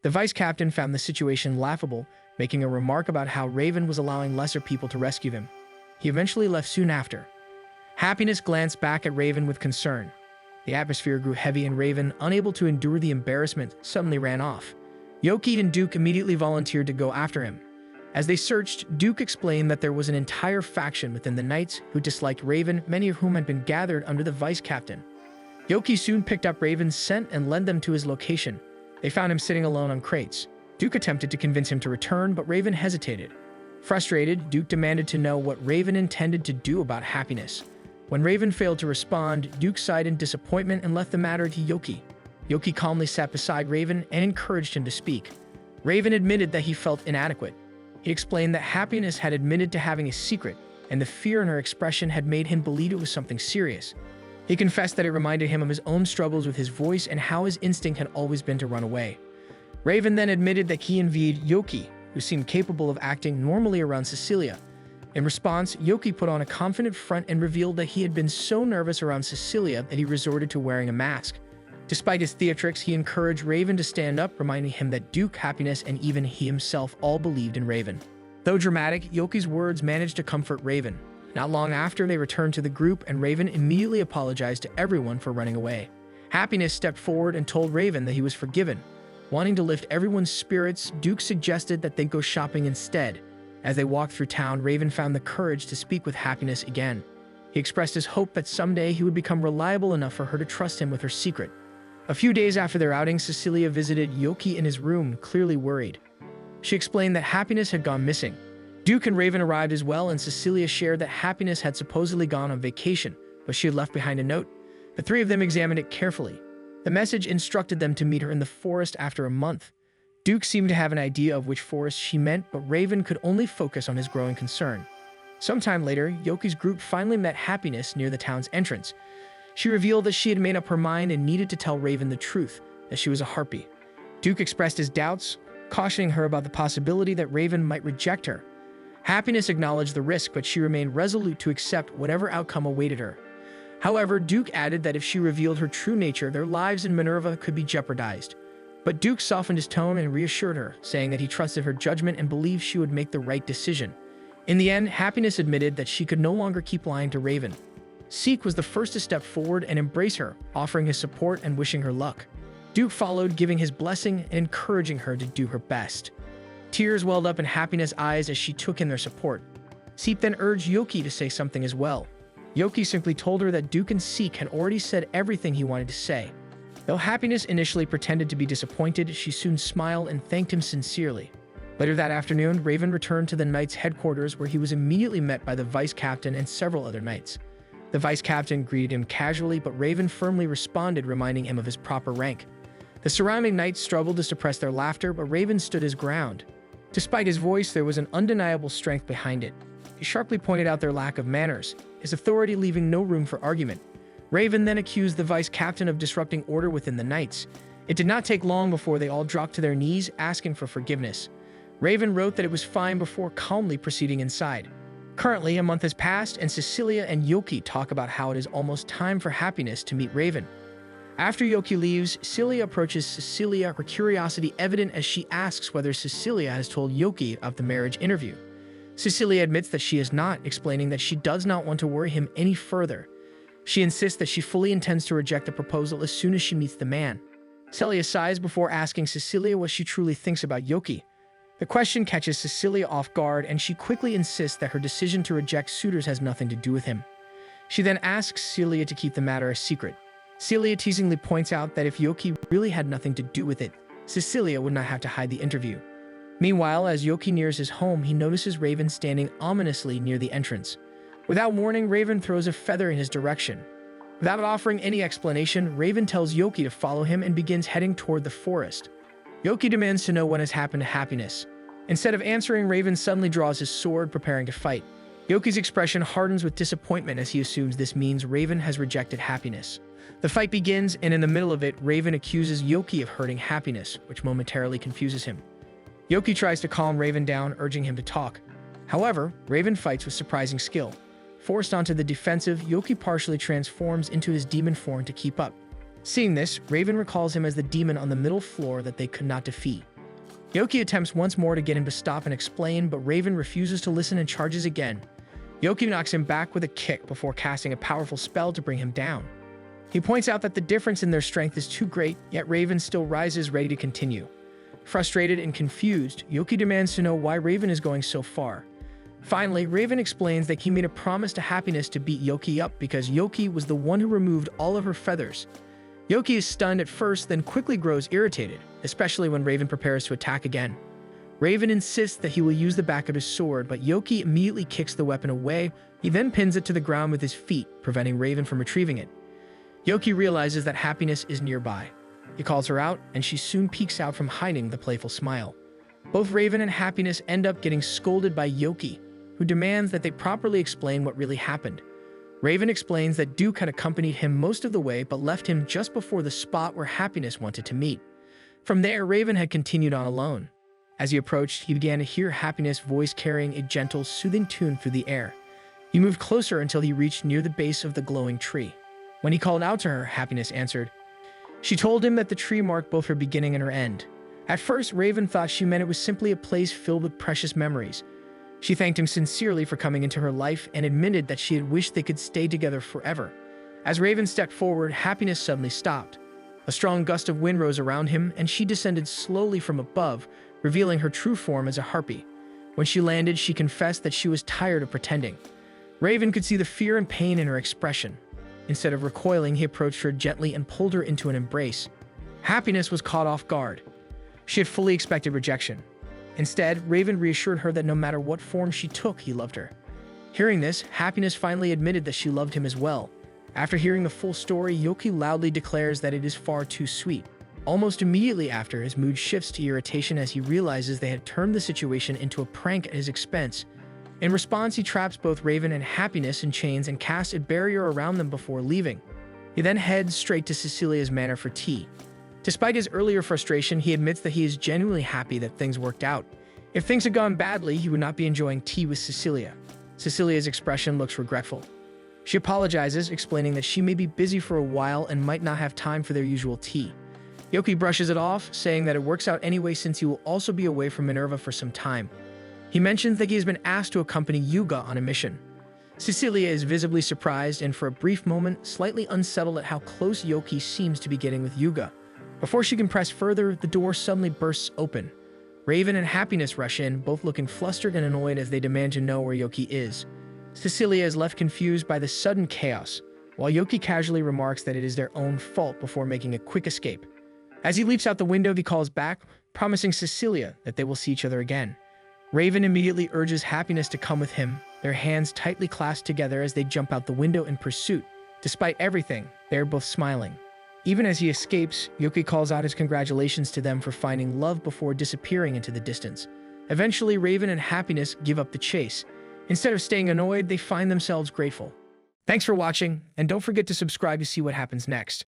Speaker 1: The vice captain found the situation laughable, making a remark about how Raven was allowing lesser people to rescue him. He eventually left soon after. Happiness glanced back at Raven with concern. The atmosphere grew heavy, and Raven, unable to endure the embarrassment, suddenly ran off. Yoki and Duke immediately volunteered to go after him. As they searched, Duke explained that there was an entire faction within the knights who disliked Raven, many of whom had been gathered under the vice captain. Yoki soon picked up Raven's scent and led them to his location. They found him sitting alone on crates. Duke attempted to convince him to return, but Raven hesitated. Frustrated, Duke demanded to know what Raven intended to do about Happiness. When Raven failed to respond, Duke sighed in disappointment and left the matter to Yoki. Yoki calmly sat beside Raven and encouraged him to speak. Raven admitted that he felt inadequate. He explained that Happiness had admitted to having a secret, and the fear in her expression had made him believe it was something serious. He confessed that it reminded him of his own struggles with his voice and how his instinct had always been to run away. Raven then admitted that he envied Yoki, who seemed capable of acting normally around Cecilia. In response, Yoki put on a confident front and revealed that he had been so nervous around Cecilia that he resorted to wearing a mask. Despite his theatrics, he encouraged Raven to stand up, reminding him that Duke, Happiness, and even he himself all believed in Raven. Though dramatic, Yoki's words managed to comfort Raven. Not long after, they returned to the group, and Raven immediately apologized to everyone for running away. Happiness stepped forward and told Raven that he was forgiven. Wanting to lift everyone's spirits, Duke suggested that they go shopping instead. As they walked through town, Raven found the courage to speak with Happiness again. He expressed his hope that someday he would become reliable enough for her to trust him with her secret. A few days after their outing, Cecilia visited Yoki in his room, clearly worried. She explained that Happiness had gone missing. Duke and Raven arrived as well, and Cecilia shared that Happiness had supposedly gone on vacation, but she had left behind a note. The three of them examined it carefully. The message instructed them to meet her in the forest after a month. Duke seemed to have an idea of which forest she meant, but Raven could only focus on his growing concern. Sometime later, Yoki's group finally met Happiness near the town's entrance. She revealed that she had made up her mind and needed to tell Raven the truth, that she was a harpy. Duke expressed his doubts, cautioning her about the possibility that Raven might reject her. Happiness acknowledged the risk, but she remained resolute to accept whatever outcome awaited her. However, Duke added that if she revealed her true nature, their lives in Minerva could be jeopardized. But Duke softened his tone and reassured her, saying that he trusted her judgment and believed she would make the right decision. In the end, Happiness admitted that she could no longer keep lying to Raven. Seek was the first to step forward and embrace her, offering his support and wishing her luck. Duke followed, giving his blessing and encouraging her to do her best. Tears welled up in Happiness' eyes as she took in their support. Seek then urged Yoki to say something as well. Yoki simply told her that Duke and Seek had already said everything he wanted to say. Though Happiness initially pretended to be disappointed, she soon smiled and thanked him sincerely. Later that afternoon, Raven returned to the Knights' headquarters, where he was immediately met by the vice captain and several other knights. The vice captain greeted him casually, but Raven firmly responded, reminding him of his proper rank. The surrounding knights struggled to suppress their laughter, but Raven stood his ground. Despite his voice, there was an undeniable strength behind it. He sharply pointed out their lack of manners, his authority leaving no room for argument. Raven then accused the vice captain of disrupting order within the knights. It did not take long before they all dropped to their knees, asking for forgiveness. Raven wrote that it was fine before calmly proceeding inside. Currently, a month has passed, and Cecilia and Yoki talk about how it is almost time for Happiness to meet Raven. After Yoki leaves, Celia approaches Cecilia, her curiosity evident as she asks whether Cecilia has told Yoki of the marriage interview. Cecilia admits that she is not, explaining that she does not want to worry him any further. She insists that she fully intends to reject the proposal as soon as she meets the man. Celia sighs before asking Cecilia what she truly thinks about Yoki. The question catches Cecilia off guard, and she quickly insists that her decision to reject suitors has nothing to do with him. She then asks Celia to keep the matter a secret. Celia teasingly points out that if Yoki really had nothing to do with it, Cecilia would not have to hide the interview. Meanwhile, as Yoki nears his home, he notices Raven standing ominously near the entrance. Without warning, Raven throws a feather in his direction. Without offering any explanation, Raven tells Yoki to follow him and begins heading toward the forest. Yoki demands to know what has happened to Happiness. Instead of answering, Raven suddenly draws his sword, preparing to fight. Yoki's expression hardens with disappointment as he assumes this means Raven has rejected Happiness. The fight begins, and in the middle of it, Raven accuses Yoki of hurting Happiness, which momentarily confuses him. Yoki tries to calm Raven down, urging him to talk. However, Raven fights with surprising skill. Forced onto the defensive, Yoki partially transforms into his demon form to keep up. Seeing this, Raven recalls him as the demon on the middle floor that they could not defeat. Yoki attempts once more to get him to stop and explain, but Raven refuses to listen and charges again. Yoki knocks him back with a kick before casting a powerful spell to bring him down. He points out that the difference in their strength is too great, yet Raven still rises ready to continue. Frustrated and confused, Yoki demands to know why Raven is going so far. Finally, Raven explains that he made a promise to Happiness to beat Yoki up because Yoki was the one who removed all of her feathers. Yoki is stunned at first, then quickly grows irritated, especially when Raven prepares to attack again. Raven insists that he will use the back of his sword, but Yoki immediately kicks the weapon away. He then pins it to the ground with his feet, preventing Raven from retrieving it. Yoki realizes that Happiness is nearby. He calls her out, and she soon peeks out from hiding the playful smile. Both Raven and Happiness end up getting scolded by Yoki, who demands that they properly explain what really happened. Raven explains that Duke had accompanied him most of the way but left him just before the spot where Happiness wanted to meet. From there, Raven had continued on alone. As he approached, he began to hear Happiness' voice carrying a gentle, soothing tune through the air. He moved closer until he reached near the base of the glowing tree. When he called out to her, Happiness answered. She told him that the tree marked both her beginning and her end. At first, Raven thought she meant it was simply a place filled with precious memories. She thanked him sincerely for coming into her life and admitted that she had wished they could stay together forever. As Raven stepped forward, Happiness suddenly stopped. A strong gust of wind rose around him, and she descended slowly from above, revealing her true form as a harpy. When she landed, she confessed that she was tired of pretending. Raven could see the fear and pain in her expression. Instead of recoiling, he approached her gently and pulled her into an embrace. Happiness was caught off guard. She had fully expected rejection. Instead, Raven reassured her that no matter what form she took, he loved her. Hearing this, Happiness finally admitted that she loved him as well. After hearing the full story, Yoki loudly declares that it is far too sweet. Almost immediately after, his mood shifts to irritation as he realizes they had turned the situation into a prank at his expense. In response, he traps both Raven and Happiness in chains and casts a barrier around them before leaving. He then heads straight to Cecilia's manor for tea. Despite his earlier frustration, he admits that he is genuinely happy that things worked out. If things had gone badly, he would not be enjoying tea with Cecilia. Cecilia's expression looks regretful. She apologizes, explaining that she may be busy for a while and might not have time for their usual tea. Yoki brushes it off, saying that it works out anyway since he will also be away from Minerva for some time. He mentions that he has been asked to accompany Yuga on a mission. Cecilia is visibly surprised and for a brief moment slightly unsettled at how close Yoki seems to be getting with Yuga. Before she can press further, the door suddenly bursts open. Raven and Happiness rush in, both looking flustered and annoyed as they demand to know where Yoki is. Cecilia is left confused by the sudden chaos, while Yoki casually remarks that it is their own fault before making a quick escape. As he leaps out the window, he calls back, promising Cecilia that they will see each other again. Raven immediately urges Happiness to come with him, their hands tightly clasped together as they jump out the window in pursuit. Despite everything, they are both smiling. Even as he escapes, Yoki calls out his congratulations to them for finding love before disappearing into the distance. Eventually, Raven and Happiness give up the chase. Instead of staying annoyed, they find themselves grateful. Thanks for watching, and don't forget to subscribe to see what happens next.